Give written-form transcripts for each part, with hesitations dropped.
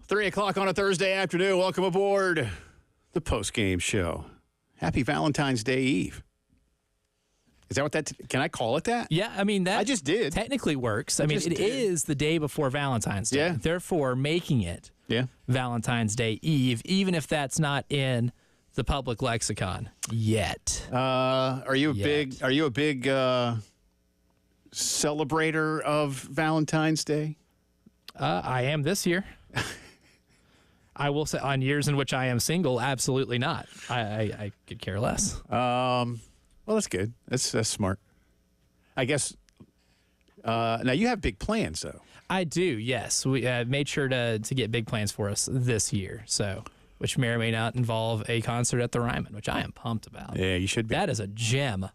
3 o'clock on a Thursday afternoon. Welcome aboard the Postgame Show. Happy Valentine's Day Eve. Is that what that can I call it that? Yeah, I mean, that I just did. Technically works. I mean, it is the day before Valentine's Day. Yeah. Therefore, making it Valentine's Day Eve, even if that's not in the public lexicon yet. Are you a big celebrator of Valentine's Day? I am this year. I will say on years in which I am single, absolutely not. I could care less. Well, that's good. That's smart. I guess. Now you have big plans, though. I do. Yes, we made sure to get big plans for us this year. So, which may or may not involve a concert at the Ryman, which I am pumped about. Yeah, you should be. That is a gem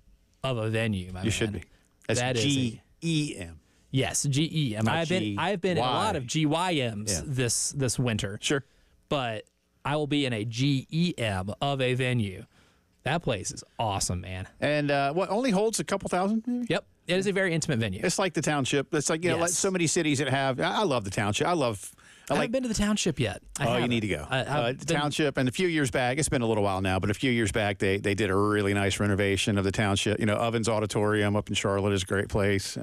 of a venue, my man. You should be. That's GEM. Yes, GEM. I've been in a lot of GYMs this winter. Sure. But I will be in a GEM of a venue. That place is awesome, man. And what only holds a couple thousand, maybe? Yep. It is a very intimate venue. It's like the Township. It's like, like so many cities that have. I love the Township. I haven't been to the Township yet. You need to go. The Township, and a few years back, it's been a little while now, but a few years back, they did a really nice renovation of the Township. Ovens Auditorium up in Charlotte is a great place.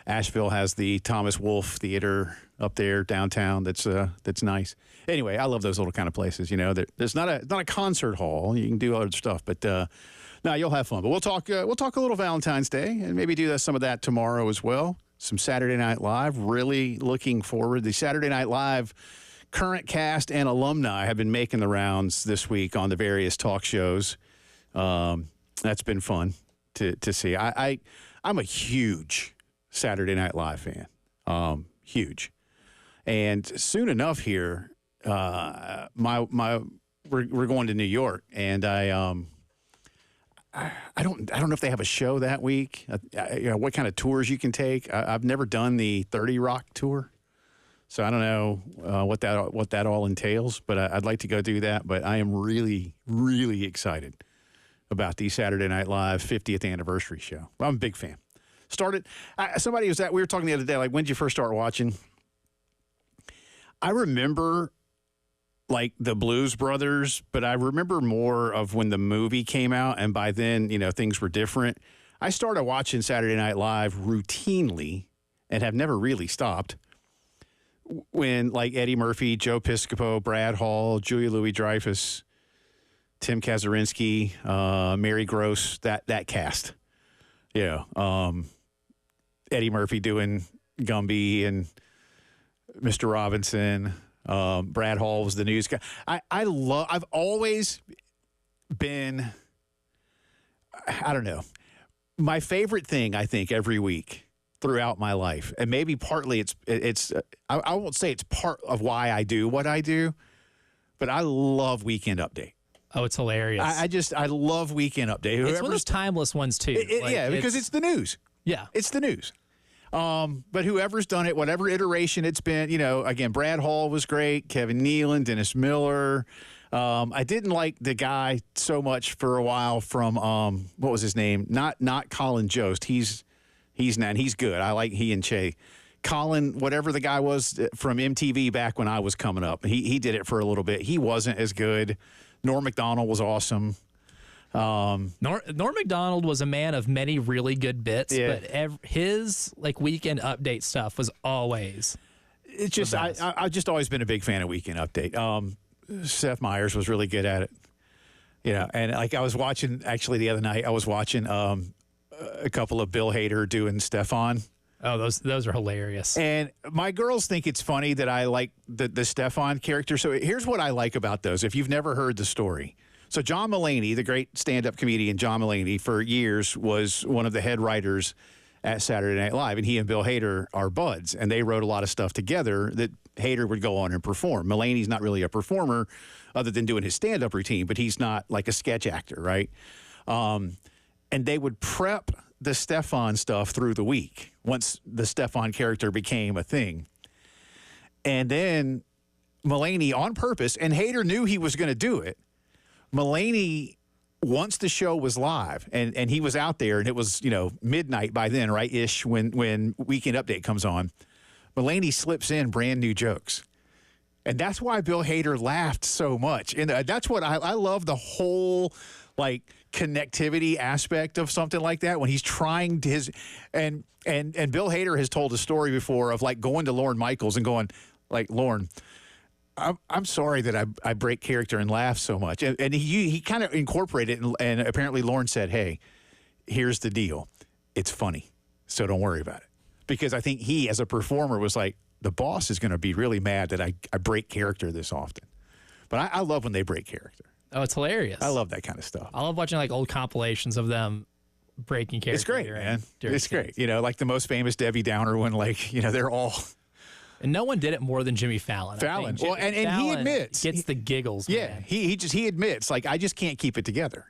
Asheville has the Thomas Wolfe Theater up there downtown. That's nice. Anyway, I love those little kind of places. There's not a concert hall. You can do other stuff, but no, you'll have fun. But we'll talk a little Valentine's Day and maybe do some of that tomorrow as well. Some Saturday Night Live. Really looking forward. The Saturday Night Live current cast and alumni have been making the rounds this week on the various talk shows. That's been fun to see. I'm a huge Saturday Night Live fan. Huge. And soon enough here, we're going to New York, and I don't know if they have a show that week. What kind of tours you can take. I've never done the 30 Rock tour, so I don't know what that all entails. But I'd like to go do that. But I am really, really excited about the Saturday Night Live 50th anniversary show. I'm a big fan. Somebody was we were talking the other day, like, when did you first start watching? I remember, like, the Blues Brothers, but I remember more of when the movie came out, and by then, things were different. I started watching Saturday Night Live routinely and have never really stopped when, like, Eddie Murphy, Joe Piscopo, Brad Hall, Julia Louis-Dreyfus, Tim Kazurinsky, Mary Gross, that cast. Eddie Murphy doing Gumby and Mr. Robinson. Brad Hall was the news guy. I've always been, I don't know, my favorite thing, I think, every week throughout my life, and maybe partly I won't say it's part of why I do what I do, but I love Weekend Update. Oh, it's hilarious. I love Weekend Update. It's one of those timeless ones, too. Because it's the news. Yeah. It's the news. But whoever's done it, whatever iteration it's been, again, Brad Hall was great, Kevin Nealon, Dennis Miller. I didn't like the guy so much for a while from, what was his name? Not Colin Jost. He's not, he's good. I like he and Che. Colin, whatever the guy was from MTV back when I was coming up, he did it for a little bit. He wasn't as good. Norm Macdonald was awesome. Norm Macdonald was a man of many really good bits, but his Weekend Update stuff was always. It's just I've just always been a big fan of Weekend Update. Seth Meyers was really good at it, And I was watching the other night. I was watching a couple of Bill Hader doing Stefan. Oh, those are hilarious. And my girls think it's funny that I like the Stefan character. So here's what I like about those. If you've never heard the story. So John Mulaney, the great stand-up comedian John Mulaney, for years was one of the head writers at Saturday Night Live. And he and Bill Hader are buds. And they wrote a lot of stuff together that Hader would go on and perform. Mulaney's not really a performer other than doing his stand-up routine, but he's not like a sketch actor, right? And they would prep the Stefan stuff through the week once the Stefan character became a thing. And then Mulaney, on purpose, and Hader knew he was going to do it, Mulaney, once the show was live and he was out there and it was, midnight by then, right-ish, when Weekend Update comes on, Mulaney slips in brand new jokes. And that's why Bill Hader laughed so much. And that's what I love, the whole like connectivity aspect of something like that when he's trying to and Bill Hader has told a story before of like going to Lorne Michaels and going like, Lorne, I'm sorry that I break character and laugh so much. And he kind of incorporated it, and apparently Lorne said, hey, here's the deal. It's funny, so don't worry about it. Because I think he, as a performer, was like, the boss is going to be really mad that I break character this often. But I love when they break character. Oh, it's hilarious. I love that kind of stuff. I love watching like old compilations of them breaking character. It's great, man. It's great. You know, like the most famous Debbie Downer one, like, you know, they're all... And no one did it more than Jimmy Fallon. Well, and he admits... Gets the giggles, yeah, man. He admits, like, I just can't keep it together.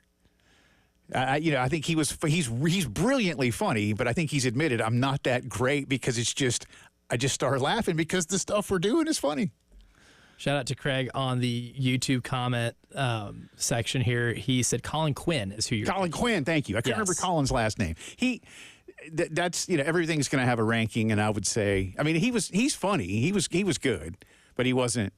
I think he's brilliantly funny, but I think he's admitted I'm not that great because it's just... I just started laughing because the stuff we're doing is funny. Shout out to Craig on the YouTube comment section here. He said Colin Quinn is who you're... Colin Quinn, thank you. I can't remember Colin's last name. That's, you know, everything's going to have a ranking, and I would say, I mean, he's funny. He was good, but he wasn't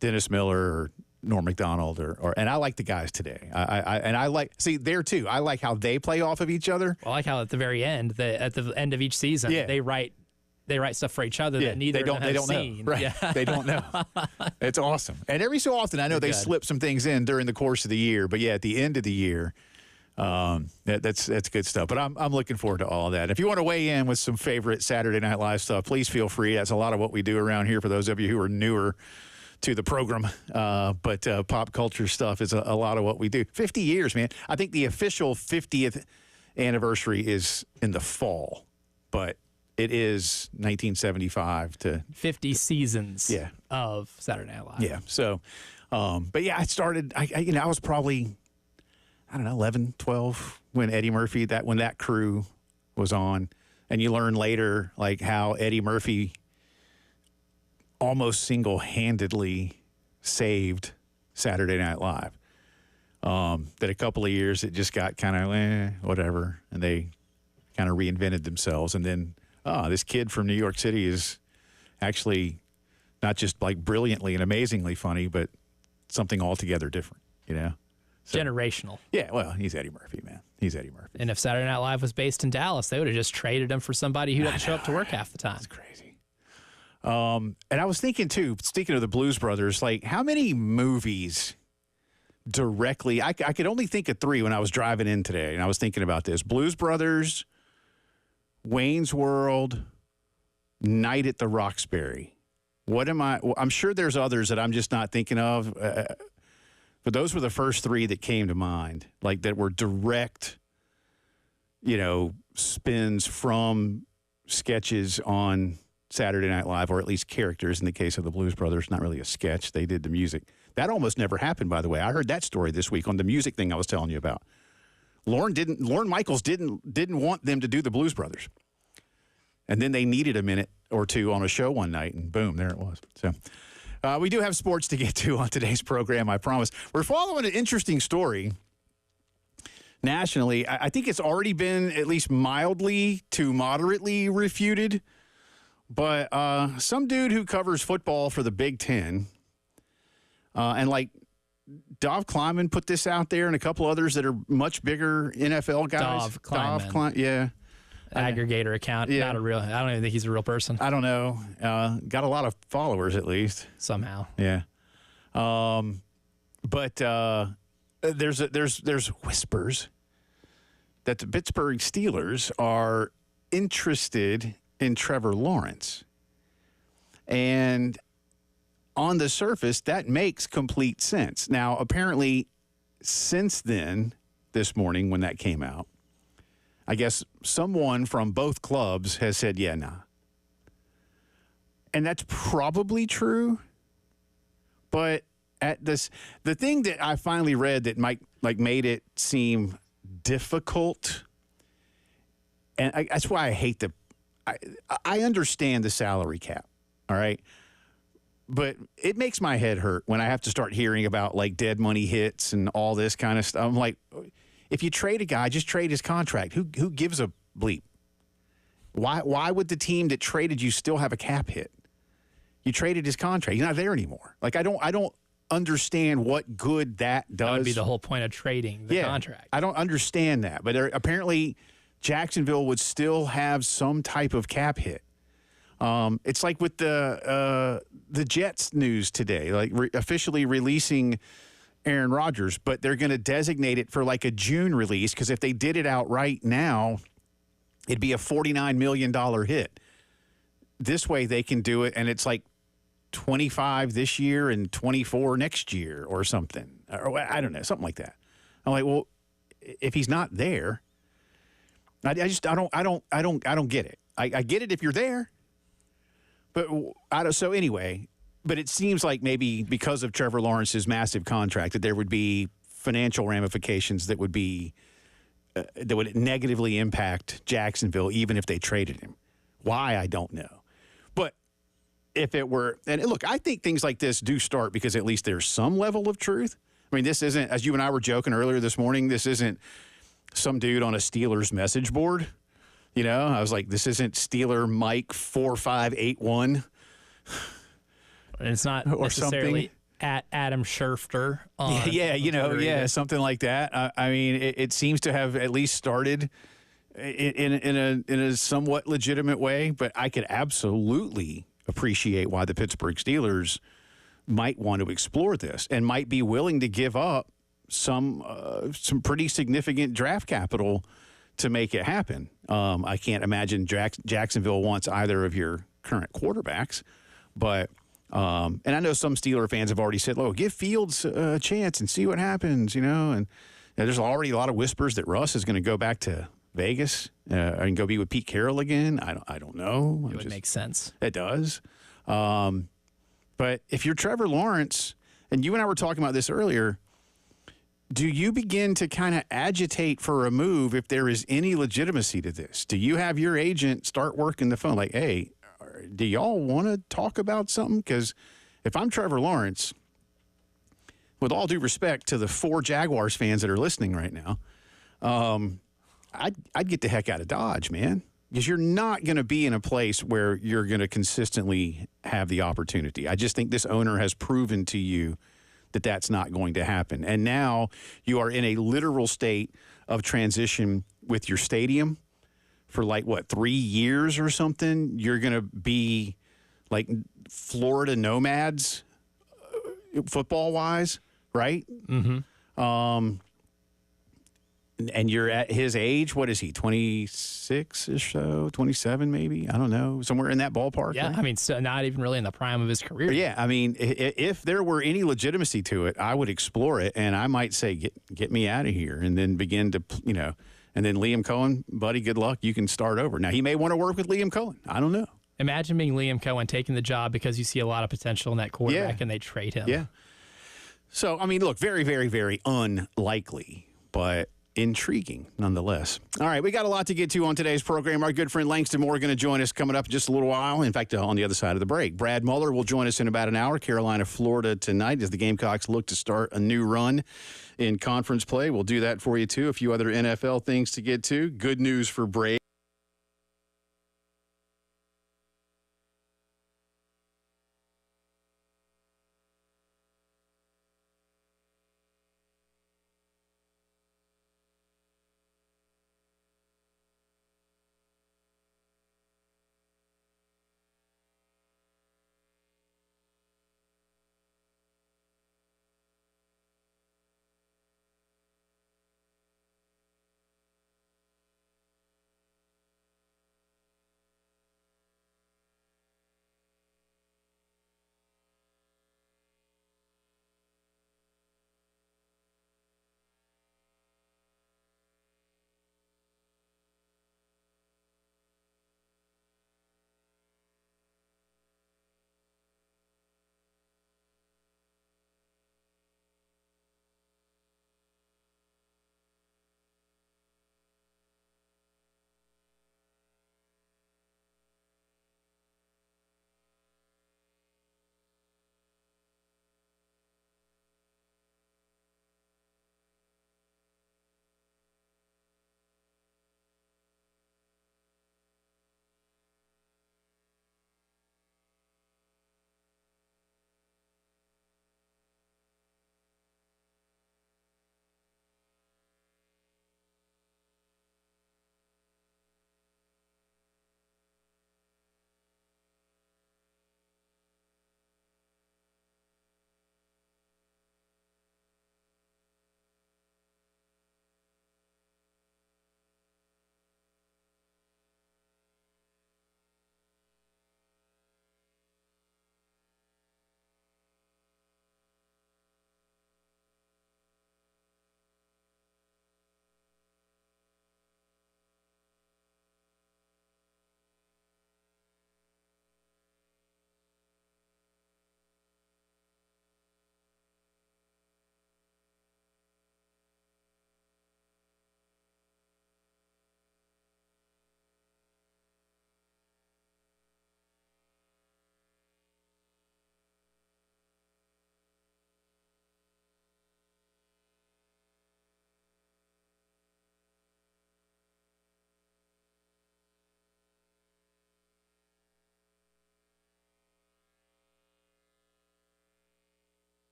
Dennis Miller or Norm Macdonald and I like the guys today. I like, see, there too, I like how they play off of each other. I like how at the very end, at the end of each season, they write stuff for each other that neither of them have seen. Know. Right. Yeah. They don't know. It's awesome. And every so often, I know they slip some things in during the course of the year, but yeah, at the end of the year, that's good stuff. But I'm looking forward to all of that. If you want to weigh in with some favorite Saturday Night Live stuff, please feel free. That's a lot of what we do around here for those of you who are newer to the program. But pop culture stuff is a lot of what we do. 50 years, man. I think the official 50th anniversary is in the fall, but it is 1975 to 50 seasons of Saturday Night Live. Yeah. So, but yeah, I started, I was probably, I don't know, 11, 12 when Eddie Murphy, when that crew was on. And you learn later, like, how Eddie Murphy almost single-handedly saved Saturday Night Live. That a couple of years it just got kind of whatever, and they kind of reinvented themselves. And then, this kid from New York City is actually not just like brilliantly and amazingly funny, but something altogether different, you know? So, generational. Yeah, well, he's Eddie Murphy, man. He's Eddie Murphy. And if Saturday Night Live was based in Dallas, they would have just traded him for somebody who doesn't show up to work half the time. That's crazy. And I was thinking, too, speaking of the Blues Brothers, like, how many movies directly, I could only think of 3 when I was driving in today, and I was thinking about this. Blues Brothers, Wayne's World, Night at the Roxbury. I'm sure there's others that I'm just not thinking of, but those were the first 3 that came to mind, like that were direct, spins from sketches on Saturday Night Live, or at least characters in the case of the Blues Brothers. Not really a sketch. They did the music. That almost never happened, by the way. I heard that story this week on the music thing I was telling you about. Lorne Michaels didn't want them to do the Blues Brothers. And then they needed a minute or two on a show one night, and boom, there it was. So we do have sports to get to on today's program, I promise. We're following an interesting story nationally. I think it's already been at least mildly to moderately refuted, but some dude who covers football for the Big Ten, and like Dov Kleiman put this out there, and a couple others that are much bigger NFL guys. Dov Kleiman. Yeah. Aggregator account. Yeah. I don't even think he's a real person. I don't know. Got a lot of followers, at least. Somehow. Yeah. But there's whispers that the Pittsburgh Steelers are interested in Trevor Lawrence. And on the surface, that makes complete sense. Now, apparently, since then, this morning when that came out, I guess someone from both clubs has said, yeah, nah. And that's probably true. But the thing that I finally read that made it seem difficult, and that's why I hate I understand the salary cap, all right? But it makes my head hurt when I have to start hearing about, like, dead money hits and all this kind of stuff. I'm like, if you trade a guy, just trade his contract. Who gives a bleep? Why would the team that traded you still have a cap hit? You traded his contract. He's not there anymore. Like, I don't understand what good that does. That would be the whole point of trading the contract. I don't understand that. But apparently Jacksonville would still have some type of cap hit. It's like with the Jets news today, like officially releasing Aaron Rodgers, but they're going to designate it for like a June release, because if they did it outright now, it'd be a $49 million hit. This way they can do it, and it's like 25 this year and 24 next year or something. Or I don't know, something like that. I'm like, well, if he's not there, I don't get it. I get it if you're there, but so anyway. But it seems like maybe because of Trevor Lawrence's massive contract that there would be financial ramifications that would be that would negatively impact Jacksonville, even if they traded him. Why, I don't know. But if it were, and look, I think things like this do start because at least there's some level of truth. I mean, this isn't, as you and I were joking earlier this morning, this isn't some dude on a Steelers message board. You know, I was like, this isn't Steeler Mike 4581. And it's not or necessarily something. At Adam Schefter. On Something like that. I mean, it seems to have at least started in a somewhat legitimate way, but I could absolutely appreciate why the Pittsburgh Steelers might want to explore this and might be willing to give up some pretty significant draft capital to make it happen. I can't imagine Jacksonville wants either of your current quarterbacks, but and I know some Steeler fans have already said, "Oh, give Fields a chance and see what happens," and there's already a lot of whispers that Russ is going to go back to Vegas and go be with Pete Carroll again. I don't know. It would make sense. It does. But if you're Trevor Lawrence, and you and I were talking about this earlier, do you begin to kind of agitate for a move if there is any legitimacy to this? Do you have your agent start working the phone like, hey, do y'all want to talk about something? Because if I'm Trevor Lawrence, with all due respect to the 4 Jaguars fans that are listening right now, I'd get the heck out of Dodge, man. Because you're not going to be in a place where you're going to consistently have the opportunity. I just think this owner has proven to you that that's not going to happen. And now you are in a literal state of transition with your stadium for 3 years or something. You're going to be like Florida nomads football-wise, right? Mm-hmm. And you're at his age. What is he, 26 or so, 27 maybe? I don't know, somewhere in that ballpark. Yeah, right? I mean, so not even really in the prime of his career. Yeah, I mean, if there were any legitimacy to it, I would explore it, and I might say, get me out of here, and then begin to, and then Liam Cohen, buddy, good luck. You can start over. Now, he may want to work with Liam Cohen. I don't know. Imagine being Liam Cohen, taking the job because you see a lot of potential in that quarterback, and they trade him. Yeah. So, I mean, look, very, very, very unlikely, but intriguing nonetheless. All right, we got a lot to get to on today's program. Our good friend Langston Moore going to join us coming up in just a little while. In fact, on the other side of the break. Brad Muller will join us in about an hour. Carolina, Florida tonight as the Gamecocks look to start a new run in conference play. We'll do that for you, too. A few other NFL things to get to. Good news for Braves.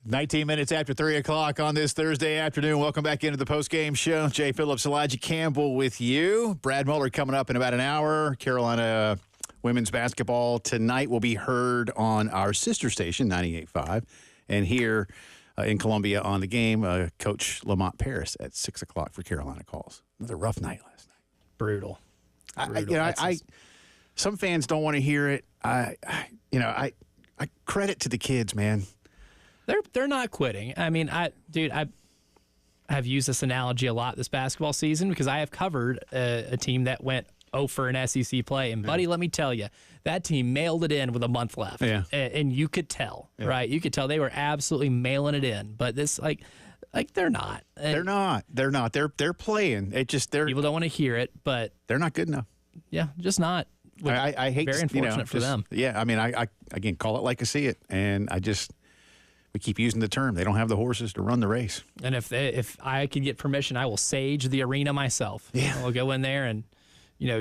19 minutes after 3 o'clock on this Thursday afternoon. Welcome back into the Postgame Show. Jay Phillips, Elijah Campbell with you. Brad Muller coming up in about an hour. Carolina women's basketball tonight will be heard on our sister station, 98.5. And here in Columbia on the game, Coach Lamont Paris at 6 o'clock for Carolina calls. Another rough night last night. Brutal. Some fans don't want to hear it. I credit to the kids, man. They're not quitting. I mean, I have used this analogy a lot this basketball season because I have covered a team that went 0 for an SEC play. And, buddy, let me tell you, that team mailed it in with a month left. Yeah. And you could tell, right? You could tell they were absolutely mailing it in. But this, like they're not. They're not. They're playing. People don't want to hear it, but they're not good enough. Yeah, just not. I hate. Very unfortunate for them. Yeah, I mean, I again call it like I see it, and we keep using the term. They don't have the horses to run the race. And if I can get permission, I will sage the arena myself. Yeah, I'll go in there and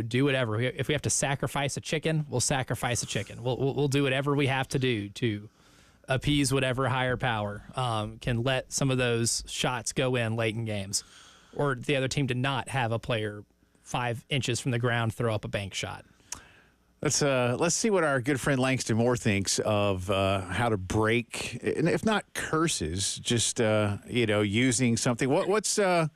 do whatever. If we have to sacrifice a chicken, we'll sacrifice a chicken. We'll do whatever we have to do to appease whatever higher power can let some of those shots go in late in games, or the other team to not have a player 5 inches from the ground throw up a bank shot. Let's see what our good friend Langston Moore thinks of how to break, and if not curses, just using something. What's when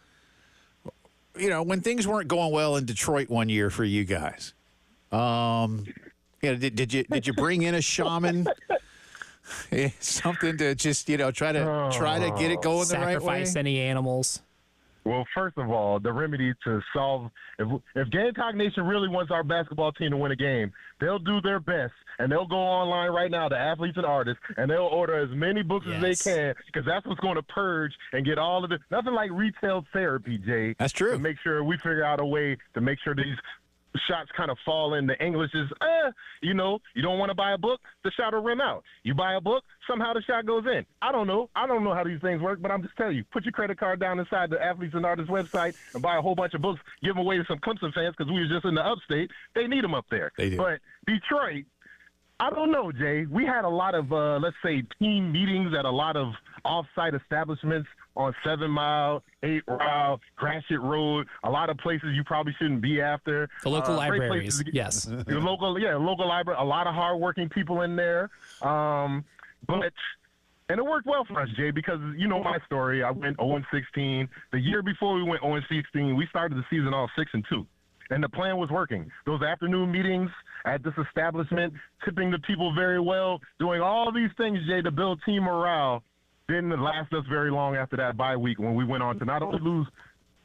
things weren't going well in Detroit one year for you guys? Did you bring in a shaman? Something to just try to get it going the right way. Sacrifice any animals. Well, first of all, the remedy to solve if Gamecock Nation really wants our basketball team to win a game, they'll do their best, and they'll go online right now to Athletes and Artists, and they'll order as many books as they can, because that's what's going to purge and get all of it. Nothing like retail therapy, Jay. That's true. To make sure we figure out a way to make sure these shots kind of fall in. The English is, you don't want to buy a book, the shot will rim out. You buy a book, somehow the shot goes in. I don't know how these things work, but I'm just telling you, put your credit card down inside the Athletes and Artists website and buy a whole bunch of books, give them away to some Clemson fans because we were just in the upstate. They need them up there. They do. But Detroit, I don't know, Jay. We had a lot of, let's say, team meetings at a lot of off-site establishments on 7 Mile, 8 Mile, Gratiot Road, a lot of places you probably shouldn't be after. The local libraries, yes. The local library, a lot of hardworking people in there. And it worked well for us, Jay, because you know my story. I went 0-16. The year before we went 0-16, we started the season off 6-2. And the plan was working. Those afternoon meetings at this establishment, tipping the people very well, doing all these things, Jay, to build team morale, didn't last us very long after that bye week when we went on to not only lose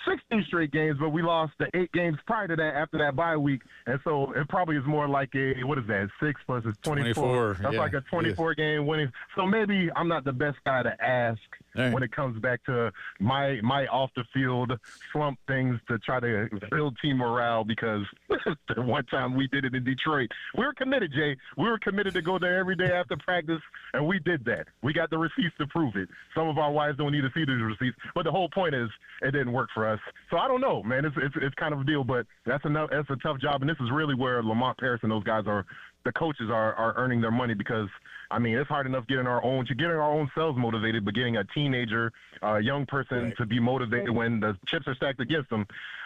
16 straight games, but we lost the 8 games prior to that after that bye week. And so it probably is more like a, 6 plus 24. That's like a 24-game winning. So maybe I'm not the best guy to ask when it comes back to my off-the-field slump things to try to build team morale, because the one time we did it in Detroit, we were committed, Jay. We were committed to go there every day after practice, and we did that. We got the receipts to prove it. Some of our wives don't need to see these receipts, but the whole point is it didn't work for us. So I don't know, man. It's kind of a deal, but that's a tough job, and this is really where Lamont Paris and those guys the coaches are earning their money, because I mean, it's hard enough getting our own selves motivated, but getting a teenager, young person to be motivated when the chips are stacked against them,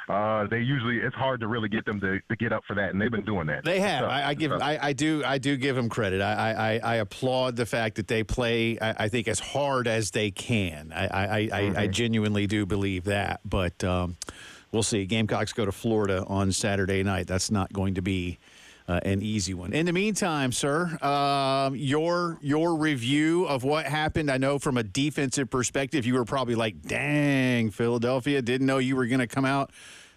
it's hard to really get them to get up for that, and they've been doing that. They have. I do give them credit. I applaud the fact that they play, I think, as hard as they can. I genuinely do believe that, but we'll see. Gamecocks go to Florida on Saturday night. That's not going to be an easy one. In the meantime, sir, your review of what happened. I know from a defensive perspective, you were probably like, dang, Philadelphia, didn't know you were going to come out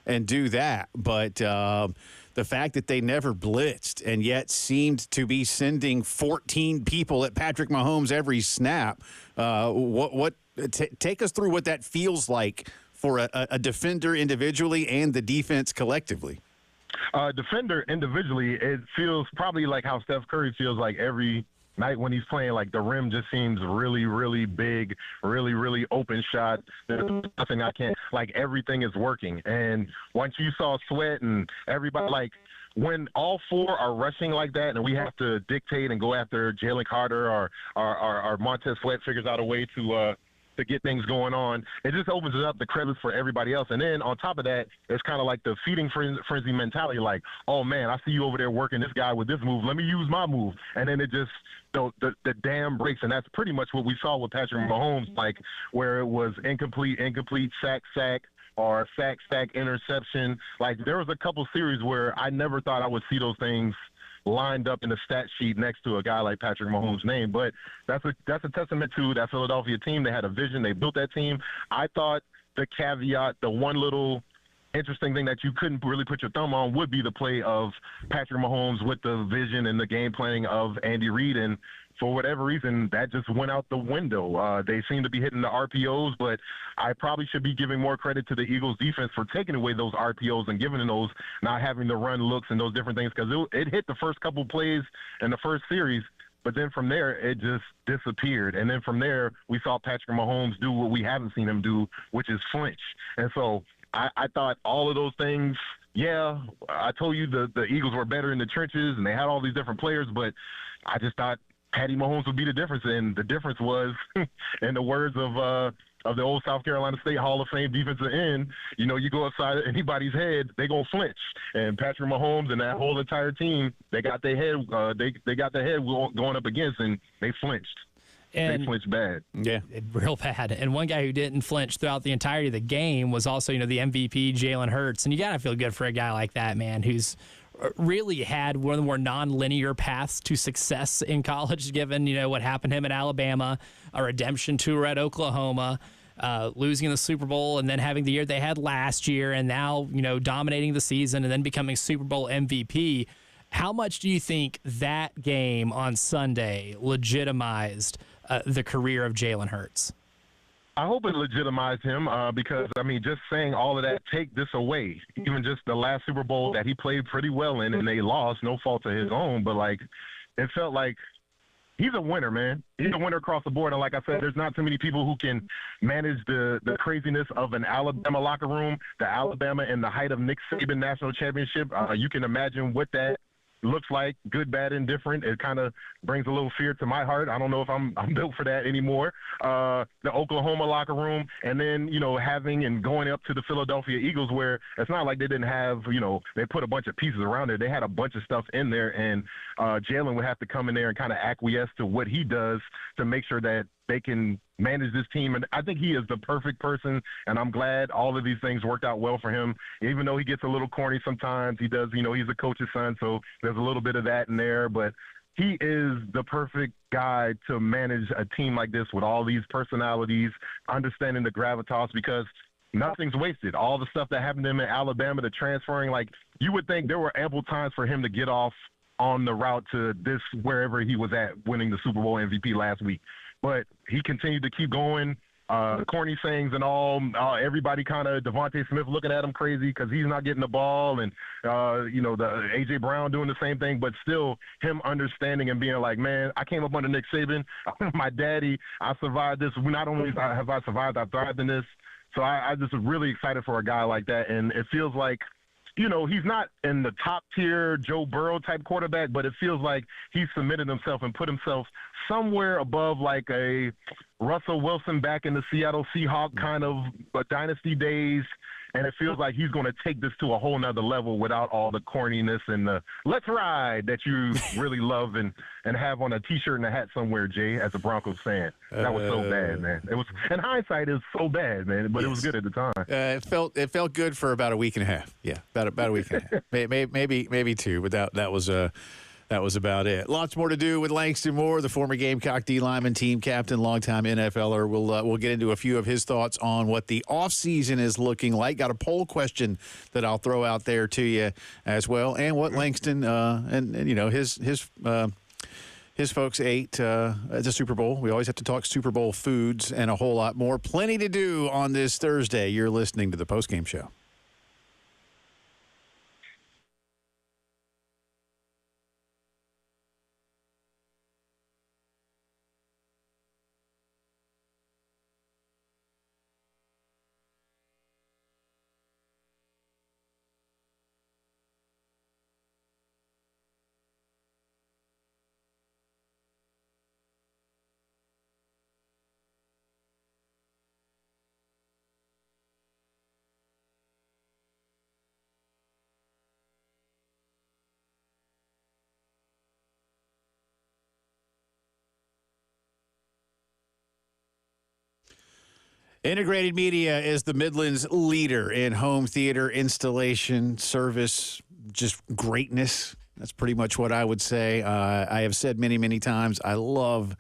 and do that. But the fact that they never blitzed and yet seemed to be sending 14 people at Patrick Mahomes every snap, take us through what that feels like for a defender individually and the defense collectively. Defender individually, it feels probably like how Steph Curry feels like every night when he's playing. Like the rim just seems really, really big, really, really open shot. There's nothing everything is working. And once you saw Sweat and everybody, like when all four are rushing like that and we have to dictate and go after Jalen Carter or Montez Sweat figures out a way to get things going on, it just opens it up the credits for everybody else. And then on top of that, it's kind of like the feeding frenzy mentality, like, oh man, I see you over there working this guy with this move, let me use my move. And then it just the dam breaks. And that's pretty much what we saw with Patrick Mahomes, like where it was incomplete, sack, or sack, interception. Like there was a couple series where I never thought I would see those things lined up in the stat sheet next to a guy like Patrick Mahomes' name. But that's a testament to that Philadelphia team. They had a vision. They built that team. I thought the caveat, the one little interesting thing that you couldn't really put your thumb on would be the play of Patrick Mahomes with the vision and the game planning of Andy Reid. And for whatever reason, that just went out the window. They seem to be hitting the RPOs, but I probably should be giving more credit to the Eagles defense for taking away those RPOs and giving them those, not having to run looks and those different things, because it hit the first couple plays in the first series, but then from there, it just disappeared. And then from there, we saw Patrick Mahomes do what we haven't seen him do, which is flinch. And so I thought all of those things, yeah, I told you the Eagles were better in the trenches and they had all these different players, but I just thought Patty Mahomes would be the difference. And the difference was, in the words of the old South Carolina State Hall of Fame defensive end, you go upside anybody's head, they gonna flinch. And Patrick Mahomes and that whole entire team, they got their head, they got their head going up against, and they flinched. And they flinched bad. Yeah. Real bad. And one guy who didn't flinch throughout the entirety of the game was also, the MVP, Jalen Hurts. And you got to feel good for a guy like that, man, who's really had one of the more non-linear paths to success in college, given, what happened to him at Alabama, a redemption tour at Oklahoma, losing the Super Bowl, and then having the year they had last year, and now, dominating the season and then becoming Super Bowl MVP. How much do you think that game on Sunday legitimized the career of Jalen Hurts? I hope it legitimized him because, just saying all of that, take this away. Even just the last Super Bowl that he played pretty well in and they lost, no fault of his own, but, it felt like he's a winner, man. He's a winner across the board. And like I said, there's not too many people who can manage the craziness of an Alabama locker room, the Alabama and the height of Nick Saban national championship. You can imagine what that looks like, good, bad, indifferent. It kind of brings a little fear to my heart. I don't know if I'm built for that anymore. The Oklahoma locker room, and then, having and going up to the Philadelphia Eagles, where it's not like they didn't have, they put a bunch of pieces around it. They had a bunch of stuff in there, and Jalen would have to come in there and kind of acquiesce to what he does to make sure that they can manage this team. And I think he is the perfect person, and I'm glad all of these things worked out well for him. Even though he gets a little corny sometimes, he does, he's a coach's son, so there's a little bit of that in there. But he is the perfect guy to manage a team like this with all these personalities, understanding the gravitas, because nothing's wasted. All the stuff that happened to him in Alabama, the transferring, you would think there were ample times for him to get off on the route to this, wherever he was at, winning the Super Bowl MVP last week. But he continued to keep going, corny sayings and all. Everybody kind of, Devontae Smith looking at him crazy because he's not getting the ball, and the A.J. Brown doing the same thing. But still, him understanding and being like, man, I came up under Nick Saban. My daddy, I survived this. Not only have I survived, I thrived in this. So I just really excited for a guy like that, and it feels like, he's not in the top tier Joe Burrow type quarterback, but it feels like he's submitted himself and put himself somewhere above like a Russell Wilson back in the Seattle Seahawks kind of dynasty days. And it feels like he's going to take this to a whole nother level without all the corniness and the let's ride that you really love and have on a T-shirt and a hat somewhere, Jay, as a Broncos fan. That was so bad, man. It was, in hindsight, it was so bad, man, but yes. It was good at the time. It felt good for about a week and a half. Yeah, about a week and a half. Maybe two, but that was about it. Lots more to do with Langston Moore, the former Gamecock D lineman, team captain, longtime NFLer. We'll get into a few of his thoughts on what the offseason is looking like. Got a poll question that I'll throw out there to you as well, and what Langston and his folks ate at the Super Bowl. We always have to talk Super Bowl foods and a whole lot more. Plenty to do on this Thursday. You're listening to the Postgame Show. Integrated Media is the Midlands leader in home theater installation, service, just greatness. That's pretty much what I would say. I have said many, many times, I love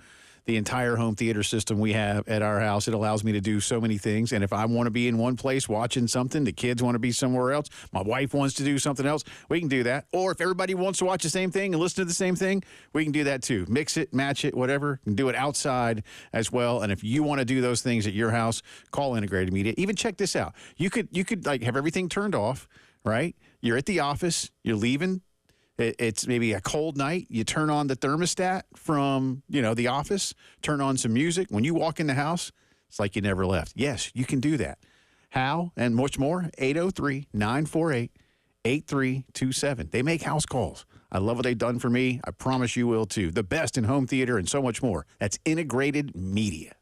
the entire home theater system we have at our house. It allows me to do so many things. And if I want to be in one place watching something, the kids want to be somewhere else, my wife wants to do something else, we can do that. Or if everybody wants to watch the same thing and listen to the same thing, we can do that too. Mix it, match it, whatever. And do it outside as well. And if you want to do those things at your house, call Integrated Media. Even check this out. You could like have everything turned off, right? You're at the office, you're leaving. It's maybe a cold night. You turn on the thermostat from, the office, turn on some music. When you walk in the house, it's like you never left. Yes, you can do that. How and much more? 803-948-8327. They make house calls. I love what they've done for me. I promise you will too. The best in home theater and so much more. That's Integrated Media.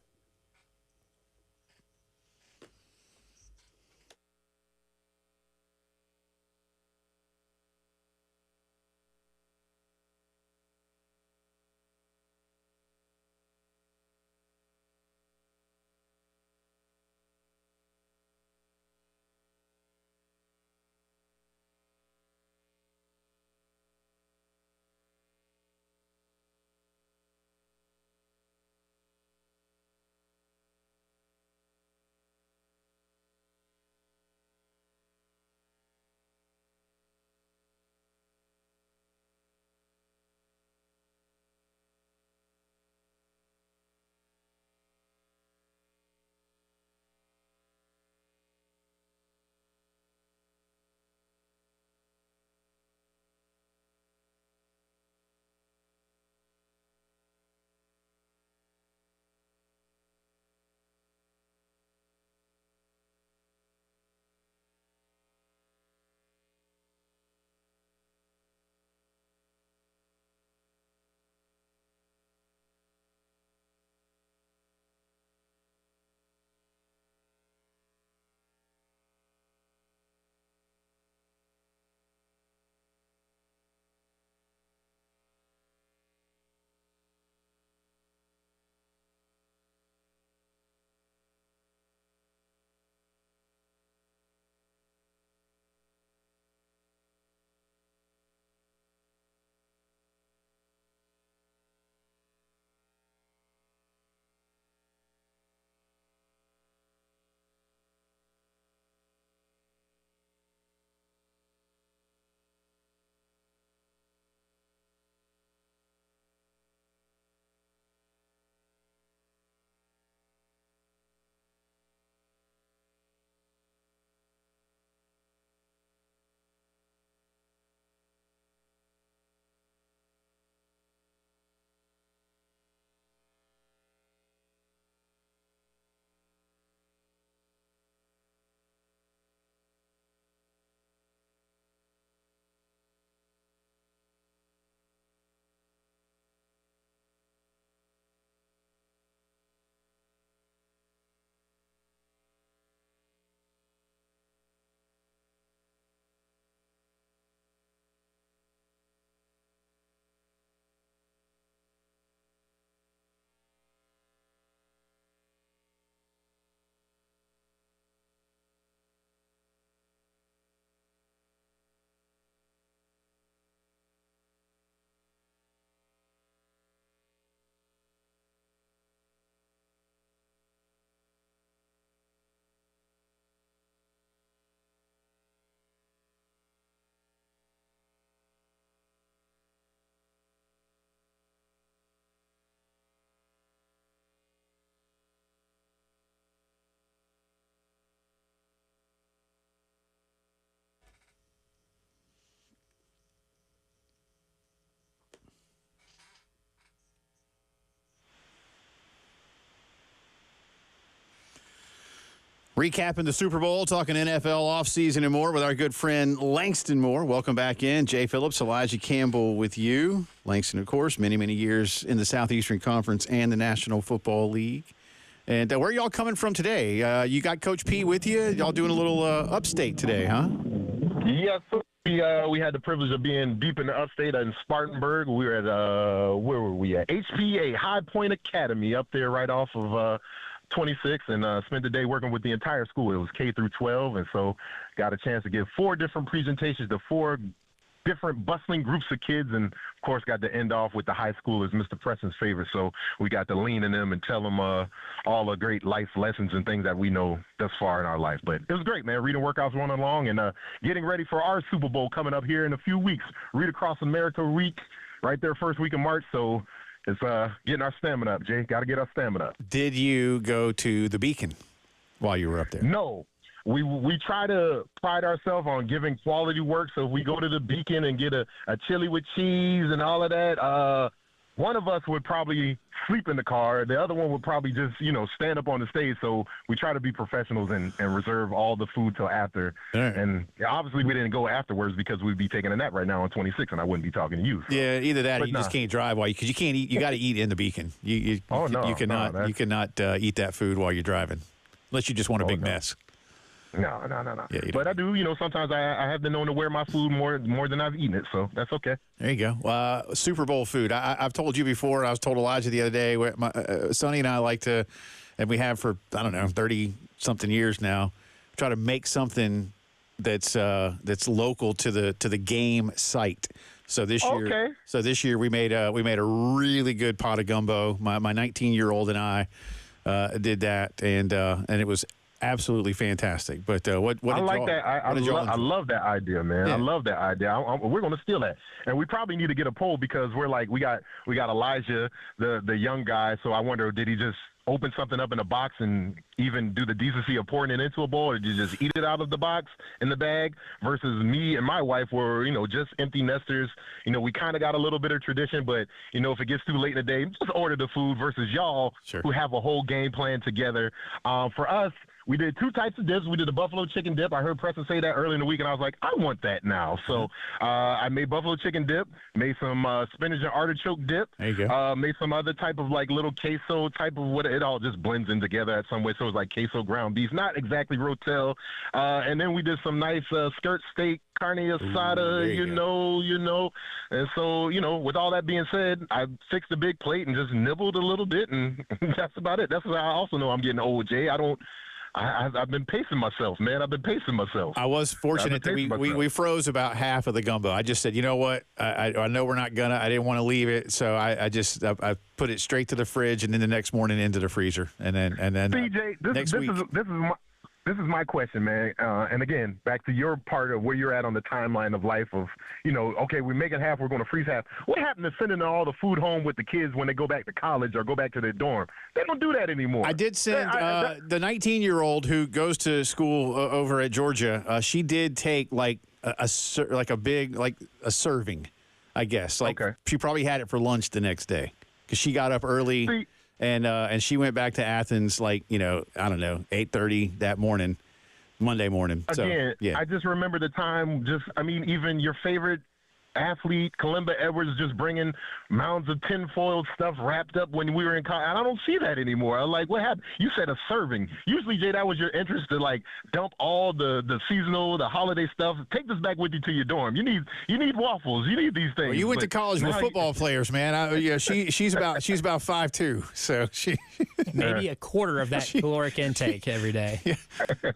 Recapping the Super Bowl, talking NFL offseason and more with our good friend Langston Moore. Welcome back in. Jay Phillips, Elijah Campbell with you. Langston, of course, many, many years in the Southeastern Conference and the National Football League. And where are y'all coming from today? You got Coach P with you? Y'all doing a little upstate today, huh? Yes, we had the privilege of being deep in the upstate in Spartanburg. We were at, where were we at? HPA, High Point Academy, up there right off of 26 and spent the day working with the entire school. It was K through 12, and so got a chance to give 4 different presentations to 4 different bustling groups of kids, and of course got to end off with the high schoolers, Mr. Preston's favorite. So we got to lean in them and tell them all the great life lessons and things that we know thus far in our life. But it was great, man. Reading workouts running along and getting ready for our Super Bowl coming up here in a few weeks. Read Across America week, right there, first week of March. So it's getting our stamina up, Jay. Got to get our stamina up. Did you go to the Beacon while you were up there? No. We try to pride ourselves on giving quality work. So if we go to the Beacon and get a chili with cheese and all of that, one of us would probably sleep in the car. The other one would probably just, stand up on the stage. So we try to be professionals and reserve all the food till after. Right. And obviously we didn't go afterwards because we'd be taking a nap right now on 26 and I wouldn't be talking to you. So. Yeah, either that or you just can't drive because you can't eat. You got to eat in the Beacon. You cannot eat that food while you're driving unless you just want a big mess. No. Yeah, but I do, sometimes I have been known to wear my food more than I've eaten it, so that's okay. There you go. Super Bowl food. I've told you before, I was told Elijah the other day, Sonny and I like to, and we have for, 30-something years now, try to make something that's local to the game site. So this year we made a really good pot of gumbo. My 19-year-old and I did that, and it was absolutely fantastic. But what I like that. I love that idea, man. Yeah. I love that idea. We're going to steal that, and we probably need to get a poll because we're like we got Elijah, the young guy. So I wonder, did he just open something up in a box and even do the decency of pouring it into a bowl, or did you just eat it out of the box in the bag? Versus me and my wife were, just empty nesters. We kind of got a little bit of tradition, but if it gets too late in the day, just order the food. Versus y'all who have a whole game plan together. For us, we did 2 types of dips. We did a buffalo chicken dip. I heard Preston say that early in the week, and I was like, I want that now. So I made buffalo chicken dip, made some spinach and artichoke dip. There you go. Made some other type of like little queso type of what it all just blends in together at some way. So it was like queso ground beef, not exactly rotel. And then we did some nice skirt steak, carne asada, you know. And so, with all that being said, I fixed a big plate and just nibbled a little bit, and that's about it. That's what I also know I'm getting old, Jay. I've been pacing myself, man. I've been pacing myself. I was fortunate that we froze about half of the gumbo. I just said, you know what? I know we're not gonna. I didn't want to leave it, so I put it straight to the fridge, and then the next morning into the freezer, and then CJ, this is my question, man. And again, back to your part of where you're at on the timeline of life of, okay, we make it half, we're going to freeze half. What happened to sending all the food home with the kids when they go back to college or go back to their dorm? They don't do that anymore. I did send the 19-year-old who goes to school over at Georgia. She did take a serving, I guess. She probably had it for lunch the next day because she got up early. And she went back to Athens 8:30 that morning, Monday morning. Again, I just remember the time. Even your favorite athlete, Kalimba Edwards, just bringing mounds of tinfoil stuff wrapped up when we were in college. I don't see that anymore. I'm like, what happened? You said a serving. Usually, Jay, that was your interest to dump all the seasonal, the holiday stuff. Take this back with you to your dorm. You need waffles. You need these things. Well, you went to college with football players, man. She's about 5'2", so she maybe a quarter of that caloric intake every day. Yeah.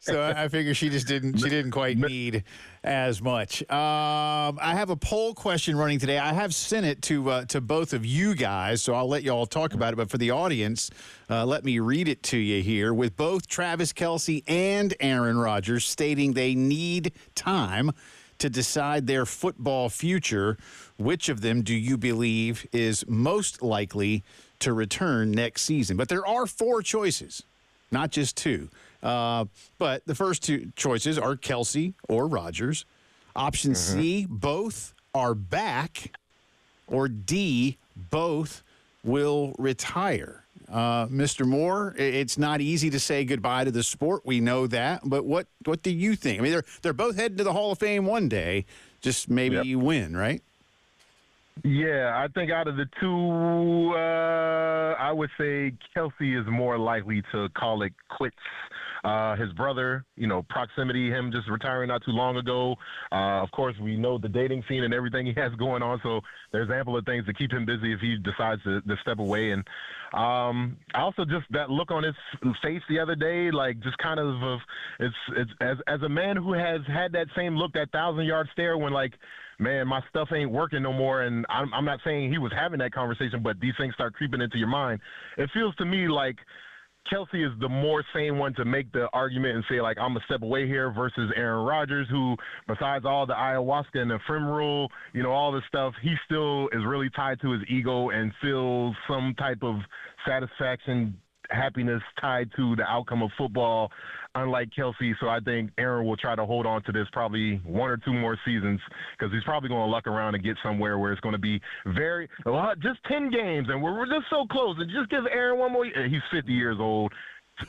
So I figure she didn't quite need as much. I have a poll question running today. I have sent it to both of you guys, so I'll let you all talk about it. But for the audience, let me read it to you here. With both Travis Kelce and Aaron Rodgers stating they need time to decide their football future, which of them do you believe is most likely to return next season? But there are 4 choices, not just 2. But the first 2 choices are Kelce or Rodgers. Option C, both are back. Or D, both will retire. Mr. Moore, it's not easy to say goodbye to the sport. We know that. But what do you think? I mean, they're both heading to the Hall of Fame one day. Just maybe you win, right? Yeah, I think out of the two, I would say Kelsey is more likely to call it quits. His brother, proximity, him just retiring not too long ago. Of course, we know the dating scene and everything he has going on, so there's ample of things to keep him busy if he decides to step away. And also just that look on his face the other day, like just kind of it's as a man who has had that same look, that 1,000-yard stare when like, man, my stuff ain't working no more. And I'm not saying he was having that conversation, but these things start creeping into your mind. It feels to me like Kelsey is the more sane one to make the argument and say, like, I'm going to step away here versus Aaron Rodgers, who, besides all the ayahuasca and ephemeral, all this stuff, he still is really tied to his ego and feels some type of satisfaction, happiness tied to the outcome of football, unlike Kelsey. So I think Aaron will try to hold on to this probably 1 or 2 more seasons, because he's probably going to luck around and get somewhere where it's going to be just 10 games and we're just so close, and just give Aaron one more. He's 50 years old.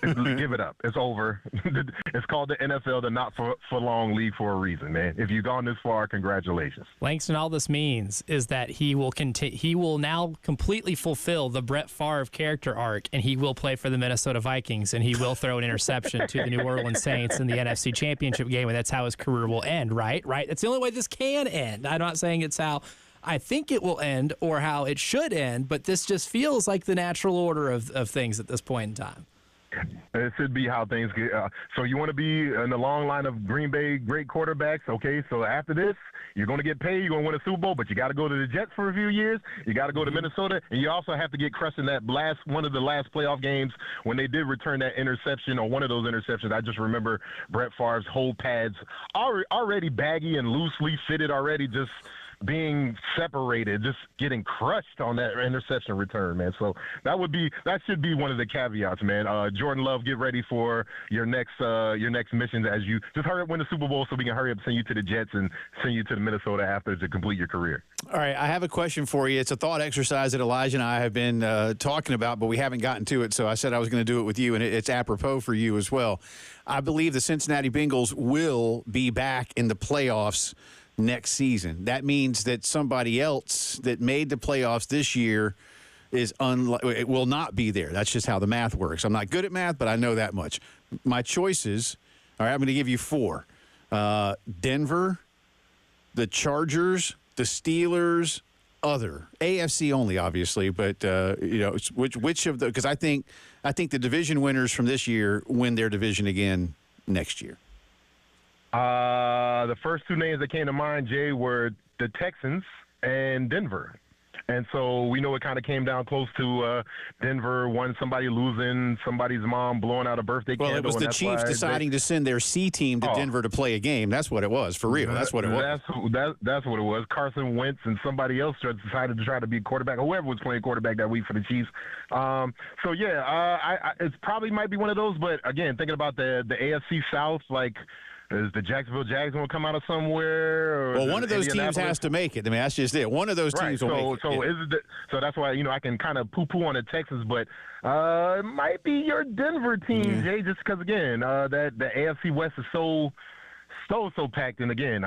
Give it up. It's over. It's called the NFL, the not for long league, for a reason, man. If you've gone this far, congratulations. Langston, all this means is that he will now completely fulfill the Brett Favre character arc, and he will play for the Minnesota Vikings, and he will throw an interception to the New Orleans Saints in the NFC Championship game, and that's how his career will end, right? That's the only way this can end. I'm not saying it's how I think it will end or how it should end, but this just feels like the natural order of things at this point in time. It should be how things get. So you want to be in the long line of Green Bay great quarterbacks, okay? So after this, you're going to get paid. You're going to win a Super Bowl, but you got to go to the Jets for a few years. You got to go to Minnesota, and you also have to get crushed in that one of the last playoff games when they did return that interception, or one of those interceptions. I just remember Brett Favre's whole pads already baggy and loosely fitted already, just being separated, just getting crushed on that interception return, man. So that should be one of the caveats, man. Jordan Love, get ready for your next mission as you just hurry up, win the Super Bowl so we can hurry up, send you to the Jets and send you to the Minnesota after to complete your career. All right, I have a question for you. It's a thought exercise that Elijah and I have been talking about, but we haven't gotten to it, so I said I was going to do it with you, and it's apropos for you as well. I believe the Cincinnati Bengals will be back in the playoffs next season. That means that somebody else that made the playoffs this year it will not be there. That's just how the math works. I'm not good at math, but I know that much. My choices, all right, I'm going to give you 4. Denver, the Chargers, the Steelers, other. AFC only, obviously, but which of the, because I think the division winners from this year win their division again next year. The first 2 names that came to mind, Jay, were the Texans and Denver. And so we know it kind of came down close to Denver, somebody losing, somebody's mom blowing out a birthday candle. Well, it was the Chiefs deciding to send their C team to Denver to play a game. That's what it was, for real. That's what it was. That's what it was. Carson Wentz and somebody else decided to try to be quarterback, whoever was playing quarterback that week for the Chiefs. It probably might be one of those. But, again, thinking about the AFC South, like, is the Jacksonville Jags going to come out of somewhere? Well, one of those teams has to make it. I mean, that's just it. One of those teams will make it. So that's why, I can kind of poo-poo on the Texans, but it might be your Denver team, Jay, just because, again, the AFC West is so packed, and again,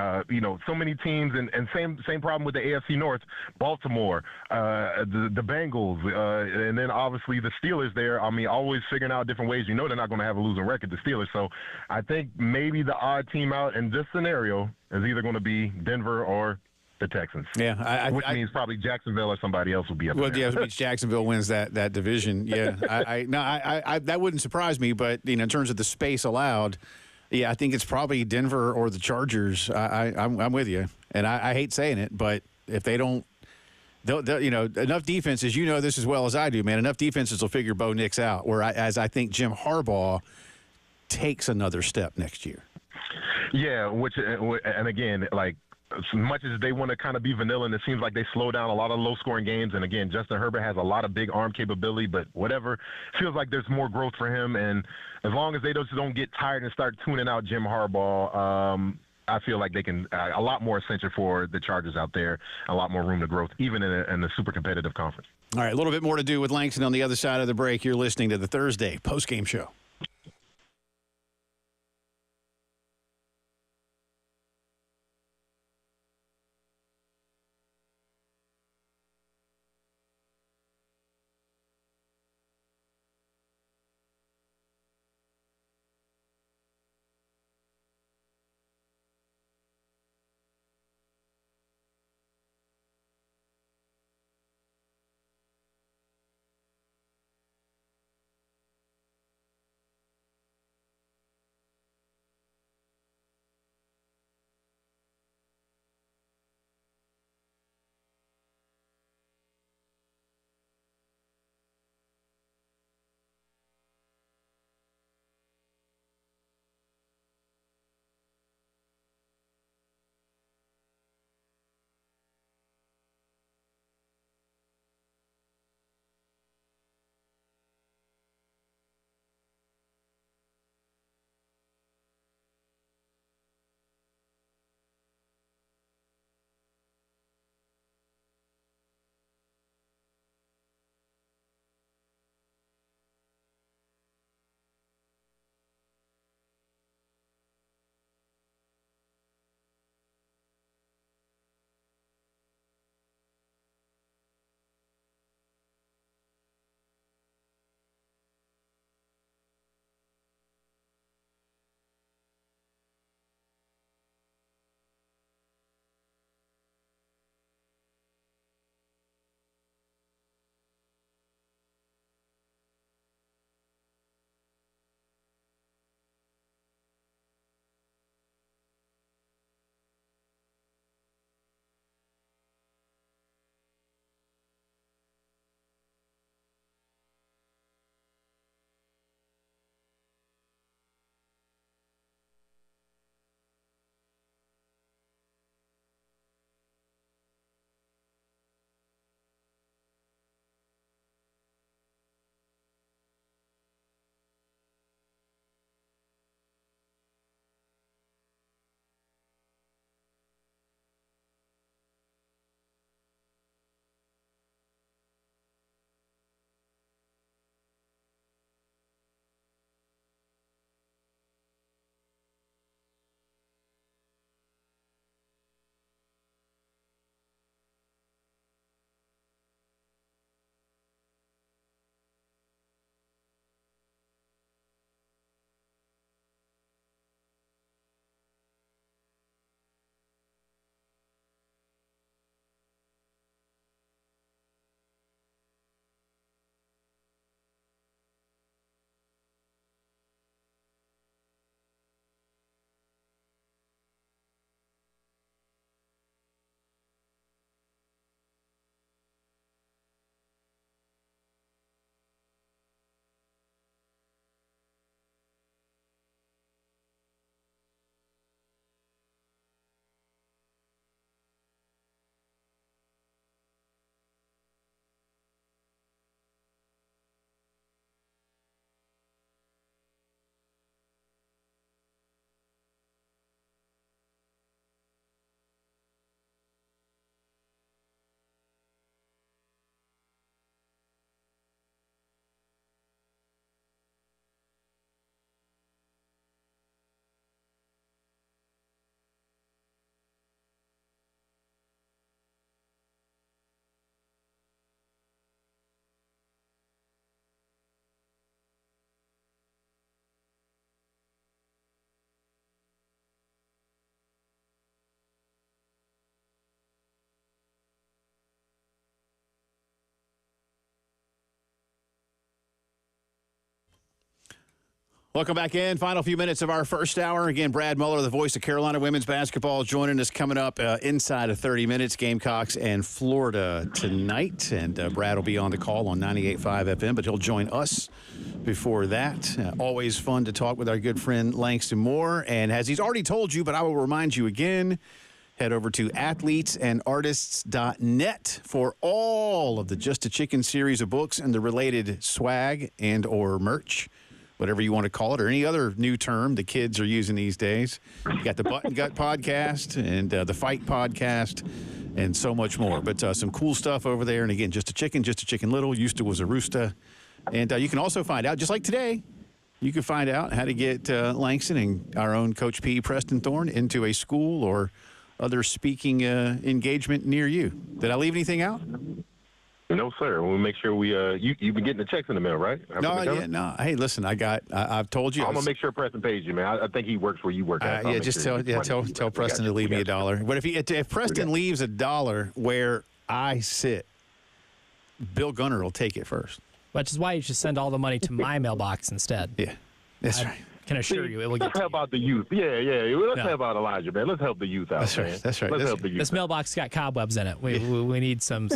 so many teams, and same problem with the AFC North. Baltimore, the Bengals, and then obviously the Steelers there. I mean, always figuring out different ways. They're not going to have a losing record, the Steelers. So I think maybe the odd team out in this scenario is either going to be Denver or the Texans. Yeah, which means probably Jacksonville or somebody else will be up there. Well, yeah, it means Jacksonville wins that division. Yeah, that wouldn't surprise me, but in terms of the space allowed. Yeah, I think it's probably Denver or the Chargers. I'm with you, and I hate saying it, but if they don't, enough defenses. You know this as well as I do, man. Enough defenses will figure Bo Nix out. Whereas I think Jim Harbaugh takes another step next year. Yeah, and again, like, as much as they want to kind of be vanilla, and it seems like they slow down a lot of low-scoring games. And, again, Justin Herbert has a lot of big arm capability, but whatever. Feels like there's more growth for him. And as long as they just don't get tired and start tuning out Jim Harbaugh, I feel like they can a lot more essential for the Chargers out there, a lot more room to growth, even in a super competitive conference. All right, a little bit more to do with Langston on the other side of the break. You're listening to the Thursday Postgame Show. Welcome back in. Final few minutes of our first hour. Again, Brad Muller, the voice of Carolina women's basketball, joining us coming up inside of 30 minutes. Gamecocks and Florida tonight. And Brad will be on the call on 98.5 FM, but he'll join us before that. Always fun to talk with our good friend Langston Moore. And as he's already told you, but I will remind you again, head over to athletesandartists.net for all of the Just a Chicken series of books and the related swag and or merch, whatever you want to call it, or any other new term the kids are using these days. You got the Button Gut podcast and the Fight podcast and so much more. But some cool stuff over there. And again, Just a Chicken Little, used to was a rooster. And you can also find out, just like today, you can find out how to get Langston and our own Coach P. Preston Thorne into a school or other speaking engagement near you. Did I leave anything out? No, sir. We'll make sure we you've been getting the checks in the mail, right? No. Hey, listen, I've told you. I'm gonna make sure Preston pays you, man. I think he works where you work at. Tell Preston to leave me $1. But if Preston leaves $1 where I sit, Bill Gunner will take it first. Which is why you should send all the money to my mailbox instead. Yeah, that's right. Can assure you it will get Let's help out the youth. Yeah. Let's help out Elijah, man. Let's help the youth out, man. That's right. Let's help the youth. This mailbox got cobwebs in it. We need some.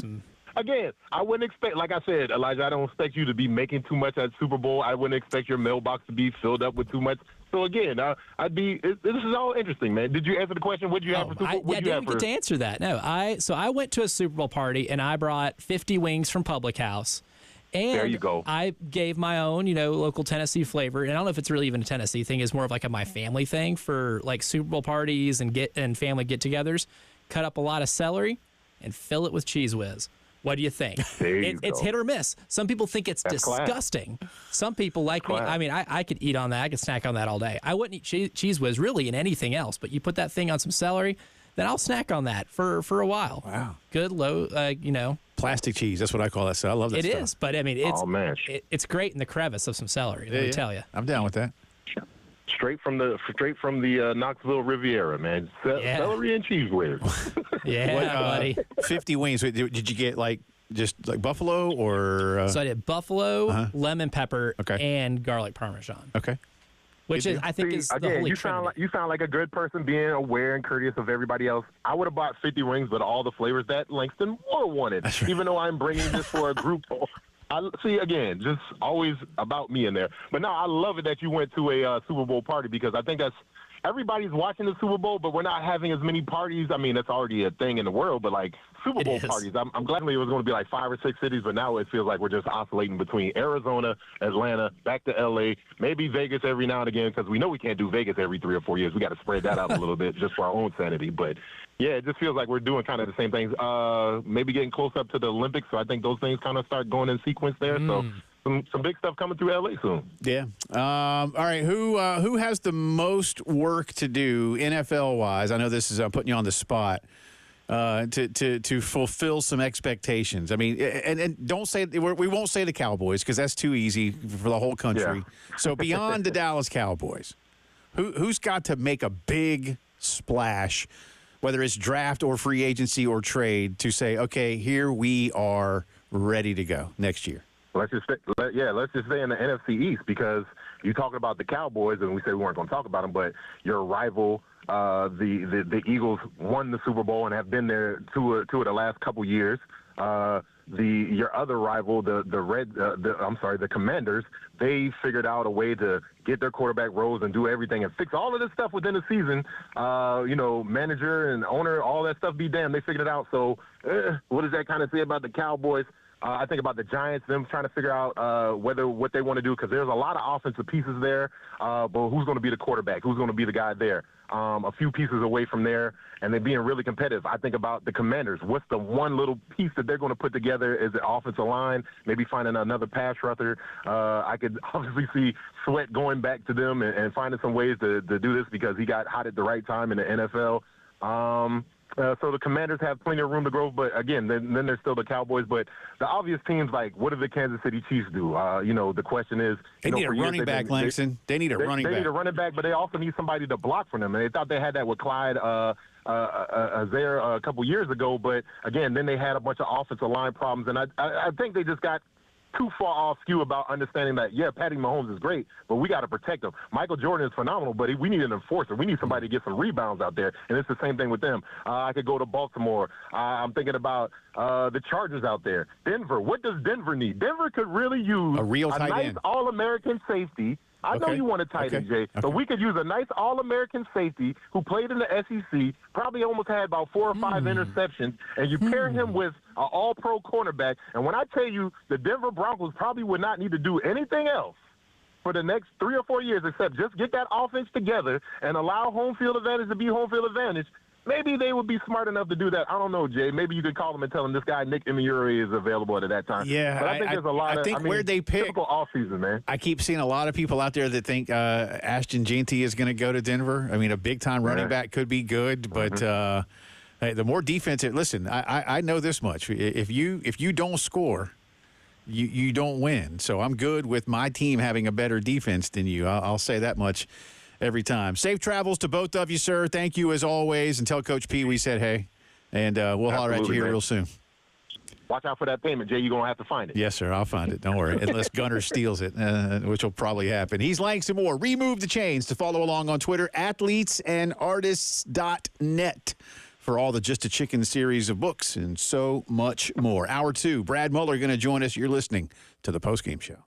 Again, I wouldn't expect, like I said, Elijah, I don't expect you to be making too much at Super Bowl. I wouldn't expect your mailbox to be filled up with too much. So, again, this is all interesting, man. Did you answer the question? What did you have for Super Bowl? I didn't get to answer that. No, I went to a Super Bowl party, and I brought 50 wings from Public House. And there you go. I gave my own, local Tennessee flavor. And I don't know if it's really even a Tennessee thing. It's more of like my family thing for like Super Bowl parties and family get-togethers. Cut up a lot of celery and fill it with Cheese Whiz. What do you think? It's hit or miss. Some people think it's disgusting. Some people like me. I mean, I could eat on that. I could snack on that all day. I wouldn't eat Cheese Whiz really in anything else. But you put that thing on some celery, then I'll snack on that for a while. Wow. Good, low, Plastic cheese. That's what I call that. So I love that stuff. It is, but I mean, it's great in the crevice of some celery. Let me tell you. I'm down with that. Straight from the Knoxville Riviera, man. Celery and Cheese Whiz. Buddy. 50 wings. Did you get just buffalo or? So I did buffalo, lemon pepper, and garlic parmesan. Okay. Which I think is the holy trinity. You sound like a good person, being aware and courteous of everybody else. I would have bought 50 wings, but all the flavors that Langston Moore wanted. Right. Even though I'm bringing this for a group. Again, just always about me in there. But no, I love it that you went to a Super Bowl party, because I think everybody's watching the Super Bowl, but we're not having as many parties. I mean, that's already a thing in the world, but Super Bowl parties, I'm glad it was going to be 5 or 6 cities, but now it feels like we're just oscillating between Arizona, Atlanta, back to L.A., maybe Vegas every now and again, because we know we can't do Vegas every 3 or 4 years. We got to spread that out a little bit just for our own sanity. But, yeah, it just feels like we're doing kind of the same things, maybe getting close up to the Olympics, so I think those things kind of start going in sequence there. So some big stuff coming through L.A. soon. Yeah. All right. Who has the most work to do NFL-wise? I know this is putting you on the spot. To fulfill some expectations. I mean, and don't say we won't say the Cowboys, because that's too easy for the whole country. Yeah. So beyond the Dallas Cowboys, who's got to make a big splash, whether it's draft or free agency or trade, to say, okay, here we are ready to go next year? Let's just stay in the NFC East, because you're talking about the Cowboys, and we said we weren't going to talk about them, but your rival, the Eagles, won the Super Bowl and have been there two of the last couple years. Your other rival, the Commanders, they figured out a way to get their quarterback Rose and do everything and fix all of this stuff within the season. Manager and owner, all that stuff, be damned, they figured it out. So what does that kind of say about the Cowboys? I think about the Giants, them trying to figure out what they want to do, because there's a lot of offensive pieces there, but who's going to be the quarterback? Who's going to be the guy there? A few pieces away from there, and they're being really competitive. I think about the Commanders. What's the one little piece that they're going to put together? Is the offensive line, maybe finding another pass rusher? I could obviously see Sweat going back to them and finding some ways to do this, because he got hot at the right time in the NFL. So the Commanders have plenty of room to grow, but again, then there's still the Cowboys. But the obvious teams, what do the Kansas City Chiefs do? The question is, they need a running back, Langston. They need a running back. They need a running back, but they also need somebody to block for them. And they thought they had that with Clyde there a couple years ago, but again, then they had a bunch of offensive line problems, and I think they just got too far off skew about understanding that, yeah, Patty Mahomes is great, but we got to protect him. Michael Jordan is phenomenal, but we need an enforcer. We need somebody to get some rebounds out there, and it's the same thing with them. I could go to Baltimore. I'm thinking about the Chargers out there. Denver. What does Denver need? Denver could really use a nice end. All-American safety. I know you want a tight end, Jay, but we could use a nice All-American safety who played in the SEC, probably almost had about 4 or 5 interceptions, and you pair him with an All-Pro cornerback. And when I tell you the Denver Broncos probably would not need to do anything else for the next 3 or 4 years except just get that offense together and allow home field advantage to be home field advantage, maybe they would be smart enough to do that. I don't know, Jay. Maybe you could call them and tell them this guy, Nick Emery, is available at that time. Yeah, but I think there's a lot where they pick, typical offseason, man. I keep seeing a lot of people out there that think Ashton Jeanty is going to go to Denver. I mean, a big-time running back could be good, but hey, the more defensive – listen, I know this much. If you don't score – you don't win. So I'm good with my team having a better defense than you. I'll say that much every time. Safe travels to both of you, sir. Thank you as always. And tell Coach P we said hey. And we'll holler at you here real soon. Watch out for that payment, Jay. You're going to have to find it. Yes, sir. I'll find it. Don't worry. Unless Gunner steals it, which will probably happen. He's Langston Moore. Remove the chains to follow along on Twitter, athletesandartists.net. For all the Just a Chicken series of books and so much more. Hour 2, Brad Muller going to join us. You're listening to the Postgame Show.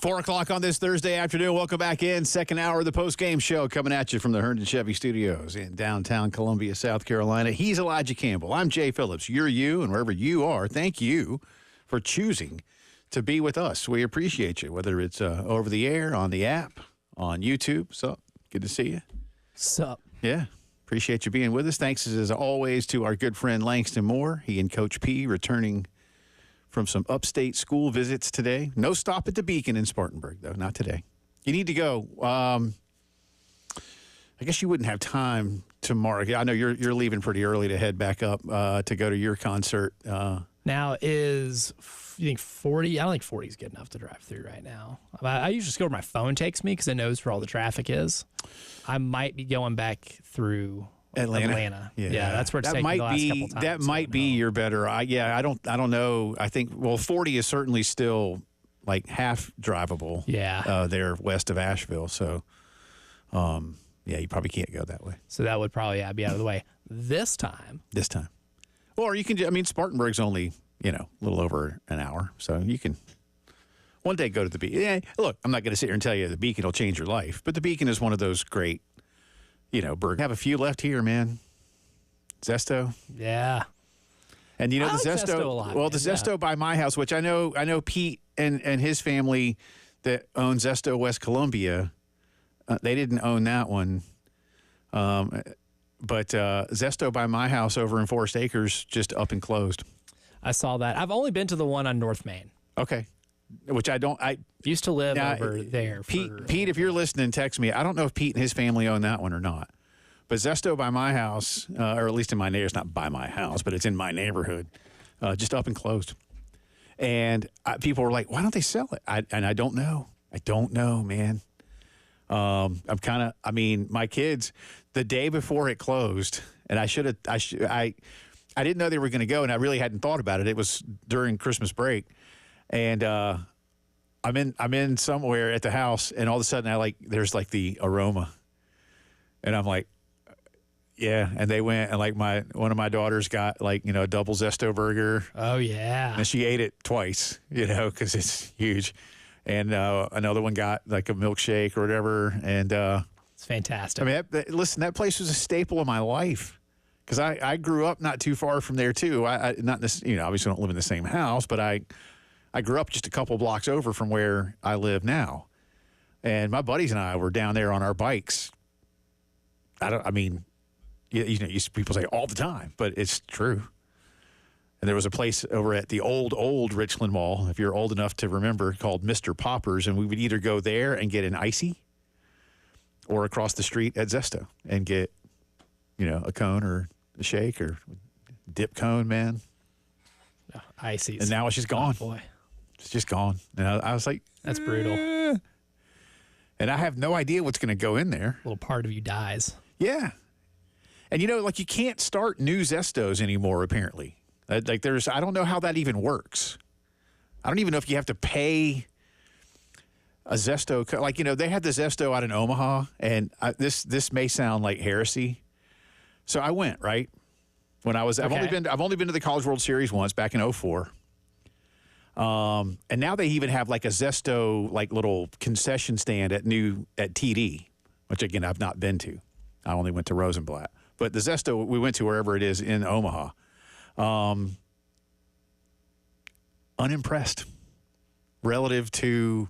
4 o'clock on this Thursday afternoon. Welcome back in. Second hour of the Postgame Show coming at you from the Herndon Chevy Studios in downtown Columbia, South Carolina. He's Elijah Campbell. I'm Jay Phillips. You're you, and wherever you are, thank you for choosing to be with us. We appreciate you, whether it's over the air, on the app, on YouTube. So good to see you. Sup? Yeah. Appreciate you being with us. Thanks, as always, to our good friend Langston Moore. He and Coach P returning from some upstate school visits today. No stop at the Beacon in Spartanburg, though. Not today. You need to go. I guess you wouldn't have time tomorrow. I know you're leaving pretty early to head back up to go to your concert. Now you think 40? I don't think 40 is good enough to drive through right now. I usually just go where my phone takes me because it knows where all the traffic is. I might be going back through Atlanta. Yeah, that's where it's taken the last couple times. That might be your better. I don't know. I think 40 is certainly still like half drivable. Yeah, there west of Asheville. So, you probably can't go that way. So that would probably be out of the way this time. Or you can. Spartanburg's only a little over an hour, so you can one day go to the Beacon. Yeah, look, I'm not going to sit here and tell you the Beacon will change your life, but the Beacon is one of those great. Burger. Have a few left here, man. Zesto. Yeah. And the like Zesto a lot, well, the Zesto by my house, which I know Pete and his family that own Zesto West Columbia, they didn't own that one. But Zesto by my house over in Forest Acres just up and closed. I saw that. I've only been to the one on North Main. Okay. Which I used to live over there. Pete, if you're listening, text me. I don't know if Pete and his family own that one or not. But Zesto by my house, or at least in my neighborhood, it's not by my house, but it's in my neighborhood, just up and closed. And people were like, why don't they sell it? I don't know. I don't know, man. My kids, the day before it closed, and I didn't know they were going to go, and I really hadn't thought about it. It was during Christmas break. And I'm in somewhere at the house, and all of a sudden there's the aroma, and I'm like, yeah. And they went and one of my daughters got a double Zesto burger. Oh yeah. And she ate it twice, because it's huge. And another one got a milkshake or whatever, and it's fantastic. Listen, that place was a staple of my life. Because I grew up not too far from there too. I not this, obviously don't live in the same house, but I grew up just a couple blocks over from where I live now. And my buddies and I were down there on our bikes. People say all the time, but it's true. And there was a place over at the old Richland Mall, if you're old enough to remember, called Mr. Popper's. And we would either go there and get an icy or across the street at Zesto and get, a cone or a shake or dip cone, man. Oh, icy. And now it's just gone. Oh, boy. It's just gone. And I was like, that's brutal. And I have no idea what's going to go in there. A little part of you dies. Yeah. And, you can't start new Zestos anymore, apparently. I don't know how that even works. I don't even know if you have to pay a Zesto. They had the Zesto out in Omaha, and this may sound like heresy. So I went, right? When I've only been to the College World Series once back in 2004. And now they even have a Zesto little concession stand at TD, which again I've not been to. I only went to Rosenblatt. But the Zesto we went to wherever it is in Omaha. Unimpressed relative to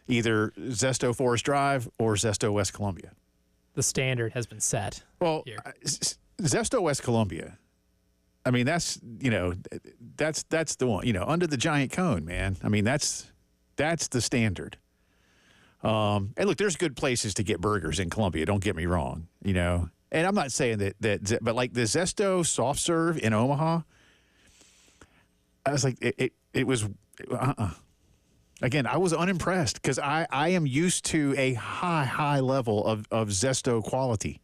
either Zesto Forest Drive or Zesto West Columbia. The standard has been set. Well, here. Zesto West Columbia. That's the one, under the giant cone, man. that's the standard. And look, there's good places to get burgers in Columbia. Don't get me wrong, And I'm not saying that but the Zesto soft serve in Omaha, I was like, it was, Again, I was unimpressed because I am used to a high level of Zesto quality.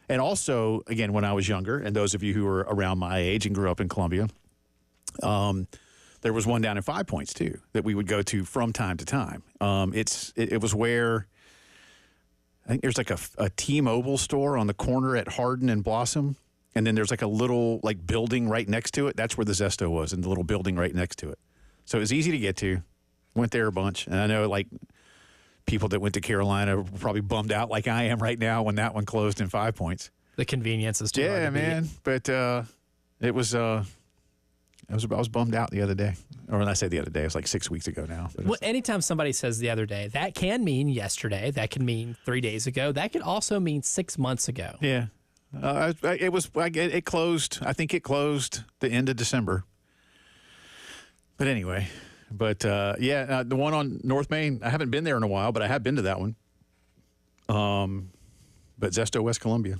And also, again, when I was younger, and those of you who were around my age and grew up in Columbia, there was one down in 5 Points, too, that we would go to from time to time. It was where I think there's a T-Mobile store on the corner at Hardin and Blossom, and then there's a little building right next to it. That's where the Zesto was, in the little building right next to it. So it was easy to get to. Went there a bunch. And I know, like, people that went to Carolina were probably bummed out like I am right now when that one closed in 5 points. The convenience is too hard to man. beat. But it was I was bummed out the other day. Or when I say the other day, it was like 6 weeks ago now. Well, anytime somebody says the other day, that can mean yesterday. That can mean 3 days ago. That could also mean 6 months ago. Yeah. It closed. I think it closed the end of December. But anyway, the one on North Main, I haven't been there in a while, but I have been to that one. But Zesto, West Columbia.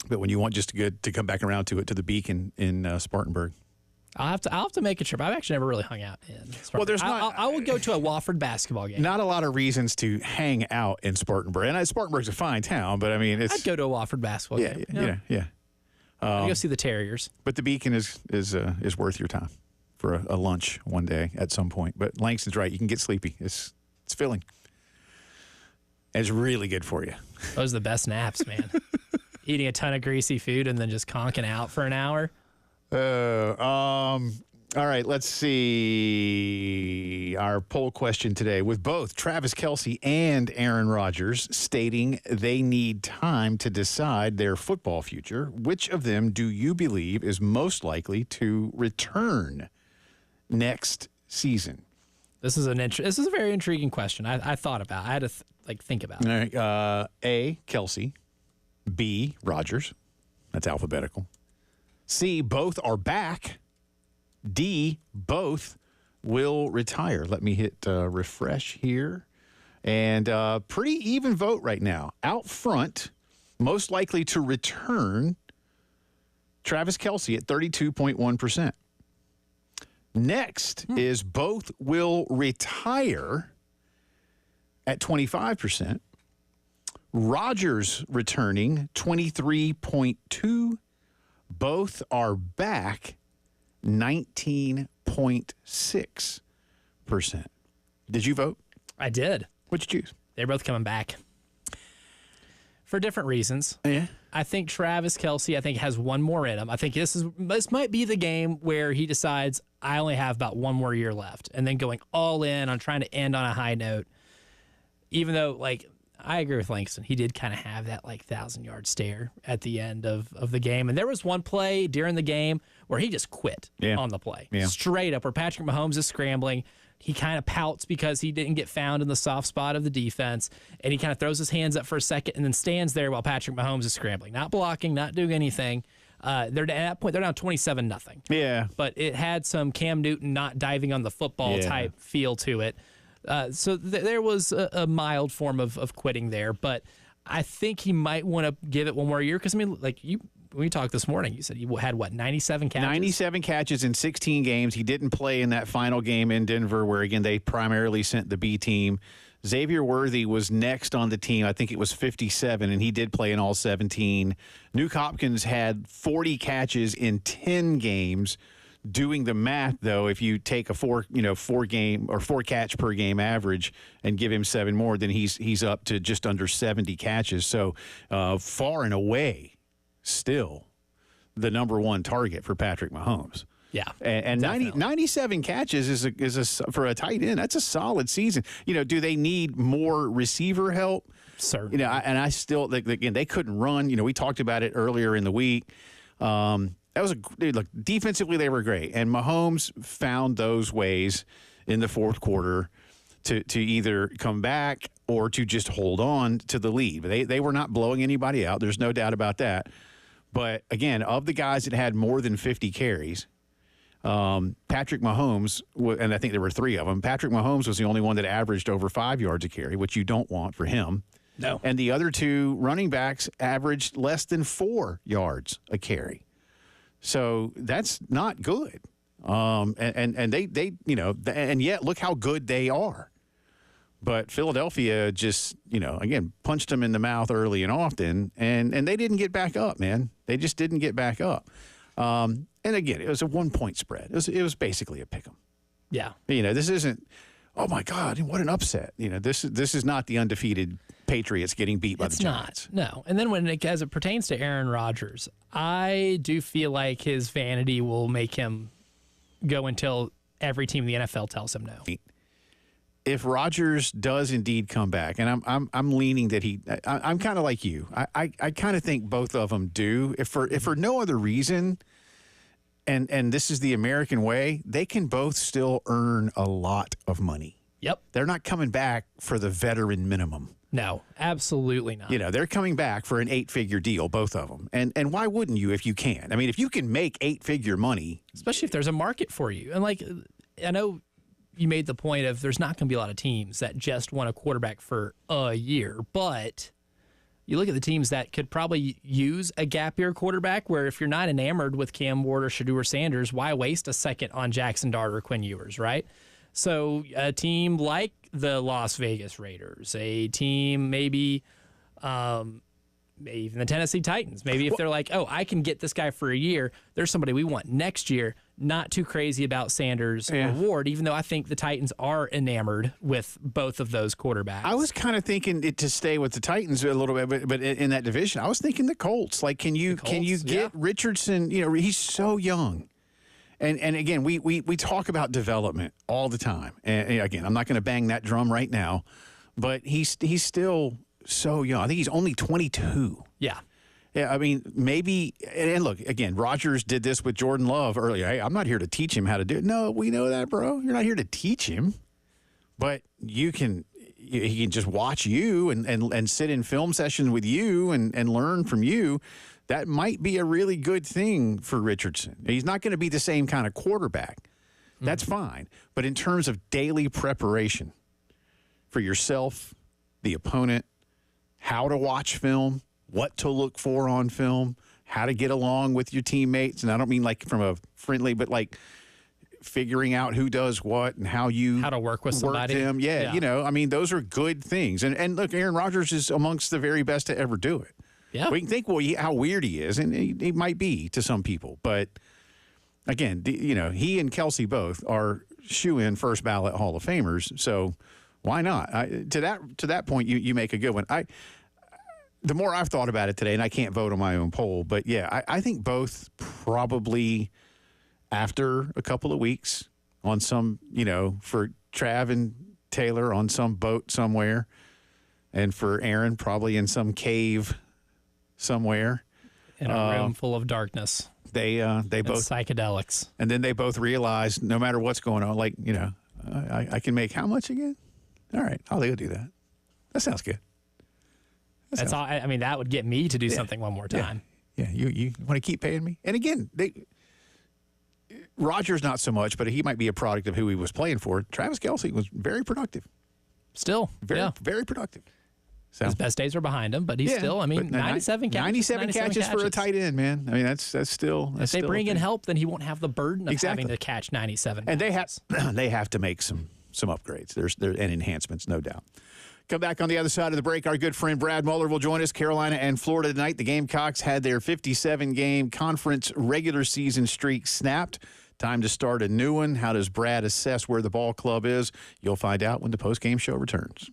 But when you want just to come back around to the Beacon in Spartanburg. I'll have to make a trip. I've actually never really hung out in Spartanburg. Well, there's not. I will go to a Wofford basketball game. Not a lot of reasons to hang out in Spartanburg, and Spartanburg's a fine town, but I mean, I'd go to a Wofford basketball game. Yeah. I'd go see the Terriers. But the Beacon is worth your time for a lunch one day at some point. But Langston's right; you can get sleepy. It's filling. And it's really good for you. Those are the best naps, man. Eating a ton of greasy food and then just conking out for an hour. All right, let's see our poll question today. With both Travis Kelce and Aaron Rodgers stating they need time to decide their football future, which of them do you believe is most likely to return next season? This is a very intriguing question. I thought about it. I had to think about it. All right, A, Kelce. B, Rodgers. That's alphabetical. C, both are back. D, both will retire. Let me hit refresh here. And pretty even vote right now. Out front, most likely to return, Travis Kelce at 32.1%. Next is both will retire at 25%. Rodgers returning 23.2%. Both are back 19.6%. Did you vote? I did. What'd you choose? They're both coming back for different reasons. Yeah. I think Travis Kelce, has one more in him. I think this might be the game where he decides I only have about one more year left, and then going all in on trying to end on a high note. Even though, I agree with Langston. He did kind of have that 1,000-yard stare at the end of the game. And there was one play during the game where he just quit on the play. Yeah. Straight up, where Patrick Mahomes is scrambling. He kind of pouts because he didn't get found in the soft spot of the defense. And he kind of throws his hands up for a second and then stands there while Patrick Mahomes is scrambling. Not blocking, not doing anything. At that point, they're down 27-0. Yeah. But it had some Cam Newton not diving on the football type feel to it. So there was a mild form of quitting there, but I think he might want to give it one more year because, when we talked this morning, you said he had, 97 catches? 97 catches in 16 games. He didn't play in that final game in Denver where, again, they primarily sent the B team. Xavier Worthy was next on the team. I think it was 57, and he did play in all 17. Nuke Hopkins had 40 catches in 10 games. Doing the math, though, if you take a four catch per game average and give him 7 more, then he's up to just under 70 catches. So far and away, still the number one target for Patrick Mahomes. Yeah, and 97 catches is for a tight end. That's a solid season. Do they need more receiver help? Certainly. I still again they couldn't run. We talked about it earlier in the week. Defensively, they were great. And Mahomes found those ways in the fourth quarter to either come back or to just hold on to the lead. They were not blowing anybody out. There's no doubt about that. But, again, of the guys that had more than 50 carries, Patrick Mahomes, and I think there were 3 of them, Patrick Mahomes was the only one that averaged over 5 yards a carry, which you don't want for him. No. And the other 2 running backs averaged less than 4 yards a carry. So that's not good. And they and yet look how good they are. But Philadelphia just, again, punched them in the mouth early and often, and they didn't get back up, man. They just didn't get back up. And again, it was a 1-point spread. It was basically a pick'em. Yeah. This isn't, oh my God, what an upset. This is not the undefeated Patriots getting beat by the Giants. It's not. No. And then as it pertains to Aaron Rodgers, I do feel like his vanity will make him go until every team in the NFL tells him no. if Rodgers does indeed come back, and I'm leaning that I'm kind of like you. I kind of think both of them do. If for no other reason, and this is the American way, they can both still earn a lot of money. Yep. They're not coming back for the veteran minimum. No, absolutely not. They're coming back for an 8-figure deal, both of them. And why wouldn't you if you can? I mean, if you can make 8-figure money. Especially if there's a market for you. And, I know you made the point of there's not going to be a lot of teams that just want a quarterback for a year. But you look at the teams that could probably use a gap year quarterback where if you're not enamored with Cam Ward or Shedeur Sanders, why waste a second on Jackson Dart or Quinn Ewers, right? So a team like the Las Vegas Raiders, a team maybe even the Tennessee Titans, maybe if they're like, oh, I can get this guy for a year, there's somebody we want next year, not too crazy about Sanders or Ward, even though I think the Titans are enamored with both of those quarterbacks. I was kind of thinking to stay with the Titans a little bit, but in that division, I was thinking the Colts. Like, can you get Richardson? He's so young. And again, we talk about development all the time. And again, I'm not going to bang that drum right now, but he's still so young. I think he's only 22. Yeah. Yeah, I mean, maybe – and look, again, Rodgers did this with Jordan Love earlier. Hey, I'm not here to teach him how to do it. No, we know that, bro. You're not here to teach him. But he can just watch you and sit in film sessions with you and learn from you. That might be a really good thing for Richardson. He's not going to be the same kind of quarterback. That's fine. But in terms of daily preparation for yourself, the opponent, how to watch film, what to look for on film, how to get along with your teammates, and I don't mean like from a friendly, but like figuring out who does what and how to work with somebody. Them. Yeah, I mean, those are good things. And look, Aaron Rodgers is amongst the very best to ever do it. Yeah. We can think, how weird he is, and he might be to some people. But, again, he and Kelsey both are shoe-in first ballot Hall of Famers, so why not? To that point, you make a good one. The more I've thought about it today, and I can't vote on my own poll, but, yeah, I think both probably after a couple of weeks on some, for Trav and Taylor on some boat somewhere, and for Aaron probably in some cave somewhere in a room full of darkness. They both psychedelics, and then they both realize no matter what's going on, like I can make how much again? All right, I'll go do that. That sounds good. That's all. I mean, that would get me to do something one more time. Yeah. You want to keep paying me? And again, Rodgers not so much, but he might be a product of who he was playing for. Travis Kelce was very Still, very productive. So. His best days are behind him, but he's still, 97 catches. 97 catches for a tight end, man. I mean, that's still. If they bring in help, then he won't have the burden of having to catch 97 and passes. they have to make some upgrades. There's and enhancements, no doubt. Come back on the other side of the break. Our good friend Brad Muller will join us. Carolina and Florida tonight. The Gamecocks had their 57-game conference regular season streak snapped. Time to start a new one. How does Brad assess where the ball club is? You'll find out when the postgame show returns.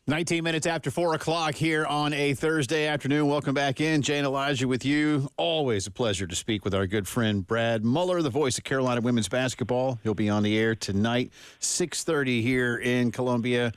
19 minutes after 4 o'clock here on a Thursday afternoon. Welcome back in. Jay and Elijah with you. Always a pleasure to speak with our good friend Brad Muller, the voice of Carolina women's basketball. He'll be on the air tonight, 6:30 here in Columbia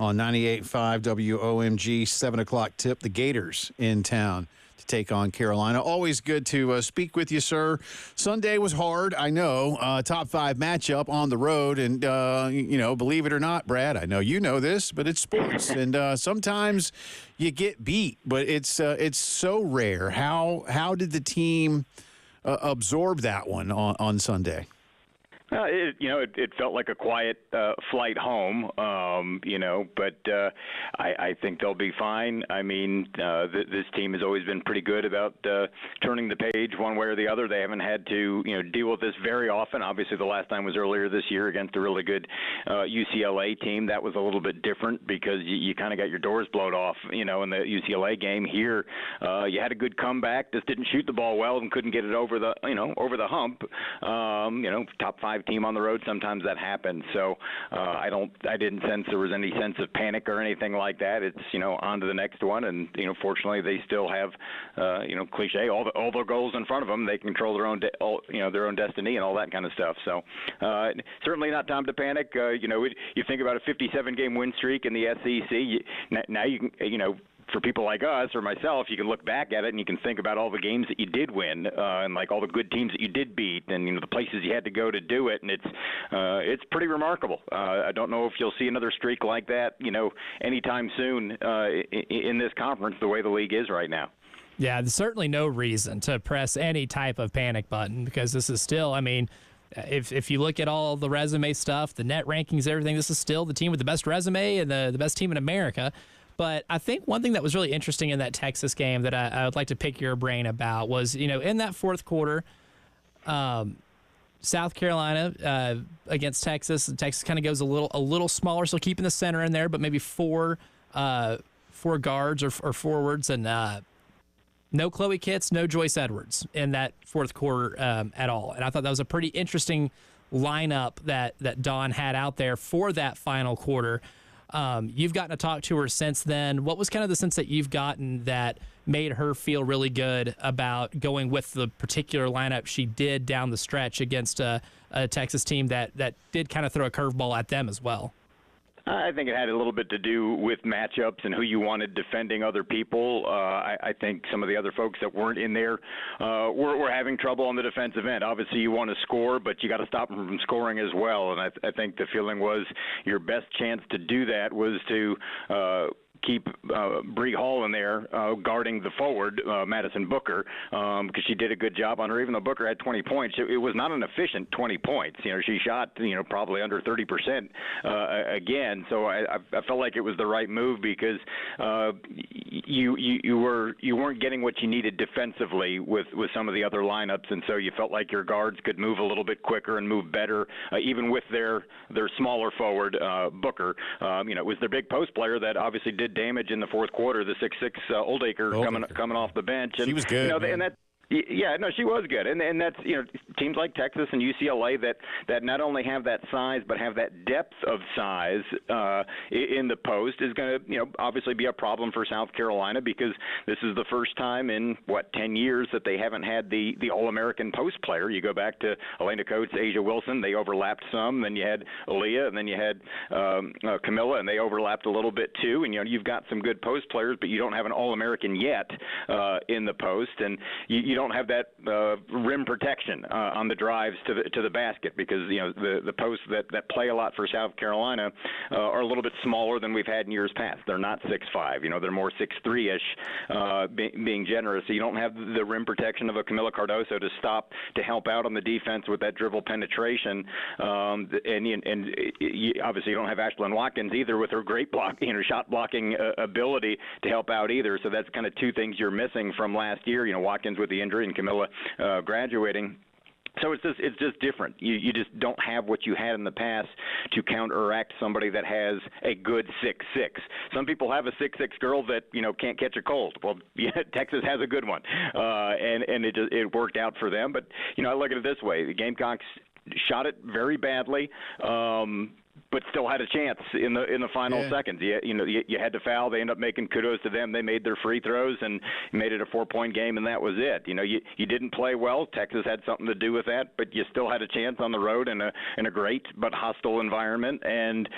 on 98.5 WOMG, 7 o'clock tip. The Gators in town to take on Carolina. Always good to speak with you, sir. Sunday was hard, I know. Top 5 matchup on the road. And, believe it or not, Brad, I know you know this, but it's sports. And sometimes you get beat, but it's so rare. How did the team absorb that one on Sunday? It felt like a quiet flight home, but I think they'll be fine. I mean, this team has always been pretty good about turning the page one way or the other. They haven't had to, deal with this very often. Obviously, the last time was earlier this year against a really good UCLA team. That was a little bit different because you kind of got your doors blown off, in the UCLA game. Here, you had a good comeback, just didn't shoot the ball well and couldn't get it over the hump. Top 5 team on the road, sometimes that happens. So I didn't sense there was any sense of panic or anything like that. It's on to the next one, and fortunately they still have cliche all their goals in front of them. They control their own their own destiny and all that kind of stuff. So certainly not time to panic. You think about a 57-game win streak in the SEC. Now you can for people like us or myself, you can look back at it and you can think about all the games that you did win and like all the good teams that you did beat and the places you had to go to do it, and it's pretty remarkable. I don't know if you'll see another streak like that, anytime soon in this conference, the way the league is right now. Yeah, there's certainly no reason to press any type of panic button because this is still, if you look at all the resume stuff, the net rankings, everything, this is still the team with the best resume and the best team in America. But I think one thing that was really interesting in that Texas game that I would like to pick your brain about was, in that fourth quarter, South Carolina against Texas. Texas kind of goes a little smaller, so keeping the center in there, but maybe four guards or forwards, and no Chloe Kitts, no Joyce Edwards in that fourth quarter at all. And I thought that was a pretty interesting lineup that Dawn had out there for that final quarter. You've gotten to talk to her since then. What was kind of the sense that you've gotten that made her feel really good about going with the particular lineup she did down the stretch against a Texas team that did kind of throw a curveball at them as well? I think it had a little bit to do with matchups and who you wanted defending other people. I think some of the other folks that weren't in there were having trouble on the defensive end. Obviously, you want to score, but you got to stop them from scoring as well. And I think the feeling was your best chance to do that was to keep Bree Hall in there guarding the forward, Madison Booker, because she did a good job on her. Even though Booker had 20 points, it was not an efficient 20 points. She shot, probably under 30% again. So I felt like it was the right move because you weren't getting what you needed defensively with some of the other lineups, and so you felt like your guards could move a little bit quicker and move better, even with their smaller forward, Booker. It was their big post player that obviously did damage in the fourth quarter, the 6'6" Oldacre coming off the bench. And, she was good. And that. Yeah, no, she was good, and that's teams like Texas and UCLA that not only have that size but have that depth of size in the post is going to obviously be a problem for South Carolina because this is the first time in 10 years that they haven't had the All-American post player. You go back to Elena Coates, Asia Wilson, they overlapped some. Then you had Aaliyah, and then you had Camilla, and they overlapped a little bit too. And you've got some good post players, but you don't have an All-American yet in the post, and you don't have that rim protection on the drives to the basket because the posts that play a lot for South Carolina are a little bit smaller than we've had in years past. They're not 6'5", they're more 6'3"-ish, being generous. So you don't have the rim protection of a Camila Cardoso to help out on the defense with that dribble penetration, and obviously you don't have Ashlyn Watkins either with her great shot blocking ability to help out either. So that's kind of two things you're missing from last year. Watkins with the injury and Camilla graduating. So it's just different. You just don't have what you had in the past to counteract somebody that has a good 6'6". Some people have a 6'6" girl that can't catch a cold. Well, Texas has a good one, and it worked out for them. But I look at it this way: the Gamecocks shot it very badly. but still had a chance in the final seconds. You had to foul. They ended up making kudos to them. They made their free throws and made it a 4-point game, and that was it. You didn't play well. Texas had something to do with that, but you still had a chance on the road in a great but hostile environment, and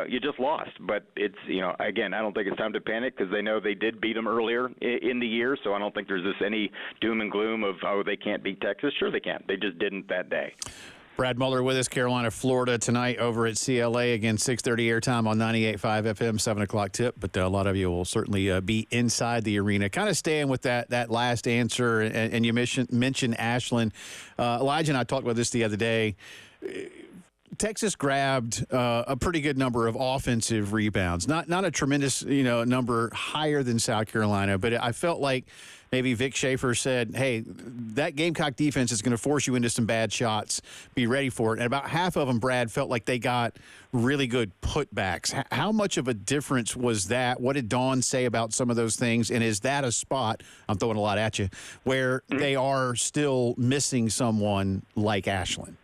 you just lost. But it's again, I don't think it's time to panic because they know they did beat them earlier in the year, so I don't think there's any doom and gloom of they can't beat Texas. Sure they can. They just didn't that day. Brad Muller with us, Carolina, Florida tonight over at CLA. Again, 6:30 airtime on 98.5 FM, 7 o'clock tip. But a lot of you will certainly be inside the arena. Kind of staying with that last answer, and you mentioned Ashland. Elijah and I talked about this the other day. Texas grabbed a pretty good number of offensive rebounds. Not a tremendous number higher than South Carolina, but I felt like maybe Vic Schaefer said, hey, that Gamecock defense is going to force you into some bad shots. Be ready for it. And about half of them, Brad, felt like they got really good putbacks. How much of a difference was that? What did Dawn say about some of those things? And is that a spot, I'm throwing a lot at you, where they are still missing someone like Ashland?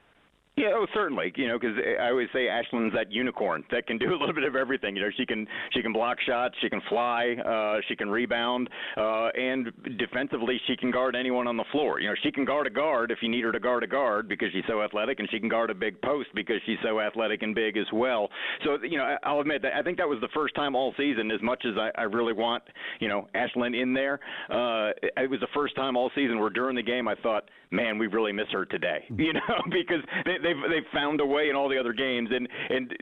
Yeah, certainly. Because I always say Ashland's that unicorn that can do a little bit of everything. She can block shots, she can fly, she can rebound, and defensively she can guard anyone on the floor. She can guard a guard if you need her to guard a guard because she's so athletic, and she can guard a big post because she's so athletic and big as well. So I'll admit that I think that was the first time all season, as much as I really want Ashland in there. It was the first time all season where during the game I thought, man, we really miss her today. Because they've found a way in all the other games, and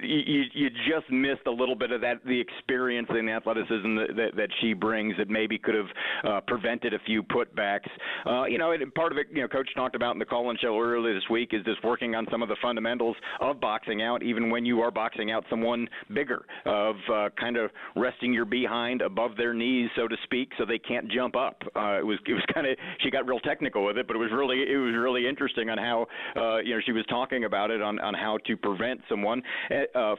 you just missed a little bit of the experience and the athleticism that she brings that maybe could have prevented a few putbacks. And part of it, Coach talked about in the call-in show earlier this week, is just working on some of the fundamentals of boxing out, even when you are boxing out someone bigger, of kind of resting your behind above their knees, so to speak, so they can't jump up. It was kind of, she got real technical with it, but it was really interesting on how she was talking about it on how to prevent someone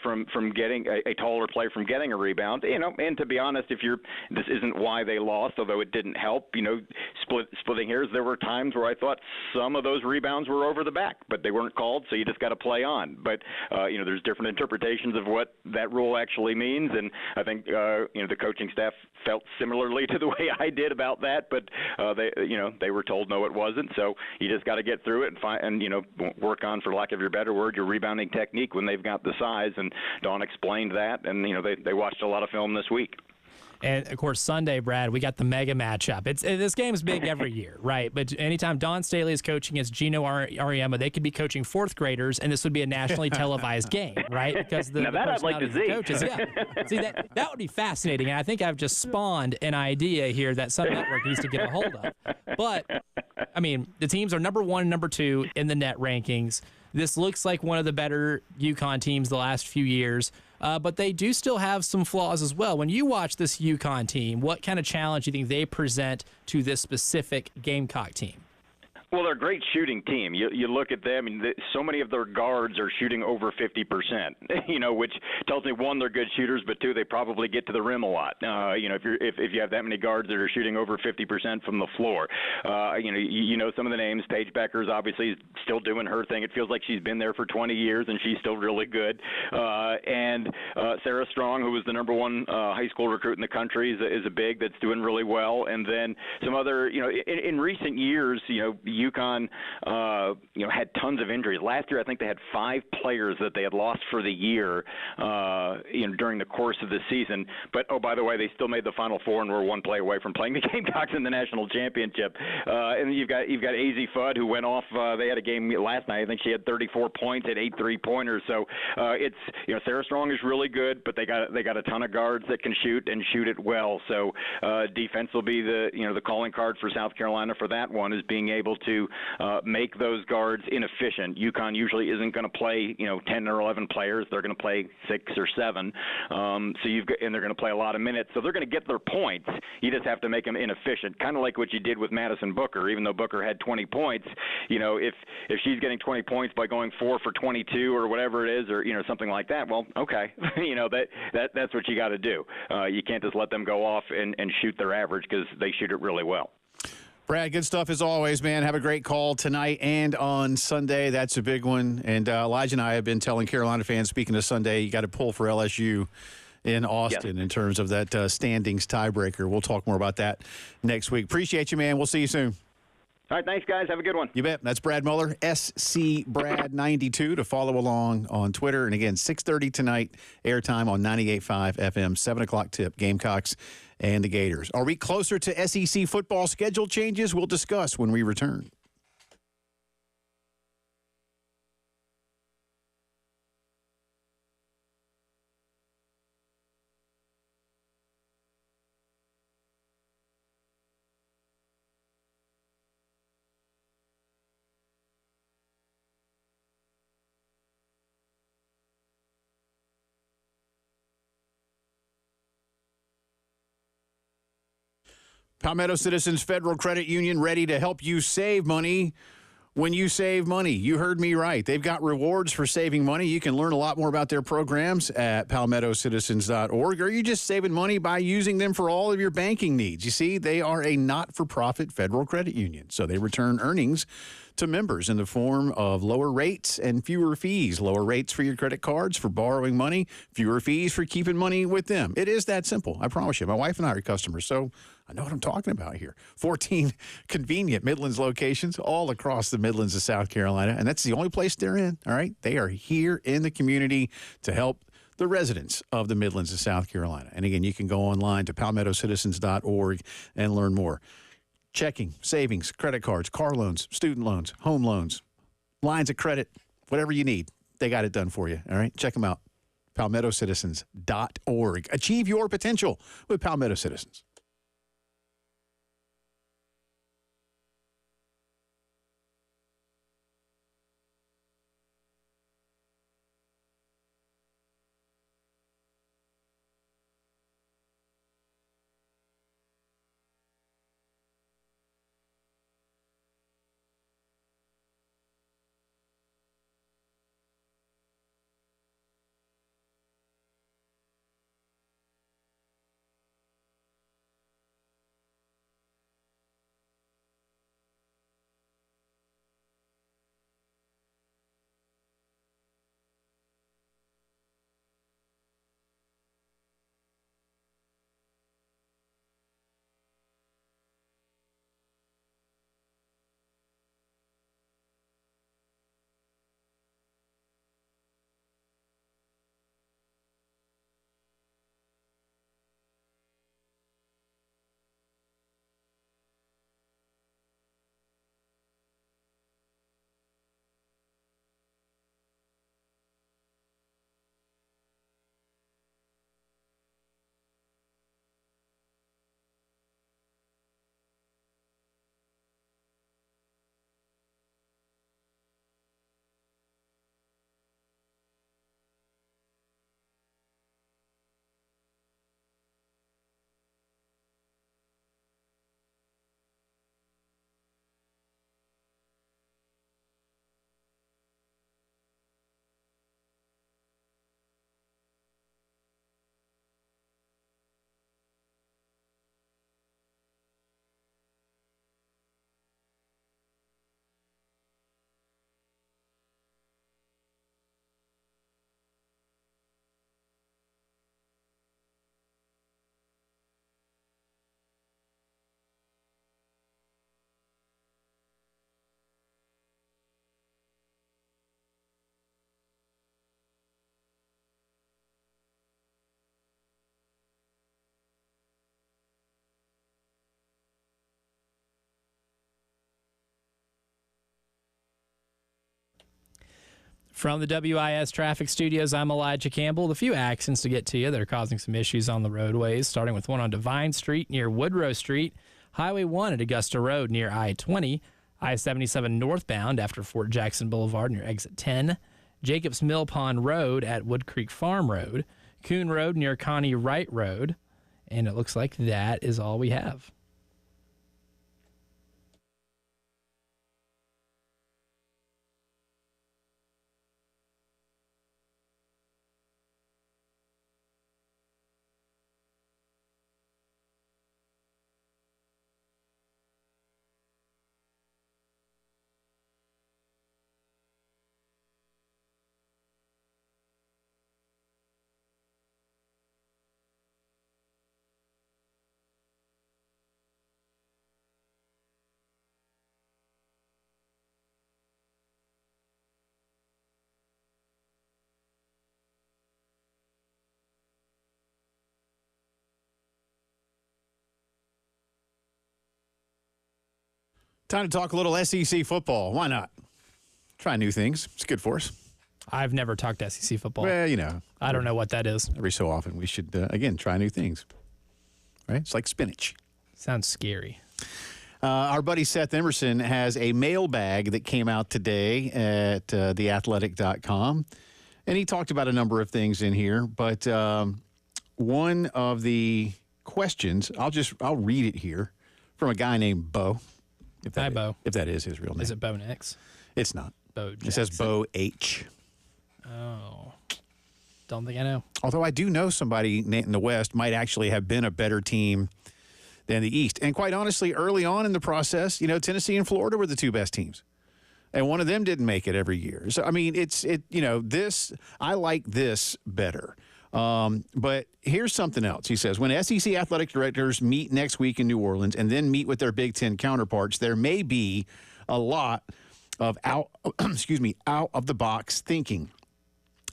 from getting a taller player from getting a rebound. And to be honest, this isn't why they lost, although it didn't help. Splitting hairs, there were times where I thought some of those rebounds were over the back, but they weren't called, so you just got to play on. But there's different interpretations of what that rule actually means, and I think the coaching staff felt similarly to the way I did about that. But they were told no, it wasn't. So you just got to get through it and work on, for lack of your better word, your rebounding technique when they've got the size. And Dawn explained that, and they watched a lot of film this week. And, of course, Sunday, Brad, we got the mega matchup. This game's big every year, right? But anytime Dawn Staley is coaching against Gino Auriemma, they could be coaching fourth graders, and this would be a nationally televised game, right? Because the I'd like to see. Coaches, see, that would be fascinating. And I think I've just spawned an idea here that some network needs to get a hold of. But, I mean, the teams are number 1 and number 2 in the net rankings. This looks like one of the better UConn teams the last few years. But they do still have some flaws as well. When you watch this UConn team, what kind of challenge do you think they present to this specific Gamecock team? Well, they're a great shooting team. You look at them, and so many of their guards are shooting over 50%. Which tells me, one, they're good shooters, but two, they probably get to the rim a lot. If you have that many guards that are shooting over 50% from the floor, some of the names. Paige Becker's obviously still doing her thing. It feels like she's been there for 20 years, and she's still really good. And Sarah Strong, who was the number 1 high school recruit in the country, is a big that's doing really well. And then some other, in recent years, UConn, had tons of injuries. Last year, I think they had 5 players that they had lost for the year, during the course of the season. But, oh, by the way, they still made the Final Four and were 1 play away from playing the Gamecocks in the national championship. And you've got Azzi Fudd, who went off. They had a game last night. I think she had 34 points, had 8 3-pointers. So it's Sarah Strong is really good, but they got a ton of guards that can shoot and shoot it well. So defense will be the calling card for South Carolina for that one, is being able to make those guards inefficient. UConn usually isn't going to play 10 or 11 players. They're going to play 6 or 7. And they're going to play a lot of minutes. So they're going to get their points. You just have to make them inefficient, kind of like what you did with Madison Booker. Even though Booker had 20 points, if she's getting 20 points by going 4 for 22 or whatever it is, or something like that, well, okay, that's what you got to do. You can't just let them go off and shoot their average, because they shoot it really well. Brad, good stuff as always, man. Have a great call tonight and on Sunday. That's a big one. And Elijah and I have been telling Carolina fans, speaking of Sunday, you got to pull for LSU in Austin in terms of that standings tiebreaker. We'll talk more about that next week. Appreciate you, man. We'll see you soon. All right, thanks, guys. Have a good one. You bet. That's Brad Muller, SC Brad92, to follow along on Twitter. And again, 6:30 tonight, airtime on 98.5 FM, 7 o'clock tip, Gamecocks and the Gators. Are we closer to SEC football schedule changes? We'll discuss when we return. Palmetto Citizens Federal Credit Union, ready to help you save money when you save money. You heard me right. They've got rewards for saving money. You can learn a lot more about their programs at palmettocitizens.org, or you just saving money by using them for all of your banking needs. You see, they are a not-for-profit federal credit union, so they return earnings to members in the form of lower rates and fewer fees. Lower rates for your credit cards for borrowing money, fewer fees for keeping money with them. It is that simple, I promise you. My wife and I are customers, so I know what I'm talking about here. 14 convenient Midlands locations all across the Midlands of South Carolina, and that's the only place they're in, all right? They are here in the community to help the residents of the Midlands of South Carolina. And again, you can go online to palmettocitizens.org and learn more. Checking, savings, credit cards, car loans, student loans, home loans, lines of credit, whatever you need, they got it done for you, all right? Check them out, palmettocitizens.org. Achieve your potential with Palmetto Citizens. From the WIS Traffic Studios, I'm Elijah Campbell. A few accidents to get to you that are causing some issues on the roadways, starting with one on Divine Street near Woodrow Street, Highway 1 at Augusta Road near I-20, I-77 northbound after Fort Jackson Boulevard near Exit 10, Jacobs Mill Pond Road at Wood Creek Farm Road, Coon Road near Connie Wright Road, and it looks like that is all we have. Time to talk a little SEC football. Why not? Try new things. It's good for us. I've never talked SEC football. Well, I don't know what that is. every so often we should, again, try new things. Right? It's like spinach. Sounds scary. Our buddy Seth Emerson has a mailbag that came out today at theathletic.com. And he talked about a number of things in here. But one of the questions, I'll read it here from a guy named Bo. Hi, Bo. If that is his real name. Is it Bo Nix? It's not. Bo Jackson. It says Bo H. Oh. Don't think I know. Although I do know somebody in the West might actually have been a better team than the East. And quite honestly, early on in the process, Tennessee and Florida were the two best teams. And one of them didn't make it every year. So, I mean, I like this better. But here's something else. He says, when SEC athletic directors meet next week in New Orleans and then meet with their Big Ten counterparts, there may be a lot of out of the box thinking.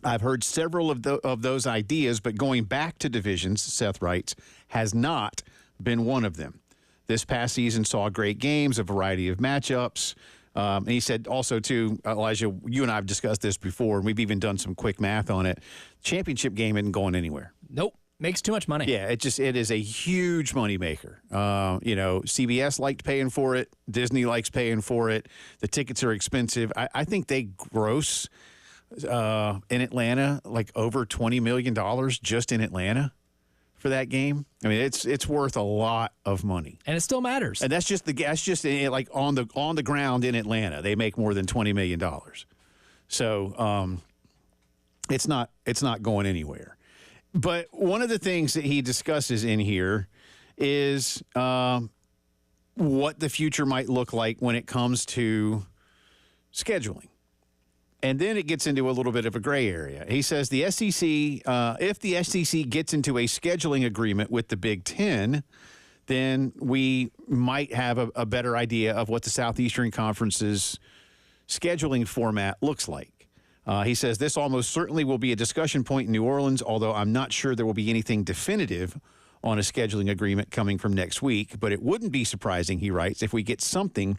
I've heard several of those ideas, but going back to divisions, Seth writes, has not been one of them. This past season saw great games, a variety of matchups. And he said also, too, Elijah, you and I have discussed this before, and we've even done some quick math on it. Championship game isn't going anywhere. Nope. Makes too much money. Yeah, it is a huge moneymaker. CBS liked paying for it. Disney likes paying for it. The tickets are expensive. I think they gross in Atlanta like over $20 million just in Atlanta for that game. I mean, it's worth a lot of money, and it still matters. And that's just like on the ground in Atlanta, they make more than $20 million. So it's not going anywhere. But one of the things that he discusses in here is what the future might look like when it comes to scheduling. And then it gets into a little bit of a gray area. He says the SEC, if the SEC gets into a scheduling agreement with the Big Ten, then we might have a better idea of what the Southeastern Conference's scheduling format looks like. He says this almost certainly will be a discussion point in New Orleans, although I'm not sure there will be anything definitive on a scheduling agreement coming from next week. But it wouldn't be surprising, he writes, if we get something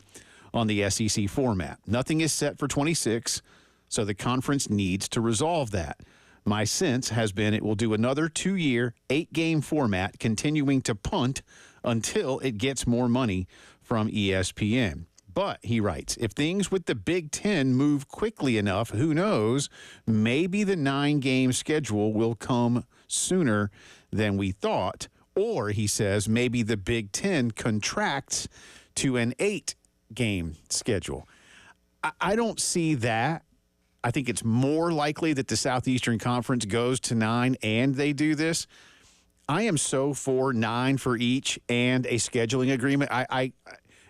on the SEC format. Nothing is set for 26, so the conference needs to resolve that. My sense has been it will do another 2-year, 8-game format, continuing to punt until it gets more money from ESPN. But, he writes, if things with the Big Ten move quickly enough, who knows, maybe the 9-game schedule will come sooner than we thought. Or, he says, maybe the Big Ten contracts to an 8-game schedule. I don't see that. I think it's more likely that the Southeastern Conference goes to 9 and they do this. I am so for 9 for each and a scheduling agreement.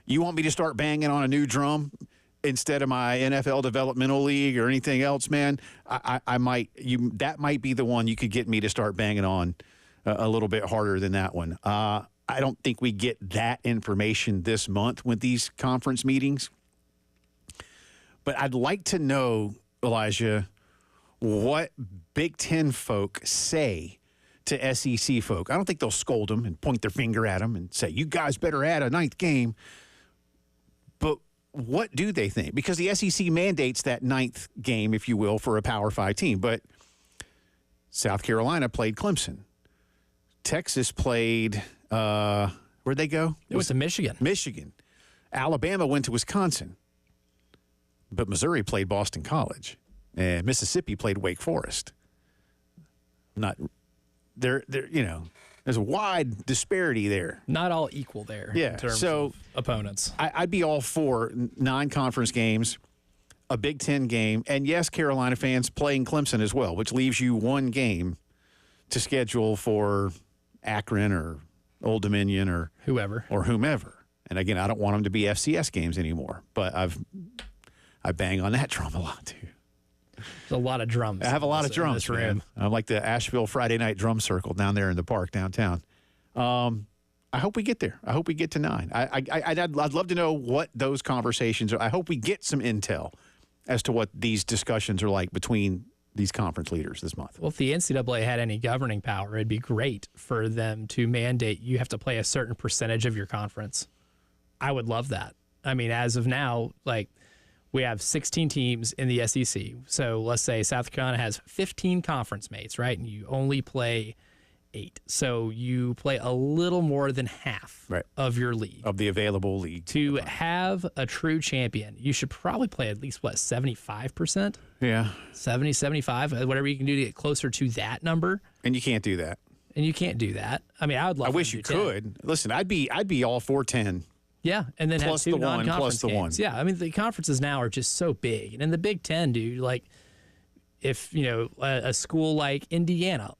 You want me to start banging on a new drum instead of my NFL developmental league or anything else, man? I might. That might be the one you could get me to start banging on a little bit harder than that one. I don't think we get that information this month with these conference meetings. But I'd like to know, Elijah, what Big Ten folk say to SEC folk. I don't think they'll scold them and point their finger at them and say, you guys better add a 9th game. But what do they think? Because the SEC mandates that 9th game, if you will, for a Power 5 team. But South Carolina played Clemson. Texas played, where'd they go? It was to Michigan. Michigan. Alabama went to Wisconsin. But Missouri played Boston College. And Mississippi played Wake Forest. There's a wide disparity there. Not all equal there in terms of opponents. I'd be all for 9 conference games, a Big Ten game, and yes, Carolina fans playing Clemson as well, which leaves you 1 game to schedule for Akron or Old Dominion or whomever. And again, I don't want them to be FCS games anymore, but I bang on that drum a lot too. There's a lot of drums. I have a lot of drums, man. I'm like the Asheville Friday night drum circle down there in the park downtown. I hope we get there. I hope we get to 9. I'd love to know what those conversations are. I hope we get some intel as to what these discussions are like between these conference leaders this month. Well, if the NCAA had any governing power, it'd be great for them to mandate you have to play a certain percentage of your conference. I would love that. I mean, as of now, like, we have 16 teams in the SEC. So let's say South Carolina has 15 conference mates, right? And you only play 8. So you play a little more than half of your league. Of the available league. To have a true champion, you should probably play at least, 75%? Yeah. 70, 75, whatever you can do to get closer to that number. And you can't do that. And you can't do that. I mean, I would love. I wish you could. Listen, I'd be all for 10. Yeah, and then plus have 2 the one, non-conference plus the games. one. Yeah, I mean the conferences now are just so big, and in the Big Ten, dude, like if a school like Indiana,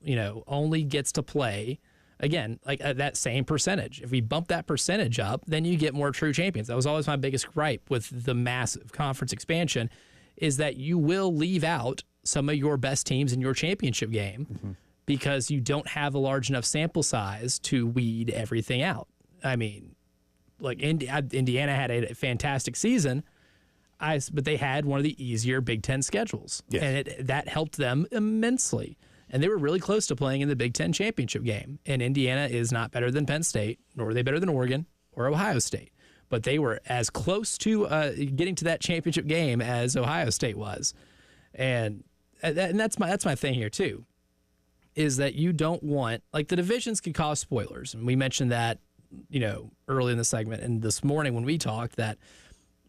only gets to play again like that same percentage. If we bump that percentage up, then you get more true champions. That was always my biggest gripe with the massive conference expansion, is that you will leave out some of your best teams in your championship game because you don't have a large enough sample size to weed everything out. I mean, like Indiana had a fantastic season, but they had one of the easier Big Ten schedules, and that helped them immensely. And they were really close to playing in the Big Ten championship game. And Indiana is not better than Penn State, nor are they better than Oregon or Ohio State. But they were as close to getting to that championship game as Ohio State was. And that's my thing here too, is that you don't want, like, the divisions can cause spoilers, and we mentioned that early in the segment, and this morning when we talked, that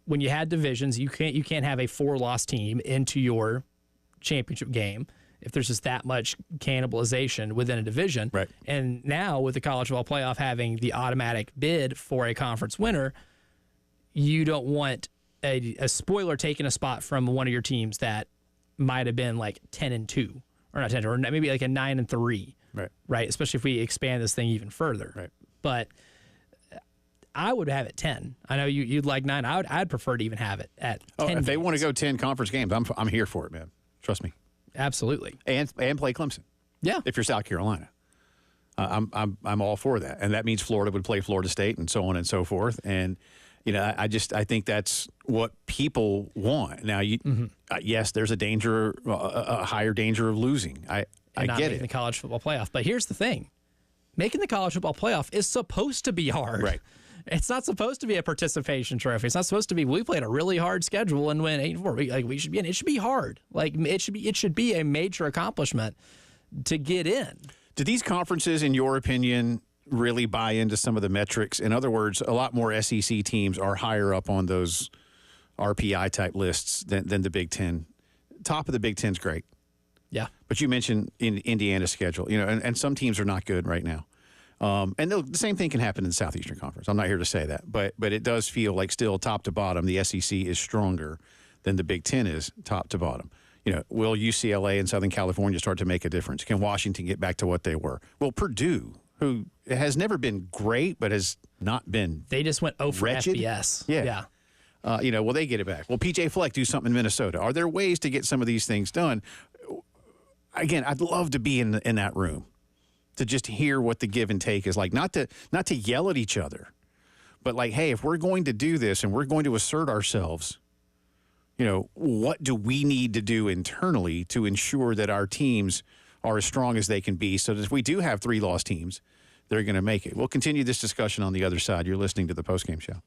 when you had divisions, you can't have a 4-loss team into your championship game if there's just that much cannibalization within a division. Right. And now with the college football playoff having the automatic bid for a conference winner, you don't want a spoiler taking a spot from one of your teams that might have been like 10-2, or not 10, or maybe like a 9-3. Right. Especially if we expand this thing even further. Right. But I would have it 10. I know you'd like 9. I'd prefer to even have it at 10. If they want to go 10 conference games, I'm here for it, man. Trust me. Absolutely. And play Clemson. Yeah. If you're South Carolina, I'm all for that, and that means Florida would play Florida State, and so on and so forth. And I think that's what people want. Now, yes, there's a higher danger of losing. I get it. The college football playoff, but here's the thing: making the college football playoff is supposed to be hard. Right. It's not supposed to be a participation trophy. It's not supposed to be, we played a really hard schedule and win 8-4. We should be in. It should be hard. Like, it should be a major accomplishment to get in. Do these conferences, in your opinion, really buy into some of the metrics? In other words, a lot more SEC teams are higher up on those RPI type lists than the Big Ten. Top of the Big Ten's great. Yeah. But you mentioned in Indiana's schedule, and some teams are not good right now. And the same thing can happen in the Southeastern Conference. I'm not here to say that, but it does feel like still top to bottom, the SEC is stronger than the Big Ten is top to bottom. Will UCLA and Southern California start to make a difference? Can Washington get back to what they were? Well, Purdue, who has never been great, but has not been They just went over wretched. FBS. Yeah. Will they get it back? Will PJ Fleck do something in Minnesota? Are there ways to get some of these things done? Again, I'd love to be in that room, to just hear what the give and take is like, not to yell at each other, but like, hey, if we're going to do this and we're going to assert ourselves, what do we need to do internally to ensure that our teams are as strong as they can be, so that if we do have 3-loss teams, they're going to make it. We'll continue this discussion on the other side. You're listening to the Postgame Show.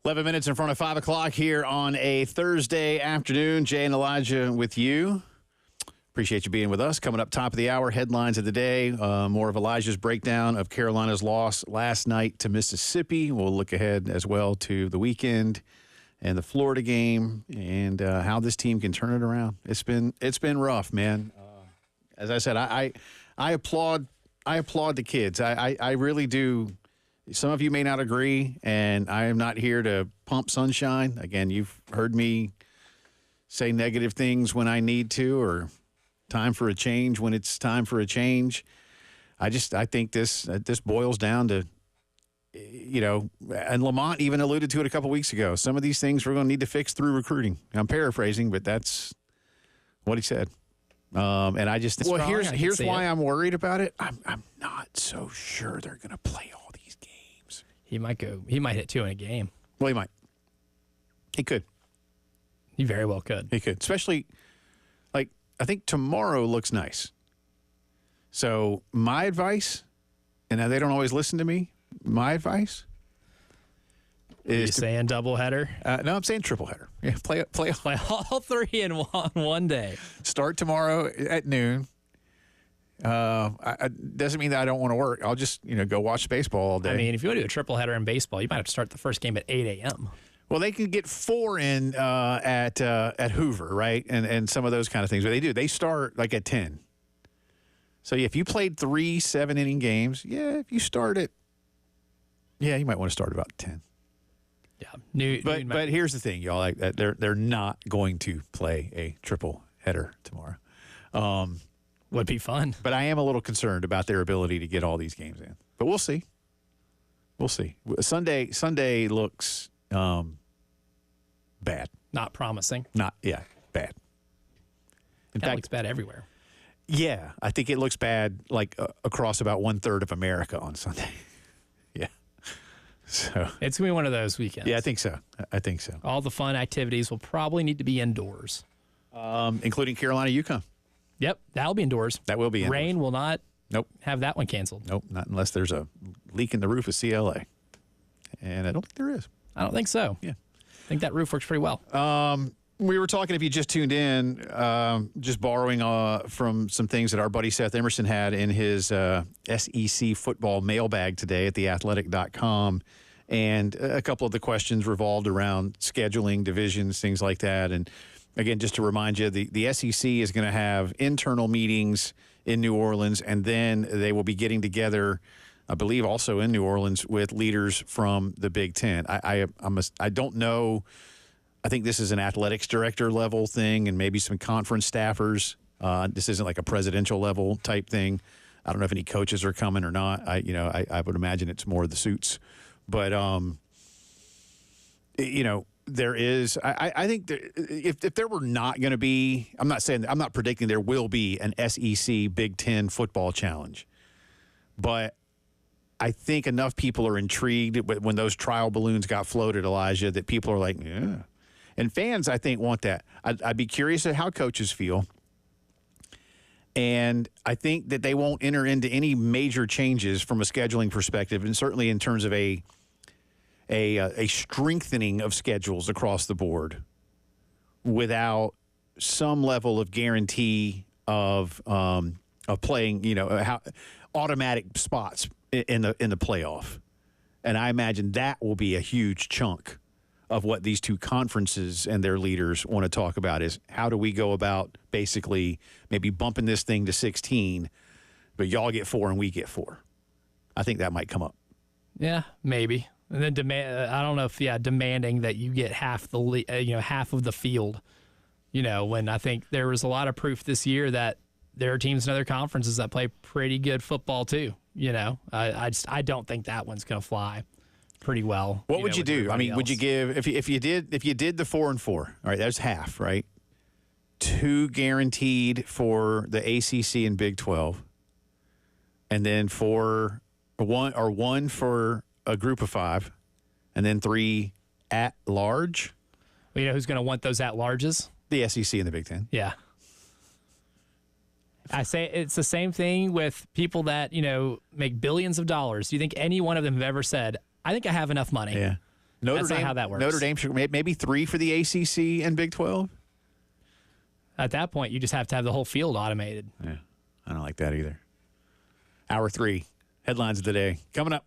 11 minutes in front of 5 o'clock here on a Thursday afternoon. Jay and Elijah with you. Appreciate you being with us. Coming up top of the hour, headlines of the day. More of Elijah's breakdown of Carolina's loss last night to Mississippi. We'll look ahead as well to the weekend and the Florida game and how this team can turn it around. It's been rough, man. As I said, I applaud the kids. I really do. Some of you may not agree, and I am not here to pump sunshine. Again, you've heard me say negative things when I need to, or time for a change when it's time for a change. I think this boils down to, and Lamont even alluded to it a couple weeks ago. Some of these things we're going to need to fix through recruiting. I'm paraphrasing, but that's what he said. And I just here's why I'm worried about it. I'm not so sure they're going to play all these games. He might hit 2 in a game. Well, he might. He could. He very well could. He could, especially I think tomorrow looks nice. So my advice, and now they don't always listen to me. My advice is saying doubleheader. No, I'm saying tripleheader. Yeah, play all 3 in one day. Start tomorrow at noon. Doesn't mean that I don't want to work. I'll just go watch baseball all day. I mean, if you want to do a tripleheader in baseball, you might have to start the first game at 8 a.m. Well, they can get 4 in at Hoover, right, and some of those kind of things. But they do. They start at 10. So if you played 3 7-inning games, if you start at, you might want to start about 10. Yeah, but here's the thing, y'all. They're not going to play a triple header tomorrow. Would be fun. But I am a little concerned about their ability to get all these games in. But we'll see. We'll see. Sunday looks bad. Not promising. Bad. In fact, looks bad everywhere. Yeah, I think it looks bad across about 1/3 of America on Sunday. Yeah. So it's going to be one of those weekends. Yeah, I think so. All the fun activities will probably need to be indoors. Including Carolina, UConn. Yep, that'll be indoors. That will be indoors. Rain will not have that one canceled. Nope, not unless there's a leak in the roof of CLA. And I don't think there is. I don't think so. Yeah. I think that roof works pretty well. We were talking, if you just tuned in, just borrowing from some things that our buddy Seth Emerson had in his SEC football mailbag today at theathletic.com. And a couple of the questions revolved around scheduling, divisions, things like that. And again, just to remind you, the SEC is going to have internal meetings in New Orleans, and then they will be getting together, I believe, also in New Orleans with leaders from the Big Ten. I don't know. I think this is an athletics director level thing, and maybe some conference staffers. This isn't like a presidential level type thing. I don't know if any coaches are coming or not. I would imagine it's more of the suits, but there is. I think if there were not going to be, I'm not predicting there will be an SEC Big Ten football challenge, but I think enough people are intrigued when those trial balloons got floated, Elijah, that people are like, yeah. And fans, I think, want that. I'd be curious at how coaches feel. And I think that they won't enter into any major changes from a scheduling perspective, and certainly in terms of a strengthening of schedules across the board without some level of guarantee of playing, automatic spots in the playoff. And I imagine that will be a huge chunk of what these two conferences and their leaders want to talk about is how do we go about basically maybe bumping this thing to 16, but y'all get 4 and we get 4. I think that might come up. Yeah, maybe. And then I don't know if demanding that you get half half of the field. When I think there was a lot of proof this year that there are teams in other conferences that play pretty good football too. I don't think that one's going to fly pretty well. What would you do? I mean, would you give if you did the 4 and 4? All right, that's half, right? 2 guaranteed for the ACC and Big 12, and then one for a group of 5, and then 3 at large. Well, you know who's going to want those at larges? The SEC and the Big 10. Yeah. I say it's the same thing with people that, make billions of dollars. Do you think any one of them have ever said, I think I have enough money? Yeah. That's not how that works. Notre Dame should maybe 3 for the ACC and Big 12. At that point, you just have to have the whole field automated. Yeah, I don't like that either. Hour 3, headlines of the day coming up.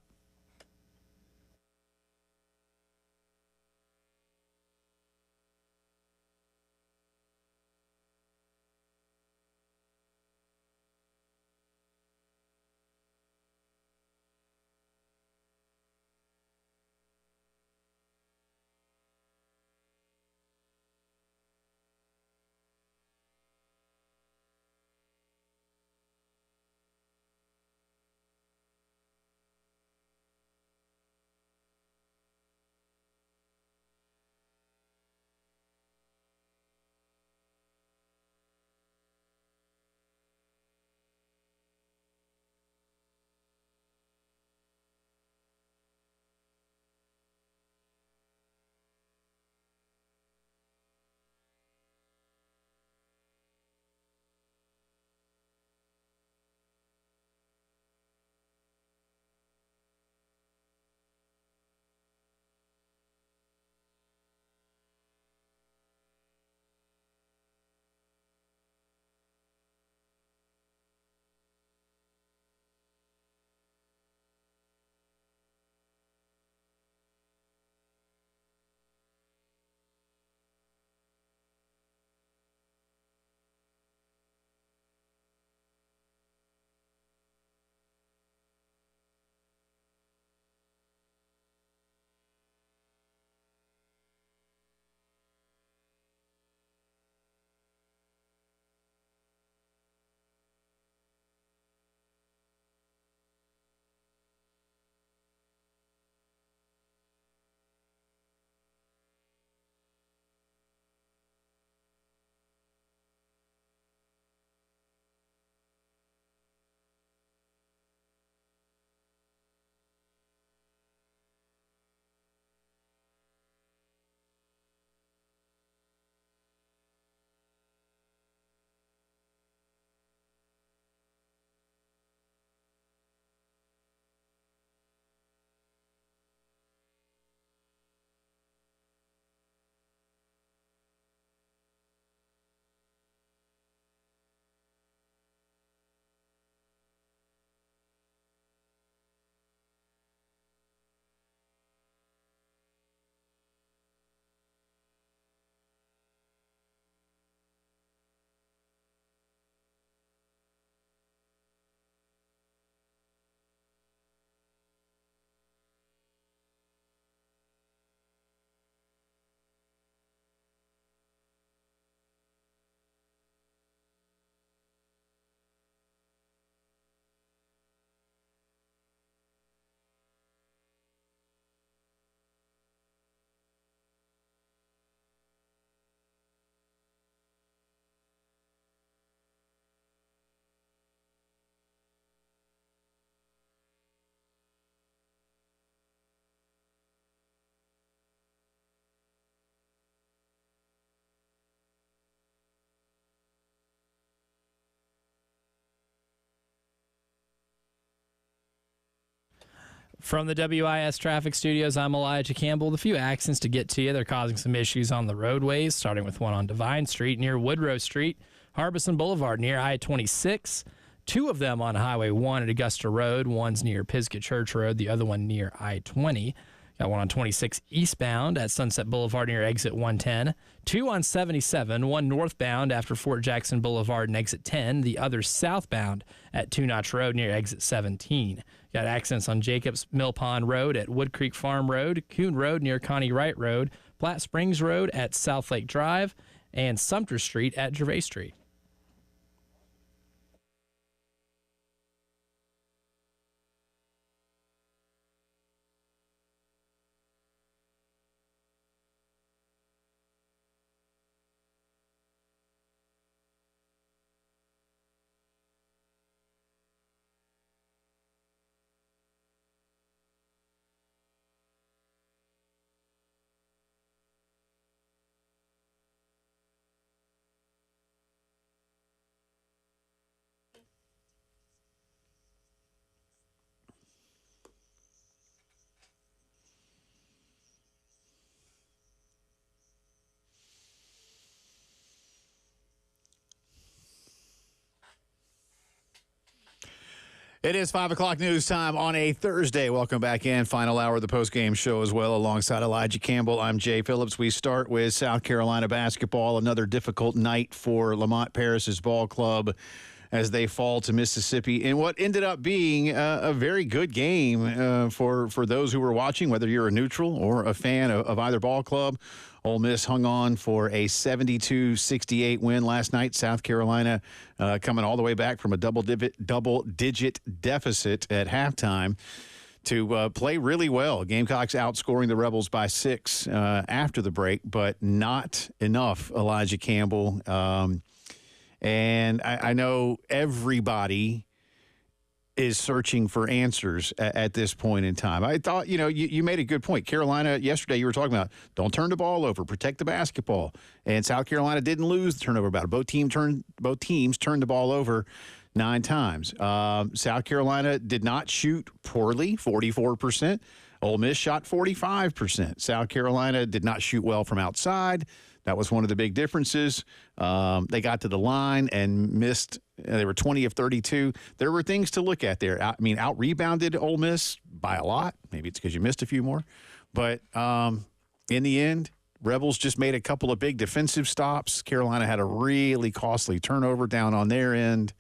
From the WIS Traffic Studios, I'm Elijah Campbell. The few accidents to get to you. They're causing some issues on the roadways, starting with one on Divine Street near Woodrow Street, Harbison Boulevard near I-26, 2 of them on Highway 1 at Augusta Road. One's near Pisgah Church Road, the other one near I-20. Got one on 26 eastbound at Sunset Boulevard near exit 110. 2 on 77, one northbound after Fort Jackson Boulevard and exit 10. The other southbound at Two Notch Road near exit 17. Got accidents on Jacobs Mill Pond Road at Wood Creek Farm Road, Coon Road near Connie Wright Road, Platte Springs Road at South Lake Drive, and Sumter Street at Gervais Street. It is 5 o'clock news time on a Thursday. Welcome back in. Final hour of the postgame show as well, alongside Elijah Campbell. I'm Jay Phillips. We start with South Carolina basketball. Another difficult night for Lamont Paris's ball club as they fall to Mississippi in what ended up being a very good game for those who were watching, whether you're a neutral or a fan of either ball club. Ole Miss hung on for a 72-68 win last night. South Carolina coming all the way back from a double-digit deficit at halftime to play really well. Gamecocks outscoring the Rebels by 6 after the break, but not enough, Elijah Campbell. And I know everybody is searching for answers at this point in time. I thought, you made a good point. Carolina, yesterday you were talking about, don't turn the ball over, protect the basketball. And South Carolina didn't lose the turnover battle. Both teams turned the ball over 9 times. South Carolina did not shoot poorly, 44%. Ole Miss shot 45%. South Carolina did not shoot well from outside. That was one of the big differences. They got to the line and missed. They were 20 of 32. There were things to look at there. Out-rebounded Ole Miss by a lot. Maybe it's because you missed a few more. But in the end, Rebels just made a couple of big defensive stops. Carolina had a really costly turnover down on their end.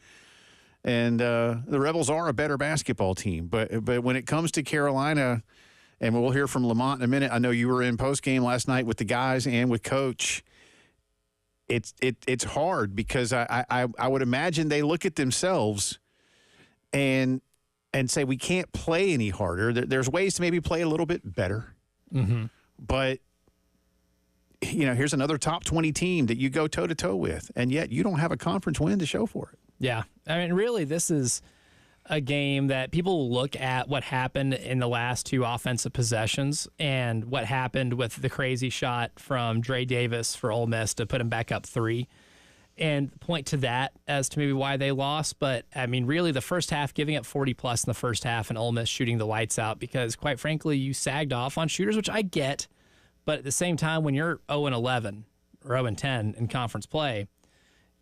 And the Rebels are a better basketball team. But when it comes to Carolina, and we'll hear from Lamont in a minute. I know you were in postgame last night with the guys and with Coach. It's hard because I would imagine they look at themselves and say we can't play any harder. There's ways to maybe play a little bit better. Mm-hmm. But, here's another top 20 team that you go toe-to-toe with, and yet you don't have a conference win to show for it. Yeah. Really, this is a game that people will look at what happened in the last 2 offensive possessions and what happened with the crazy shot from Dre Davis for Ole Miss to put him back up 3 and point to that as to maybe why they lost. But, really the first half, giving up 40-plus in the first half and Ole Miss shooting the lights out because, quite frankly, you sagged off on shooters, which I get. But at the same time, when you're 0-11 or 0-10 in conference play,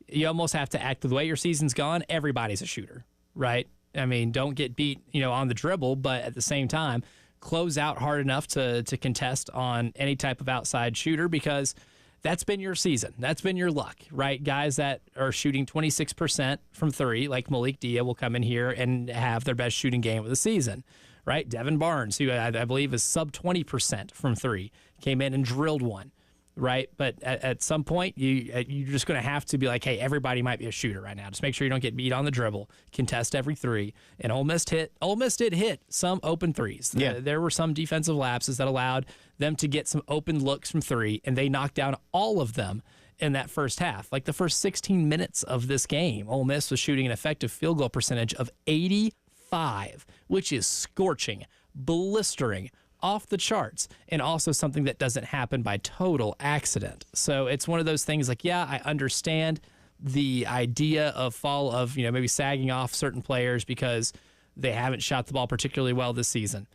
you almost have to act the way your season's gone. Everybody's a shooter, right? Don't get beat, on the dribble, but at the same time, close out hard enough to contest on any type of outside shooter because that's been your season. That's been your luck, right? Guys that are shooting 26% from 3, like Malik Dia, will come in here and have their best shooting game of the season, right? Devin Barnes, who I believe is sub 20% from 3, came in and drilled one. Right, but at some point you're just going to have to be like, hey, everybody might be a shooter right now. Just make sure you don't get beat on the dribble. Contest every 3. And Ole Miss did hit some open 3s. Yeah. There were some defensive lapses that allowed them to get some open looks from 3, and they knocked down all of them in that first half. Like the first 16 minutes of this game, Ole Miss was shooting an effective field goal percentage of 85, which is scorching, blistering, off the charts, and also something that doesn't happen by total accident. So it's one of those things like, yeah, I understand the idea of maybe sagging off certain players because they haven't shot the ball particularly well this season.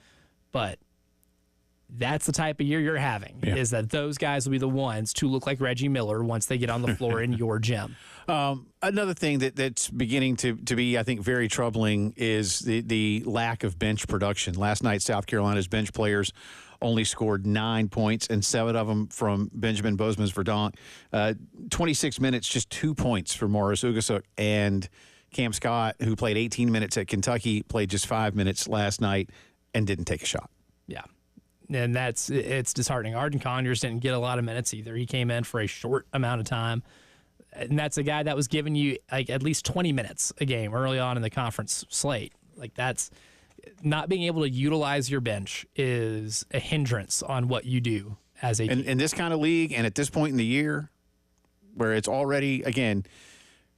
But that's the type of year you're having, is that those guys will be the ones to look like Reggie Miller once they get on the floor in your gym. Another thing that's beginning to be, I think, very troubling is the lack of bench production. Last night, South Carolina's bench players only scored 9 points, and 7 of them from Benjamin Bosmans-Verdonk. 26 minutes, just 2 points for Morris Ugasuk, and Cam Scott, who played 18 minutes at Kentucky, played just 5 minutes last night and didn't take a shot. Yeah. And it's disheartening. Arden Conyers didn't get a lot of minutes either. He came in for a short amount of time. And that's a guy that was giving you like at least 20 minutes a game early on in the conference slate. Like that's not being able to utilize your bench is a hindrance on what you do as a team. In this kind of league and at this point in the year where it's already, again,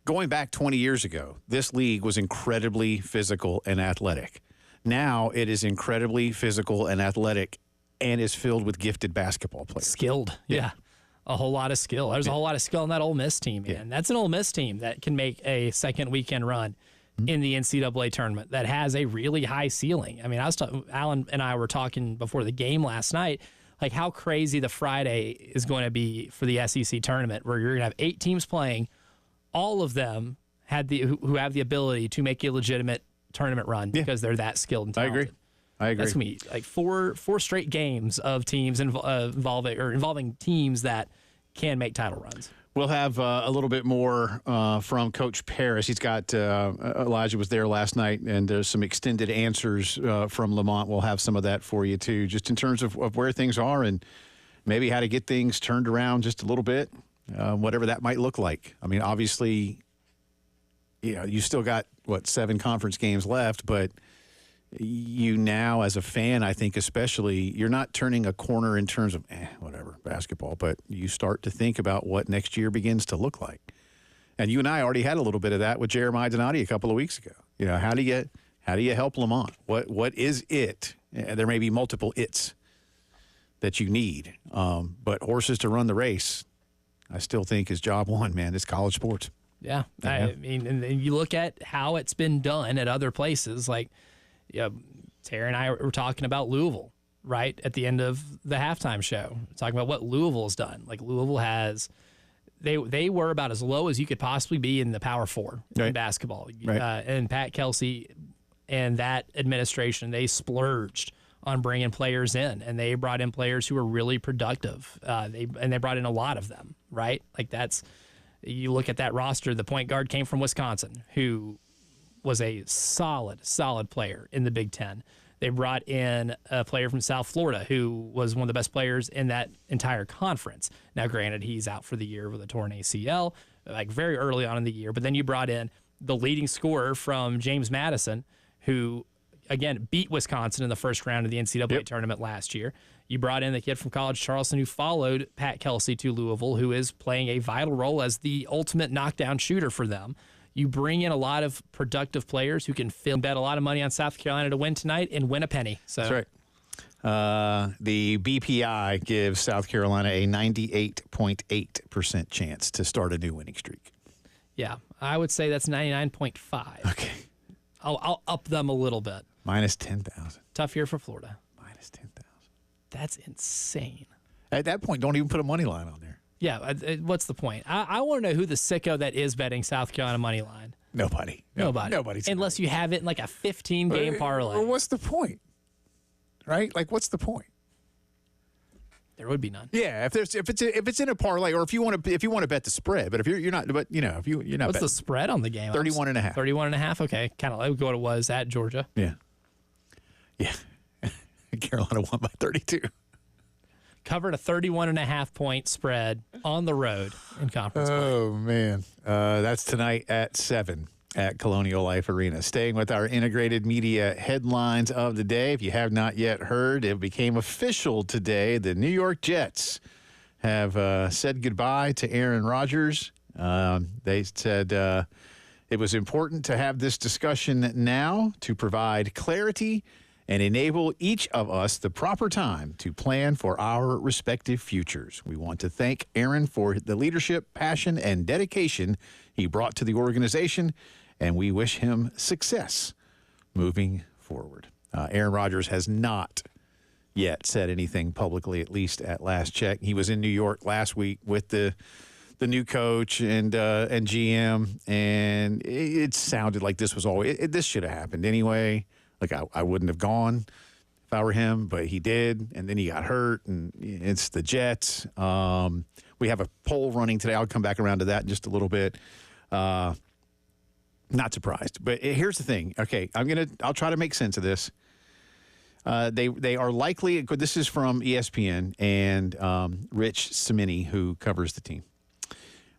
going back 20 years ago, this league was incredibly physical and athletic. Now it is incredibly physical and athletic and is filled with gifted basketball players. Skilled, yeah. A whole lot of skill. There's a whole lot of skill in that Ole Miss team, man. That's an Ole Miss team that can make a second weekend run in the NCAA tournament that has a really high ceiling. I mean, Alan and I were talking before the game last night, like how crazy the Friday is going to be for the SEC tournament, where you're going to have 8 teams playing. All of them who have the ability to make a legitimate tournament run because they're that skilled and talented. I agree. That's going to be like four straight games of teams involving teams that can make title runs. We'll have a little bit more from Coach Paris. He's got Elijah was there last night, and there's some extended answers from Lamont. We'll have some of that for you, too, just in terms of where things are and maybe how to get things turned around just a little bit, whatever that might look like. I mean, obviously, you still got, 7 conference games left, but you now, as a fan, I think especially, you're not turning a corner in terms of, whatever, basketball, but you start to think about what next year begins to look like. And you and I already had a little bit of that with Jeremiah Donati a couple of weeks ago. How do you help Lamont? What is it? There may be multiple it's that you need, but horses to run the race, I still think is job one, man. It's college sports. Yeah. I mean, and you look at how it's been done at other places, like, Tara and I were talking about Louisville, right, at the end of the halftime show, talking about what Louisville's done. Like, Louisville has they were about as low as you could possibly be in the Power Four in basketball. Right. And Pat Kelsey and that administration, they splurged on bringing players in, and they brought in players who were really productive. They brought in a lot of them, right? Like, you look at that roster, the point guard came from Wisconsin, who was a solid player in the Big Ten. They brought in a player from South Florida who was one of the best players in that entire conference. Now, granted, he's out for the year with a torn ACL, like very early on in the year. But then you brought in the leading scorer from James Madison, who, again, beat Wisconsin in the first round of the NCAA tournament last year. You brought in the kid from College Charleston who followed Pat Kelsey to Louisville, who is playing a vital role as the ultimate knockdown shooter for them. You bring in a lot of productive players who can bet a lot of money on South Carolina to win tonight and win a penny. So. That's right. The BPI gives South Carolina a 98.8% chance to start a new winning streak. Yeah, I would say that's 99.5. Okay. I'll up them a little bit. Minus 10,000. Tough year for Florida. Minus 10,000. That's insane. At that point, don't even put a money line on there. Yeah, what's the point? I want to know who the sicko that is betting South Carolina money line. Nobody. Nobody's. Unless you have it in like a 15-game parlay. Well, what's the point? Right? Like, what's the point? There would be none. Yeah, if it's in a parlay, or if you want to bet the spread, but if you're not, but you're not. What's the spread on the game? 31.5. 31.5. Okay, kind of like what it was at Georgia. Yeah. Carolina won by 32. Covered a 31.5 point spread on the road in conference play. Oh, man. That's tonight at 7 at Colonial Life Arena. Staying with our integrated media headlines of the day. If you have not yet heard, it became official today. The New York Jets have said goodbye to Aaron Rodgers. They said it was important to have this discussion now to provide clarity and enable each of us the proper time to plan for our respective futures. We want to thank Aaron for the leadership, passion, and dedication he brought to the organization, and we wish him success moving forward. Aaron Rodgers has not yet said anything publicly, at least at last check. He was in New York last week with the new coach and GM, and it sounded like this was this should have happened anyway. Like, I wouldn't have gone if I were him, but he did, and then he got hurt, and it's the Jets. We have a poll running today. I'll come back around to that in just a little bit. Not surprised, but here's the thing. Okay, I'll try to make sense of this. They are likely. This is from ESPN and Rich Cimini, who covers the team.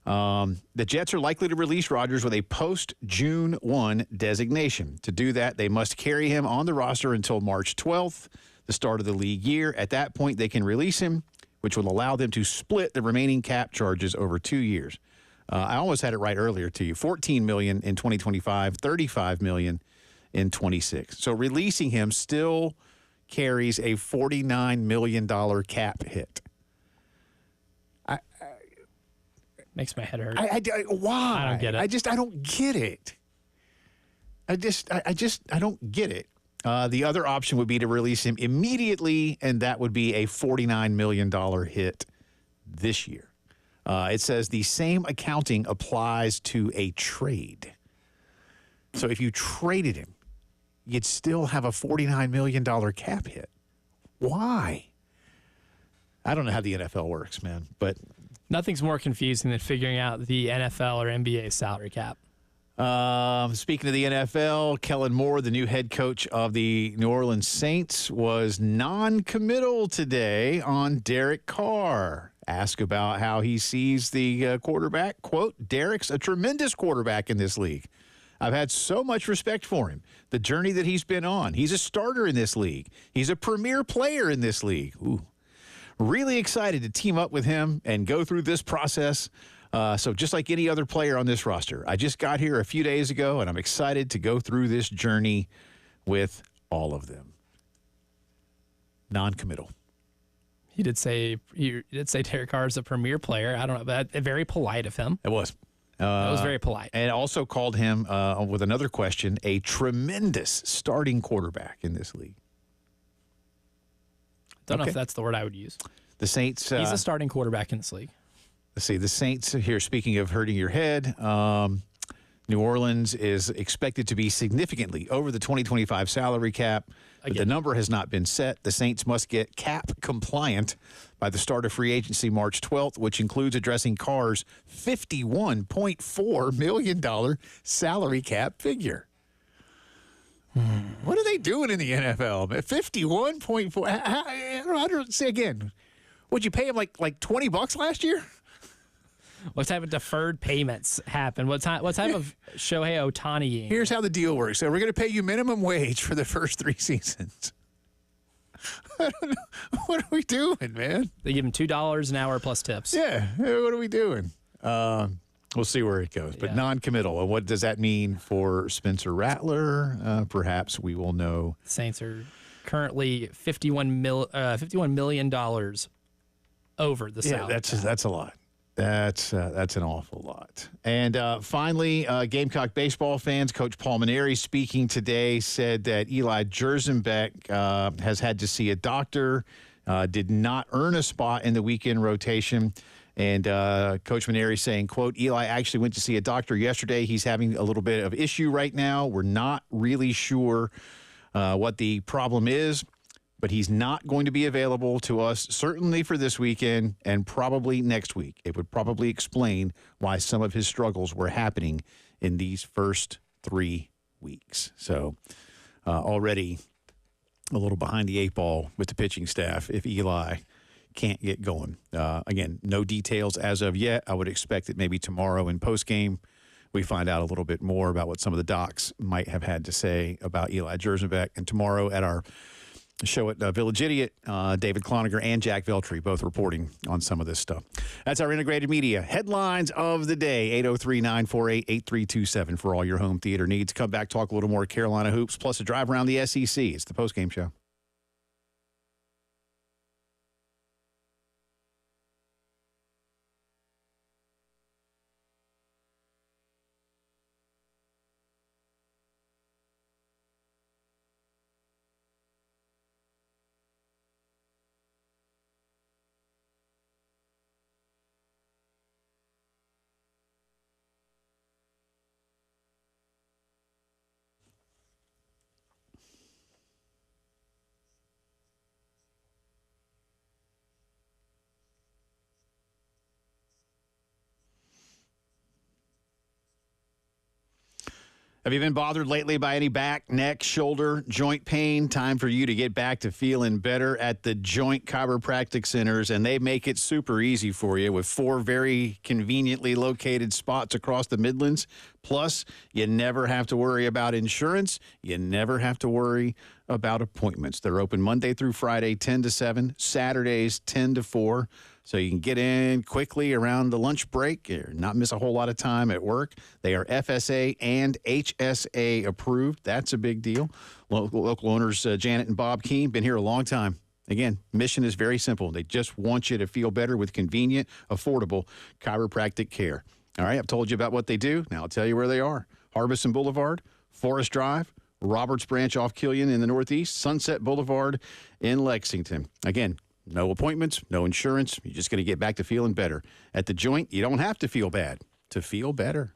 The Jets are likely to release Rodgers with a post-June 1 designation. To do that, they must carry him on the roster until March 12th, the start of the league year. At that point, they can release him, which will allow them to split the remaining cap charges over 2 years. I almost had it right earlier to you. $14 million in 2025, $35 million in 26. So releasing him still carries a $49 million cap hit. Makes my head hurt. Why? I don't get it. I don't get it. I don't get it. The other option would be to release him immediately, and that would be a $49 million hit this year. It says the same accounting applies to a trade. So if you traded him, you'd still have a $49 million cap hit. Why? I don't know how the NFL works, man, but Nothing's more confusing than figuring out the NFL or NBA salary cap. Speaking of the NFL, Kellen Moore, the new head coach of the New Orleans Saints, was non-committal today on Derek Carr. Asked about how he sees the quarterback. Quote, Derek's a tremendous quarterback in this league. I've had so much respect for him, the journey that he's been on. He's a starter in this league. He's a premier player in this league. Ooh. Really excited to team up with him and go through this process. So just like any other player on this roster, I just got here a few days ago, and I'm excited to go through this journey with all of them. Non-committal. He did say Derek Carr is a premier player. I don't know, but very polite of him. It was. It was very polite. And also called him, with another question, a tremendous starting quarterback in this league. Don't know if that's the word I would use. The Saints. He's a starting quarterback in this league. Let's see. The Saints here, speaking of hurting your head, New Orleans is expected to be significantly over the 2025 salary cap. But the number has not been set. The Saints must get cap compliant by the start of free agency March 12th, which includes addressing Carr's $51.4 million salary cap figure. What are they doing in the NFL? 51.4. I don't say again. Would you pay him like $20 last year? What type of deferred payments happen? What type of Shohei Ohtani? Here's how the deal works. So we're going to pay you minimum wage for the first 3 seasons. I don't know. What are we doing, man? They give him $2 an hour plus tips. Yeah. What are we doing? We'll see where it goes. But non-committal. And what does that mean for Spencer Rattler? Perhaps we will know. The Saints are currently $51 million over the salary. Yeah, that's a lot. That's an awful lot. And finally, Gamecock baseball fans, Coach Paul Mainieri speaking today said that Eli Jersenbeck has had to see a doctor, did not earn a spot in the weekend rotation. And Coach Mainieri saying, quote, Eli actually went to see a doctor yesterday. He's having a little bit of issue right now. We're not really sure what the problem is. But he's not going to be available to us, certainly for this weekend and probably next week. It would probably explain why some of his struggles were happening in these first 3 weeks. So already a little behind the 8 ball with the pitching staff if Eli can't get going. Again, no details as of yet. I would expect that maybe tomorrow in postgame we find out a little bit more about what some of the docs might have had to say about Eli Jersenbeck. And tomorrow at our show at Village Idiot, David Cloninger and Jack Veltri both reporting on some of this stuff. That's our integrated media headlines of the day. 803-948-8327 for all your home theater needs. Come back, talk a little more Carolina hoops, plus a drive around the SEC. It's the Postgame Show. Have you been bothered lately by any back, neck, shoulder, joint pain? Time for you to get back to feeling better at the Joint Chiropractic Centers, and they make it super easy for you with 4 very conveniently located spots across the Midlands. Plus, you never have to worry about insurance. You never have to worry about appointments. They're open Monday through Friday, 10 to 7, Saturdays, 10 to 4. So you can get in quickly around the lunch break or not miss a whole lot of time at work. They are FSA and HSA approved. That's a big deal. Local owners Janet and Bob Keene, been here a long time. Again, mission is very simple. They just want you to feel better with convenient, affordable chiropractic care. All right, I've told you about what they do. Now I'll tell you where they are. Harbison Boulevard, Forest Drive, Roberts Branch off Killian in the Northeast, Sunset Boulevard in Lexington. Again, no appointments, no insurance. You're just going to get back to feeling better. At the Joint, you don't have to feel bad to feel better.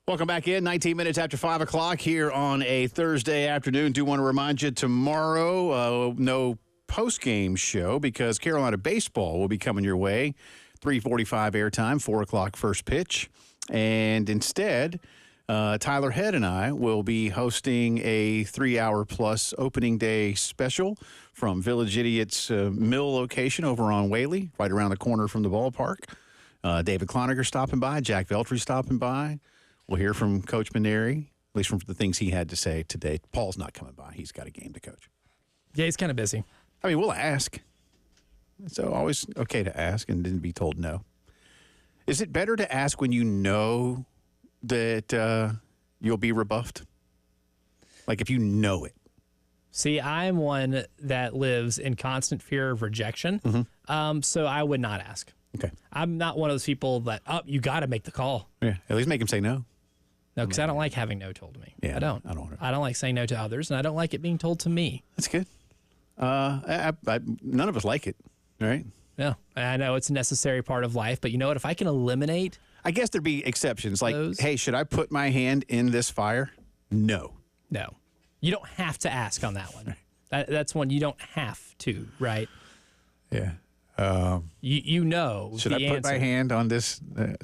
Welcome back in. 19 minutes after 5 o'clock here on a Thursday afternoon. Do want to remind you tomorrow, no post-game show because Carolina baseball will be coming your way. 3:45 airtime, 4 o'clock first pitch. And instead, Tyler Head and I will be hosting a 3-hour-plus opening day special from Village Idiot's mill location over on Whaley, right around the corner from the ballpark. David Cloninger stopping by, Jack Veltri stopping by. We'll hear from Coach Maneri, at least from the things he had to say today. Paul's not coming by. He's got a game to coach. Yeah, he's kind of busy. I mean, we'll ask. It's always okay to ask and then be told no. Is it better to ask when you know that you'll be rebuffed? Like if you know it. See, I'm one that lives in constant fear of rejection, so I would not ask. Okay. I'm not one of those people that, you got to make the call. Yeah, at least make him say no. No, because I don't like having no told to me. Yeah, I don't. I don't like saying no to others, and I don't like it being told to me. That's good. None of us like it, right? Yeah, I know it's a necessary part of life, but you know what? If I can eliminate, I guess there'd be exceptions. Like, hey, should I put my hand in this fire? No. You don't have to ask on that one. That's one you don't have to, right? Yeah. You know. Should I put my hand on this? The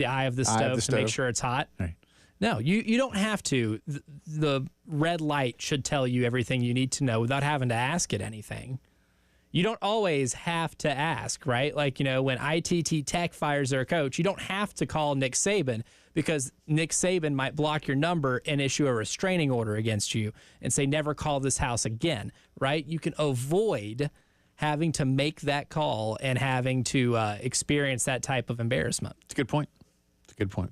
eye of the stove to make sure it's hot. Right. No, you don't have to. The red light should tell you everything you need to know without having to ask it anything. You don't always have to ask, right? Like, when ITT Tech fires their coach, you don't have to call Nick Saban because Nick Saban might block your number and issue a restraining order against you and say, never call this house again, right? You can avoid having to make that call and having to experience that type of embarrassment. It's a good point.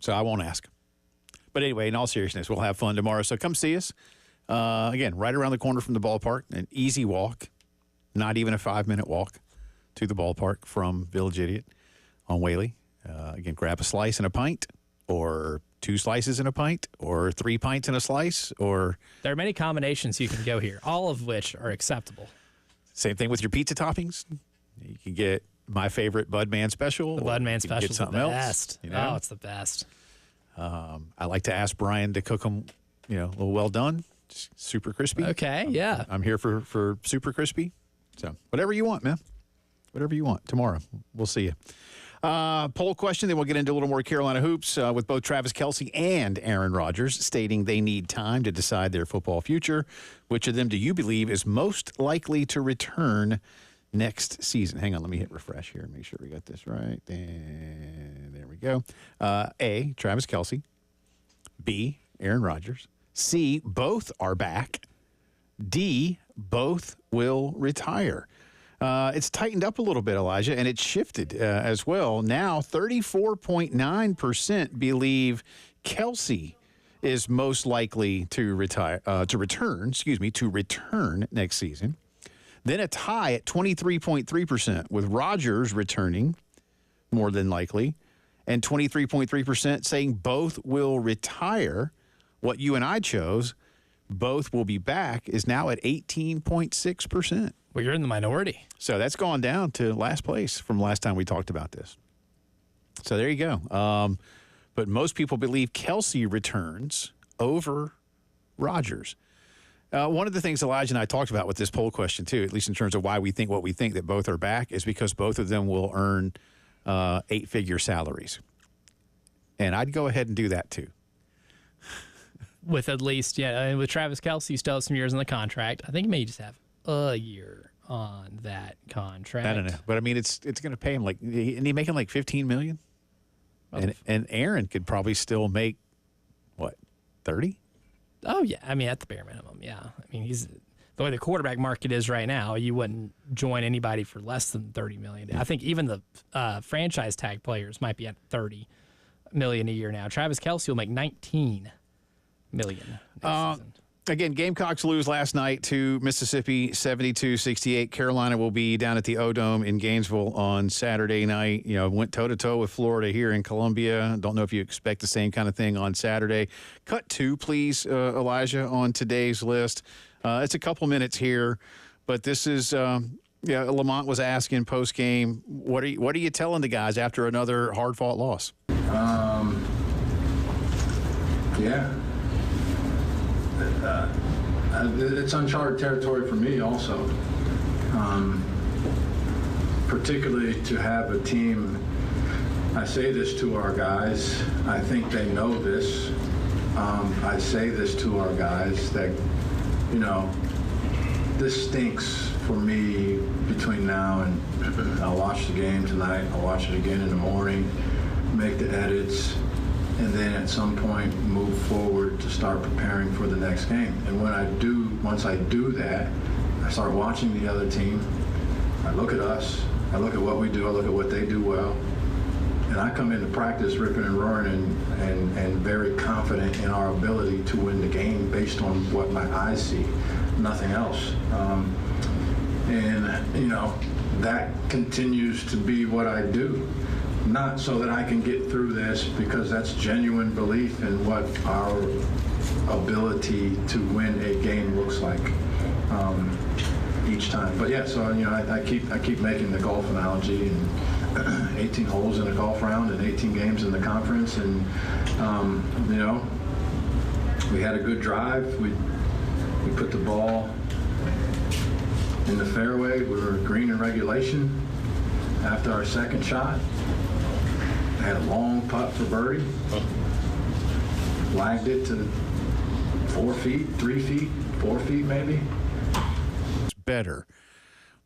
So I won't ask. But anyway, in all seriousness, we'll have fun tomorrow. So come see us. Again, right around the corner from the ballpark, an easy walk, not even a 5-minute walk to the ballpark from Village Idiot on Whaley. Again, grab a slice and a pint, or 2 slices and a pint, or 3 pints and a slice, or... There are many combinations you can go here, all of which are acceptable. Same thing with your pizza toppings. You can get my favorite Budman special. The Budman special is the else, best. Oh, it's the best. I like to ask Brian to cook them, a little well done, just super crispy. Okay, yeah. I'm here for super crispy. So whatever you want, man. Whatever you want. Tomorrow, we'll see you. Poll question, then we'll get into a little more Carolina hoops with both Travis Kelce and Aaron Rodgers stating they need time to decide their football future. Which of them do you believe is most likely to return next season? Hang on, let me hit refresh here and make sure we got this right. And there we go. A, Travis Kelce. B, Aaron Rodgers. C, both are back. D, both will retire. It's tightened up a little bit, Elijah, and it's shifted as well. Now, 34.9% believe Kelce is most likely to return next season. Then a tie at 23.3% with Rodgers returning more than likely, and 23.3% saying both will retire. What you and I chose, both will be back, is now at 18.6%. Well, you're in the minority. So that's gone down to last place from last time we talked about this. So there you go. But most people believe Kelce returns over Rodgers. One of the things Elijah and I talked about with this poll question, too, at least in terms of why we think what we think, that both are back, is because both of them will earn 8-figure salaries. And I'd go ahead and do that, too. With at least, with Travis Kelce, you still have some years on the contract. I think you may just have a year on that contract. I don't know. But, I mean, it's going to pay him isn't he making like $15 million? And Aaron could probably still make, what, 30? Oh, yeah. I mean, at the bare minimum, yeah. I mean, he's the way the quarterback market is right now, you wouldn't join anybody for less than $30 million. I think even the franchise tag players might be at $30 million a year now. Travis Kelce will make $19 million next season. Again, Gamecocks lose last night to Mississippi 72-68. Carolina will be down at the O-Dome in Gainesville on Saturday night. Went toe-to-toe with Florida here in Columbia. Don't know if you expect the same kind of thing on Saturday. Cut 2, please, Elijah, on today's list. It's a couple minutes here, but this is Lamont was asking post-game, what are you telling the guys after another hard-fought loss? Yeah. It's uncharted territory for me also. Particularly to have a team, I say this to our guys, I think they know this. I say this to our guys that, you know, this stinks for me between now and I'll watch the game tonight, I'll watch it again in the morning, make the edits, and then at some point move forward to start preparing for the next game. And once I do that, I start watching the other team. I look at us, I look at what we do, I look at what they do well, and I come into practice ripping and roaring and very confident in our ability to win the game based on what my eyes see, nothing else. And, you know, that continues to be what I do. Not so that I can get through this, because that's genuine belief in what our ability to win a game looks like each time. But yeah, so you know, I keep making the golf analogy, and 18 holes in a golf round and 18 games in the conference, and you know, we had a good drive. We put the ball in the fairway. We were green in regulation after our second shot. I had a long putt for birdie. Lagged it to 4 feet, 3 feet, 4 feet maybe. It's better.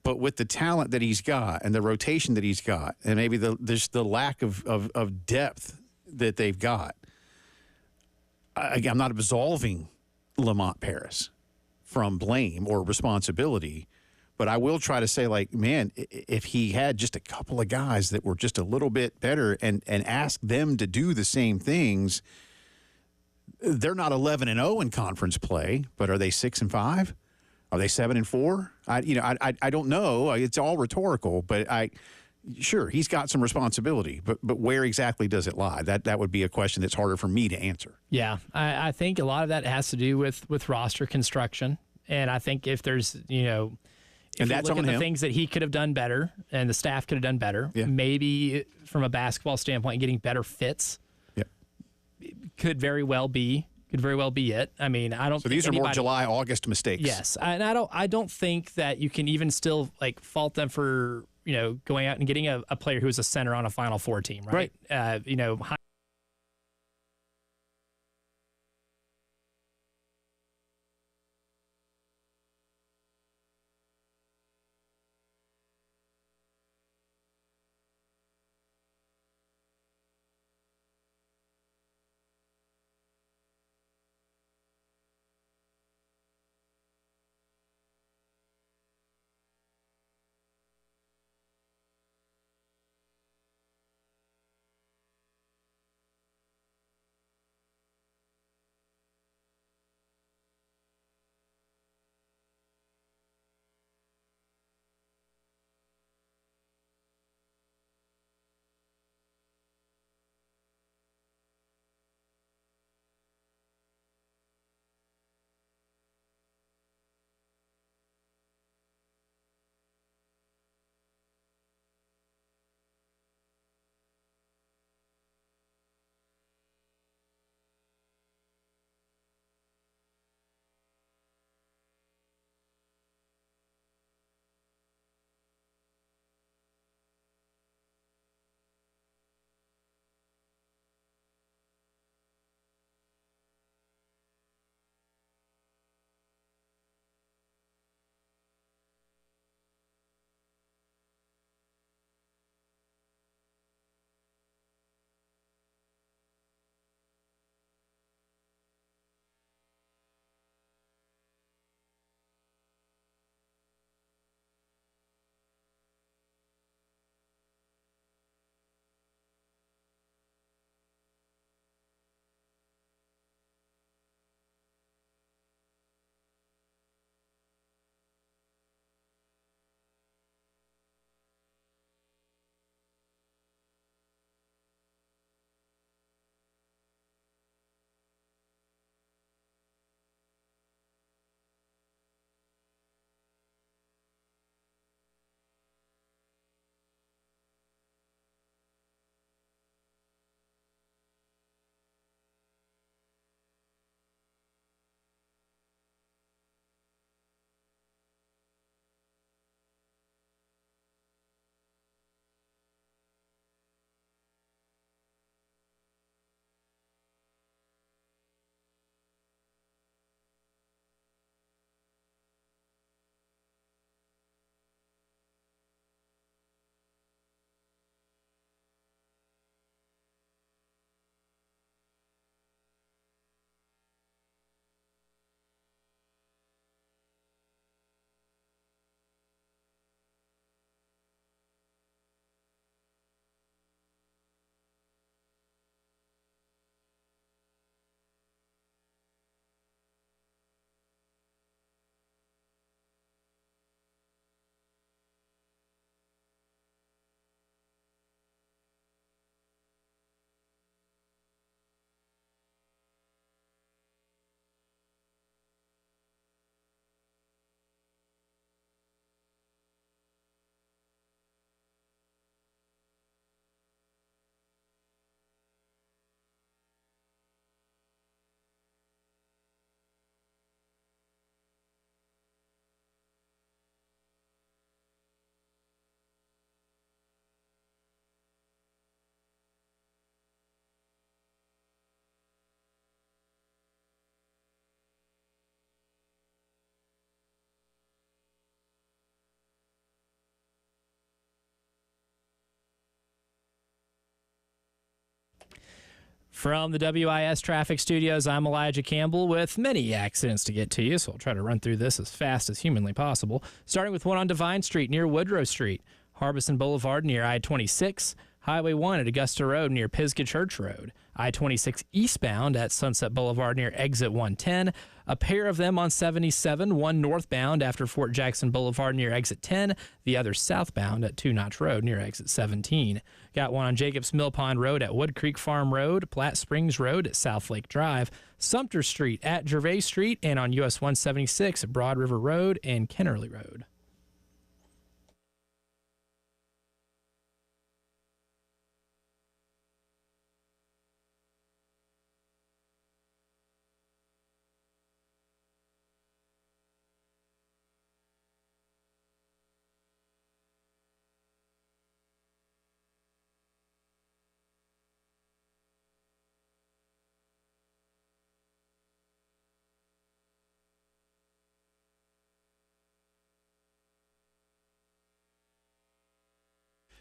But with the talent that he's got and the rotation that he's got, and maybe there's the lack of depth that they've got, I'm not absolving Lamont Paris from blame or responsibility. But I will try to say, like, man, if he had just a couple of guys that were just a little bit better and ask them to do the same things, they're not 11-0 in conference play, but are they 6-5? Are they 7-4? I don't know. It's all rhetorical, but sure, he's got some responsibility, but where exactly does it lie? That would be a question that's harder for me to answer. Yeah, I think a lot of that has to do with roster construction, and I think if there's, you know, if you look at the things that he could have done better and the staff could have done better, maybe from a basketball standpoint, getting better fits could very well be it. I mean, I don't. So these are more July, August mistakes. Yes, and I don't think that you can even still like fault them for, you know, going out and getting a player who's a center on a Final Four team, right? You know. From the WIS Traffic Studios, I'm Elijah Campbell with many accidents to get to you, so I'll try to run through this as fast as humanly possible. Starting with one on Devine Street near Woodrow Street, Harbison Boulevard near I-26, Highway 1 at Augusta Road near Pisgah Church Road, I-26 eastbound at Sunset Boulevard near Exit 110, a pair of them on 77, one northbound after Fort Jackson Boulevard near Exit 10, the other southbound at Two Notch Road near Exit 17. Got one on Jacobs Mill Pond Road at Wood Creek Farm Road, Platte Springs Road at South Lake Drive, Sumter Street at Gervais Street, and on US 176 at Broad River Road and Kennerly Road.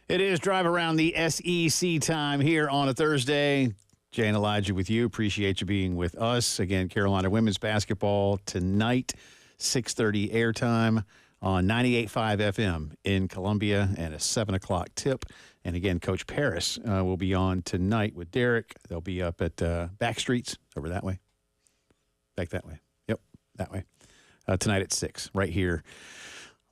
It is Drive Around the SEC time here on a Thursday. Jay and Elijah with you. Appreciate you being with us. Again, Carolina women's basketball tonight, 6:30 airtime on 98.5 FM in Columbia and a 7 o'clock tip. And again, Coach Paris will be on tonight with Derek. They'll be up at Back Streets over that way. Back that way. Yep, that way. Tonight at 6, right here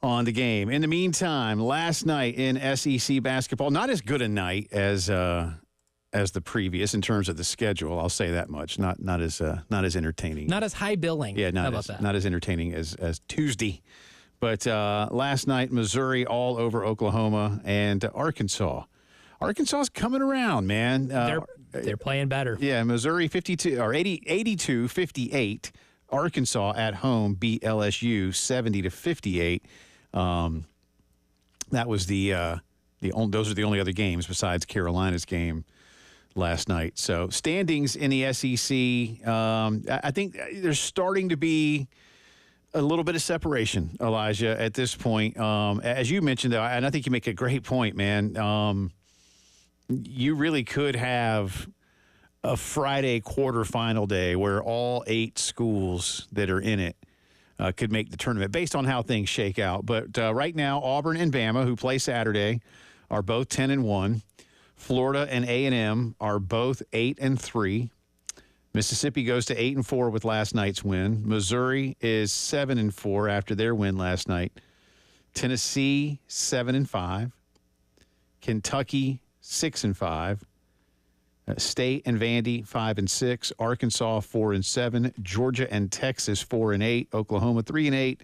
on the game. In the meantime, last night in SEC basketball, not as good a night as the previous in terms of the schedule. I'll say that much. Not as entertaining. Not as high billing. Yeah, not as entertaining as Tuesday. But last night, Missouri all over Oklahoma and Arkansas. Arkansas's coming around, man. They're playing better. Yeah, Missouri 82-58. Arkansas at home beat LSU 70-58. That was those are the only other games besides Carolina's game last night. So standings in the SEC, I think there's starting to be a little bit of separation, Elijah, at this point. As you mentioned, though, and I think you make a great point, man. You really could have a Friday quarterfinal day where all 8 schools that are in it could make the tournament based on how things shake out. But right now, Auburn and Bama, who play Saturday, are both 10-1. Florida and A&M are both 8-3. Mississippi goes to 8-4 with last night's win. Missouri is 7-4 after their win last night. Tennessee 7-5. Kentucky 6-5. State and Vandy 5-6, Arkansas 4-7, Georgia and Texas 4-8, Oklahoma 3-8,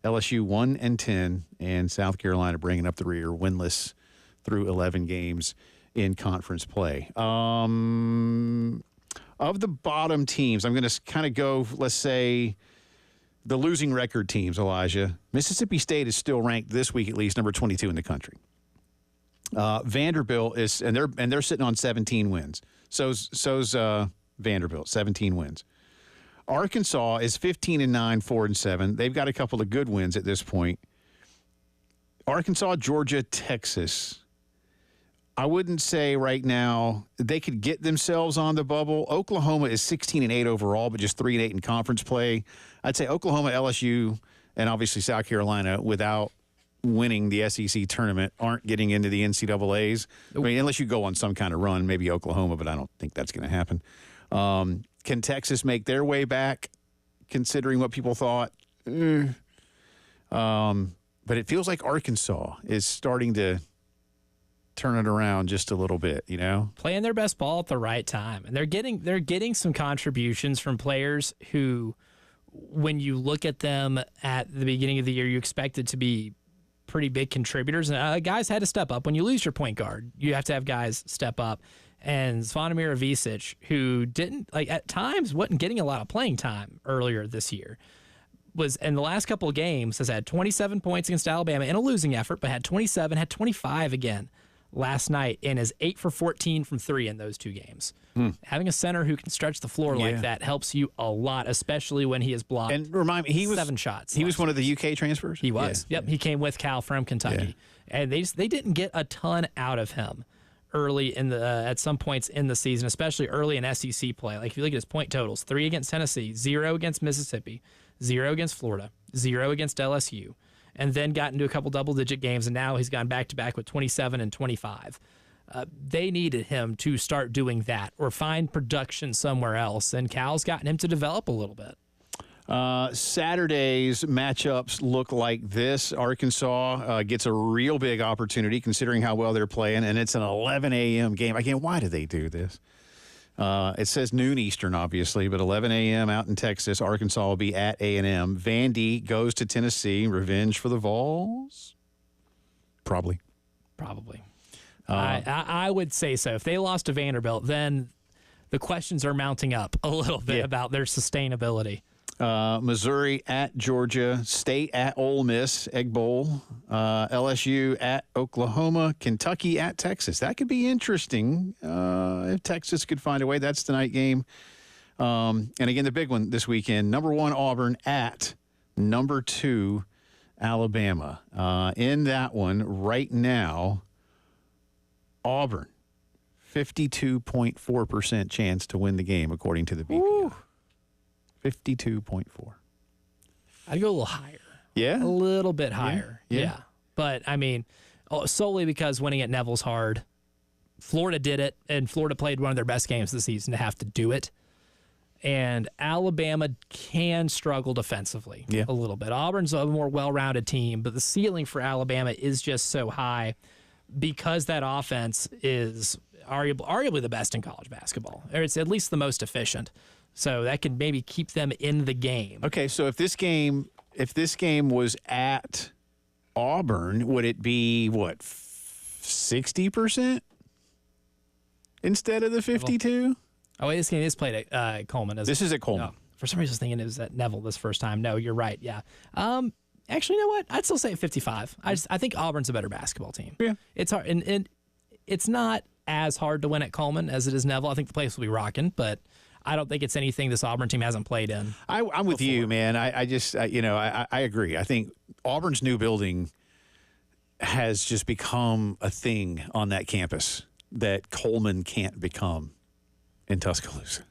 LSU 1-10, and South Carolina bringing up the rear, winless through 11 games in conference play. Of the bottom teams, I'm going to kind of go, let's say, the losing record teams. Elijah, Mississippi State is still ranked this week at least number 22 in the country. Vanderbilt is, and they're sitting on 17 wins. So's Vanderbilt, 17 wins. Arkansas is 15-9, 4-7. They've got a couple of good wins at this point. Arkansas, Georgia, Texas. I wouldn't say right now they could get themselves on the bubble. Oklahoma is 16-8 overall, but just 3-8 in conference play. I'd say Oklahoma, LSU, and obviously South Carolina without winning the SEC tournament aren't getting into the NCAAs. I mean, unless you go on some kind of run, maybe Oklahoma, but I don't think that's going to happen. Can Texas make their way back, considering what people thought? But it feels like Arkansas is starting to turn it around just a little bit, you know? Playing their best ball at the right time. And they're getting some contributions from players who, when you look at them at the beginning of the year, you expected to be pretty big contributors. And guys had to step up. When you lose your point guard, you have to have guys step up. And Zvonimir Ivisic, who didn't, like, at times wasn't getting a lot of playing time earlier this year, was in the last couple of games has had 27 points against Alabama in a losing effort, but had 27, had 25 again last night, and is 8 for 14 from 3 in those 2 games. Having a center who can stretch the floor like that helps you a lot, especially when he is blocked. And remind me, he was 7 shots. He was one of the UK transfers? He was. Yep. He came with Cal from Kentucky. And they didn't get a ton out of him early in the at some points in the season, especially early in SEC play. Like if you look at his point totals, 3 against Tennessee, 0 against Mississippi, 0 against Florida, 0 against LSU, and then got into a couple double-digit games, and now he's gone back-to-back with 27 and 25. They needed him to start doing that or find production somewhere else, and Cal's gotten him to develop a little bit. Saturday's matchups look like this. Arkansas gets a real big opportunity considering how well they're playing, and it's an 11 a.m. game. Again, why do they do this? It says noon Eastern, obviously, but 11 a.m. out in Texas. Arkansas will be at A&M. Vandy goes to Tennessee. Revenge for the Vols? Probably. I would say so. If they lost to Vanderbilt, then the questions are mounting up a little bit about their sustainability. Missouri at Georgia, State at Ole Miss, Egg Bowl, LSU at Oklahoma, Kentucky at Texas. That could be interesting if Texas could find a way. That's the night game. And again, the big one this weekend, number 1 Auburn at number 2 Alabama. In that one right now, Auburn, 52.4% chance to win the game according to the BPI. Ooh. 52.4. I'd go a little higher. Yeah? A little bit higher. Yeah. But, I mean, solely because winning at Neville's hard. Florida did it, and Florida played one of their best games this season to have to do it. And Alabama can struggle defensively a little bit. Auburn's a more well-rounded team, but the ceiling for Alabama is just so high because that offense is arguably the best in college basketball, or it's at least the most efficient. So that could maybe keep them in the game. Okay, so if this game was at Auburn, would it be what, 60% instead of the 52? Oh, wait, this game is played at Coleman. This is at Coleman. No, for some reason, I was thinking it was at Neville this first time. No, you're right. Yeah. Actually, you know what? I'd still say 55. I think Auburn's a better basketball team. Yeah. It's hard, and it's not as hard to win at Coleman as it is Neville. I think the place will be rocking, but I don't think it's anything this Auburn team hasn't played in. I'm with you, man. I agree. I think Auburn's new building has just become a thing on that campus that Coleman can't become in Tuscaloosa.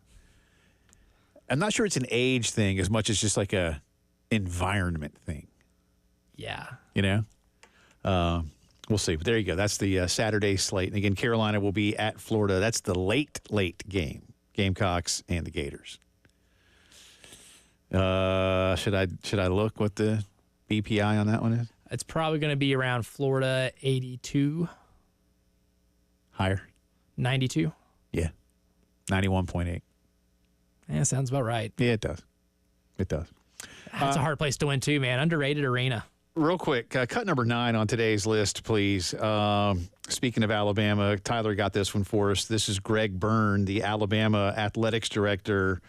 I'm not sure it's an age thing as much as just like a environment thing. Yeah. You know? We'll see. But there you go. That's the Saturday slate. And again, Carolina will be at Florida. That's the late game. Gamecocks and the Gators. Should I look what the BPI on that one is? It's probably going to be around Florida 82. Higher? 92. Yeah. 91.8. Yeah, sounds about right. Yeah, it does. It does. That's a hard place to win too, man. Underrated arena. Real quick, cut number 9 on today's list, please. Speaking of Alabama, Tyler got this one for us. This is Greg Byrne, the Alabama athletics director,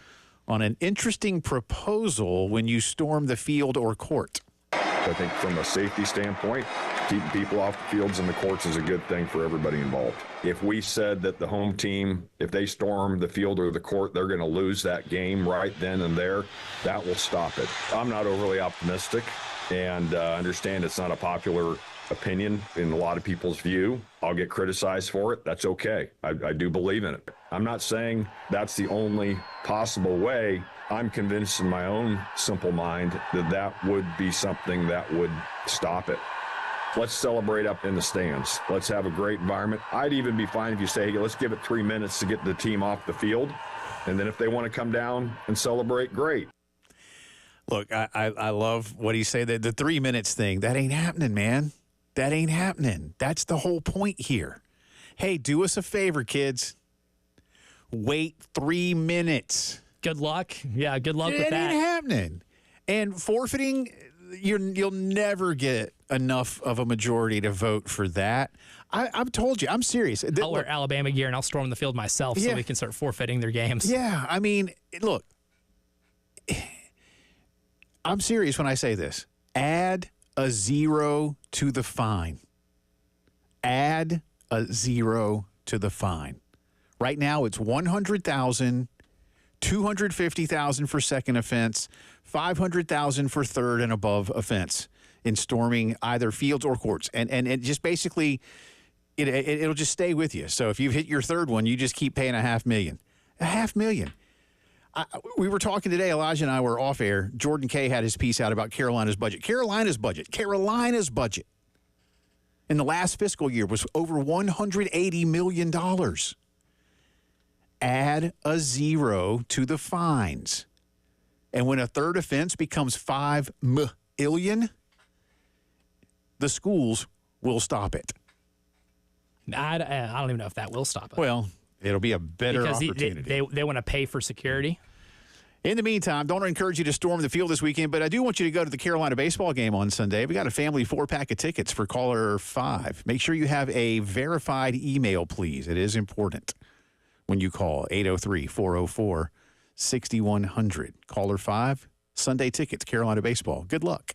on an interesting proposal when you storm the field or court. I think from a safety standpoint, keeping people off the fields and the courts is a good thing for everybody involved. If we said that the home team, if they storm the field or the court, they're going to lose that game right then and there, that will stop it. I'm not overly optimistic and understand it's not a popular opinion in a lot of people's view. I'll get criticized for it. That's okay. I do believe in it. I'm not saying that's the only possible way. I'm convinced in my own simple mind that that would be something that would stop it. Let's celebrate up in the stands. Let's have a great environment. I'd even be fine if you say, hey, let's give it 3 minutes to get the team off the field. And then if they want to come down and celebrate, great. Look, I love what he said. The 3 minutes thing, that ain't happening, man. That ain't happening. That's the whole point here. Hey, do us a favor, kids. Wait 3 minutes. Good luck. Yeah, good luck with that. It ain't happening. And forfeiting, you'll never get enough of a majority to vote for that. I've told you, I'm serious. I'll wear Alabama gear and I'll storm the field myself so we can start forfeiting their games. Yeah, I mean, look, I'm serious when I say this. Add a 0 to the fine. Add a 0 to the fine. Right now, it's $100,000, $250,000 for second offense, $500,000 for third and above offense in storming either fields or courts. And it just basically it'll just stay with you. So if you've hit your third one, you just keep paying $500,000. $500,000. We were talking today, Elijah and I were off air. Jordan Kay had his piece out about Carolina's budget. Carolina's budget in the last fiscal year was over $180 million. Add a zero to the fines. And when a third offense becomes $5 million, the schools will stop it. I don't even know if that will stop it. Well, it'll be a better opportunity. They want to pay for security. In the meantime, don't encourage you to storm the field this weekend, but I do want you to go to the Carolina baseball game on Sunday. We got a family 4-pack of tickets for caller 5. Make sure you have a verified email, please. It is important when you call 803-404-6100. Caller 5, Sunday tickets, Carolina baseball. Good luck.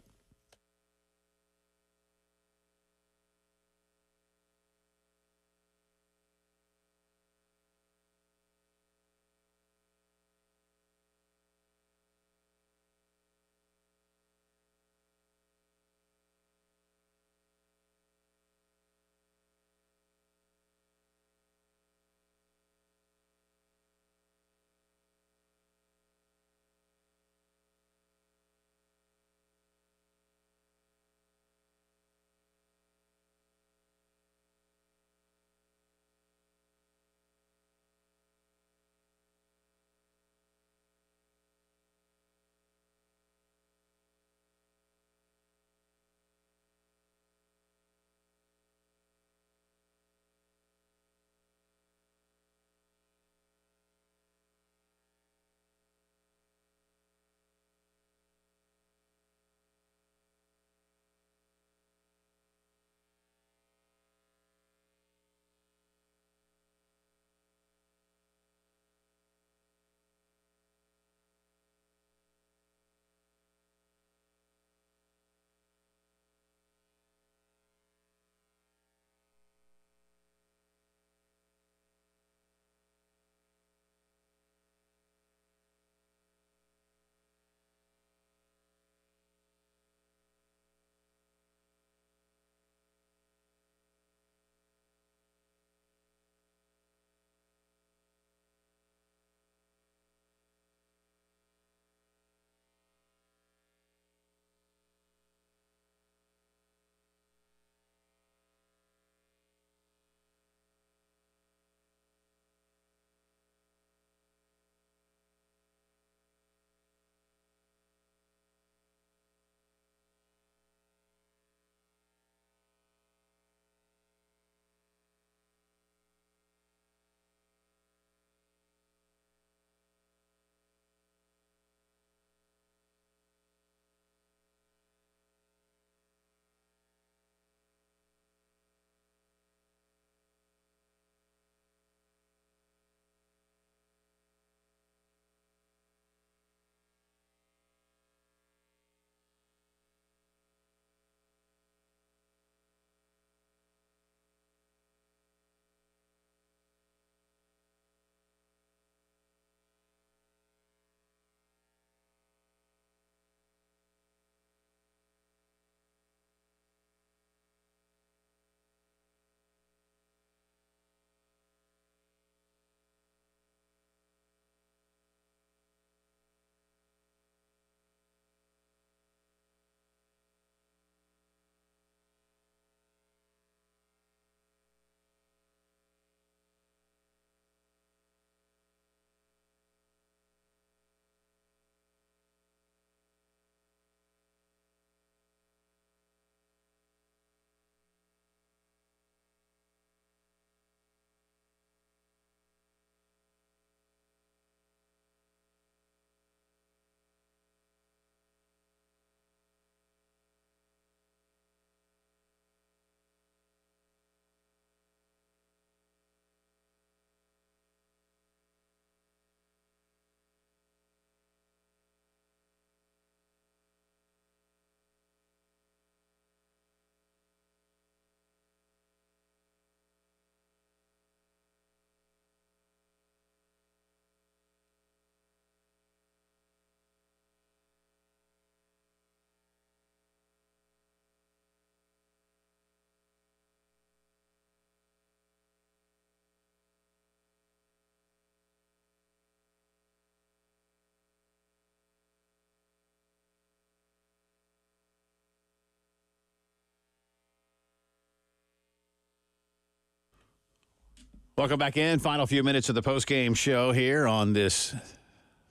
Welcome back in. Final few minutes of the postgame show here on this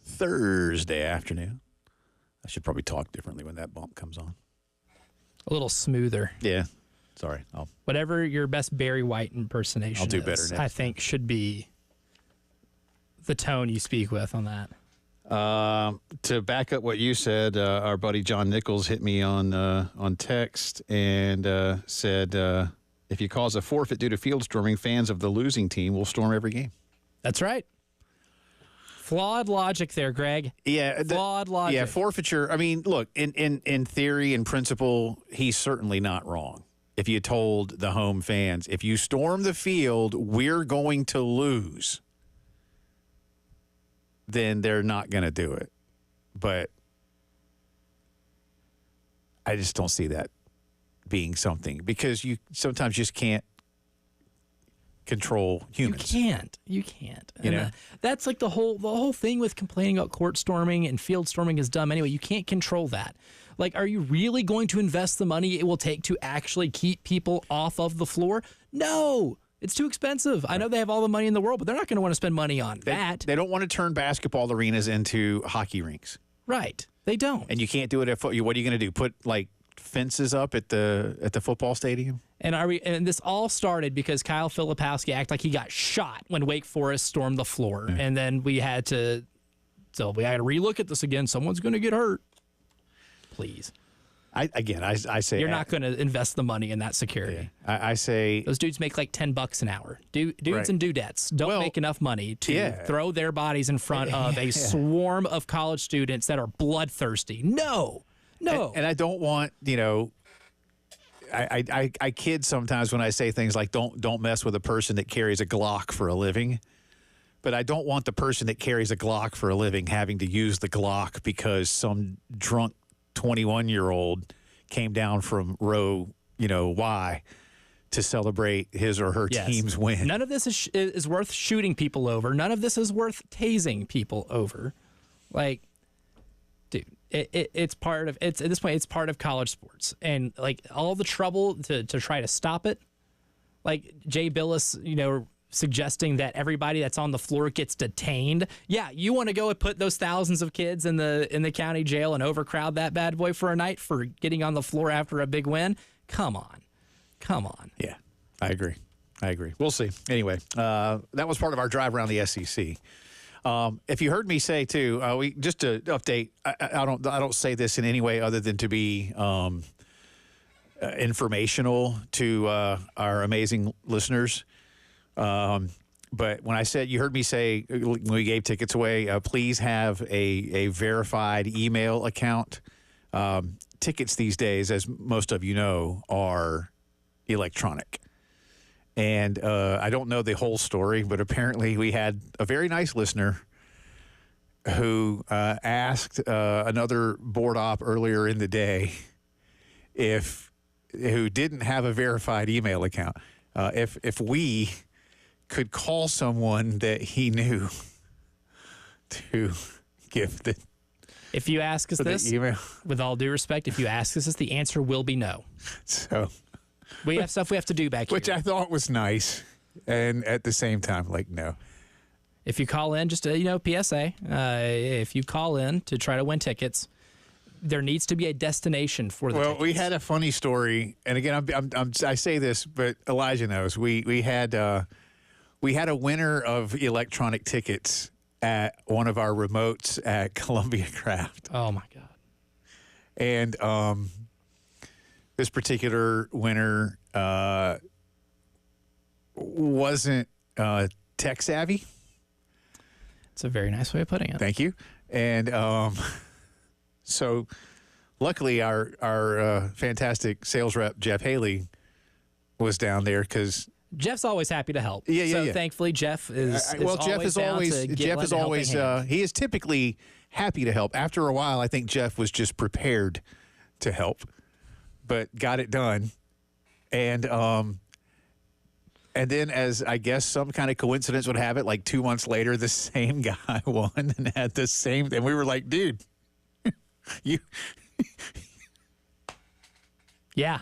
Thursday afternoon. I should probably talk differently when that bump comes on. A little smoother. Yeah. Sorry. Whatever your best Barry White impersonation I'll do better is, next I think should be the tone you speak with on that. To back up what you said, our buddy John Nichols hit me on text and said, if you cause a forfeit due to field storming, fans of the losing team will storm every game. That's right. Flawed logic there, Greg. Yeah. Flawed logic. Yeah, forfeiture. I mean, look, in theory and principle, he's certainly not wrong. If you told the home fans, if you storm the field, we're going to lose, then they're not going to do it. But I just don't see that being something, because you sometimes just can't control humans. You can't. And that's like the whole thing with complaining about court storming and field storming is dumb anyway. You can't control that. Like, are you really going to invest the money it will take to actually keep people off of the floor? No. It's too expensive. I know they have all the money in the world, but they're not going to want to spend money on that. They don't want to turn basketball arenas into hockey rinks. Right. They don't. And you can't do it at what are you going to do? Put like fences up at the football stadium? And this all started because Kyle Filipowski acted like he got shot when Wake Forest stormed the floor. Yeah. And then we had to relook at this again. Someone's going to get hurt. Please. I say you're not going to invest the money in that security. Yeah. I say those dudes make like $10 an hour. Dudes right. and dudettes don't make enough money to throw their bodies in front of a swarm of college students that are bloodthirsty. No. And I don't want, I kid sometimes when I say things like don't mess with a person that carries a Glock for a living. But I don't want the person that carries a Glock for a living having to use the Glock because some drunk 21-year-old came down from row, Y to celebrate his or her team's win. None of this is worth shooting people over. None of this is worth tasing people over. Like, dude, it's part of at this point it's part of college sports, and like all the trouble to try to stop it. Like Jay Billis, suggesting that everybody that's on the floor gets detained. Yeah, you want to go and put those thousands of kids in the county jail and overcrowd that bad boy for a night for getting on the floor after a big win? Come on. Yeah, I agree. We'll see. Anyway, that was part of our drive around the SEC. If you heard me say too, we just to update. I don't say this in any way other than to be informational to our amazing listeners. But when I said, you heard me say when we gave tickets away, please have a verified email account. Tickets these days, as most of you know, are electronic. And I don't know the whole story, but apparently we had a very nice listener who asked another board op earlier in the day who didn't have a verified email account, if we could call someone that he knew to give the If you ask us this, email. With all due respect, if you ask us this, the answer will be no. So we have stuff we have to do back here. Which I thought was nice, and at the same time, like, no. If you call in, just PSA, if you call in to try to win tickets, there needs to be a destination for the tickets. We had a funny story, and again, I say this, but Elijah knows. We had a winner of electronic tickets at one of our remotes at Columbia Craft. Oh my God! And this particular winner wasn't tech savvy. It's a very nice way of putting it. Thank you. And so luckily our fantastic sales rep, Jeff Haley, was down there because Jeff's always happy to help. Yeah. Thankfully, Jeff is Jeff is always he is typically happy to help. After a while, I think Jeff was just prepared to help, but got it done. And then, as I guess some kind of coincidence would have it, like 2 months later, the same guy won and had the same. And we were like, dude, you. Yeah.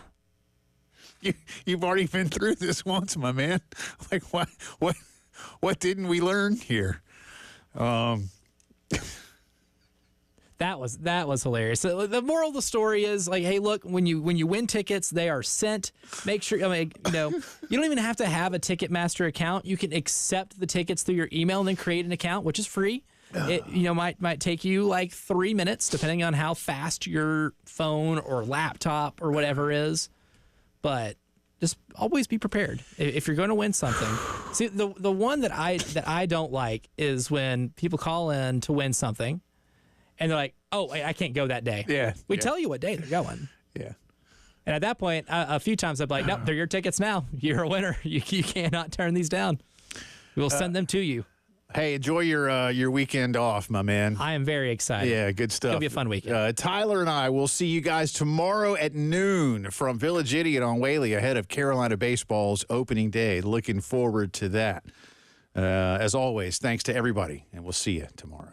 You've already been through this once, my man. Like, what? What didn't we learn here? That was hilarious. So the moral of the story is like, hey, look, when you win tickets, they are sent. Make sure, you don't even have to have a Ticketmaster account. You can accept the tickets through your email and then create an account, which is free. It might take you like 3 minutes, depending on how fast your phone or laptop or whatever is. But just always be prepared if you're going to win something. See, the one that I don't like is when people call in to win something. And they're like, oh, I can't go that day. Yeah. We tell you what day they're going. Yeah. And at that point, a few times I'd be like, nope, they're your tickets now. You're a winner. You cannot turn these down. We'll send them to you. Hey, enjoy your weekend off, my man. I am very excited. Yeah, good stuff. It'll be a fun weekend. Tyler and I will see you guys tomorrow at noon from Village Idiot on Whaley ahead of Carolina Baseball's opening day. Looking forward to that. As always, thanks to everybody, and we'll see you tomorrow.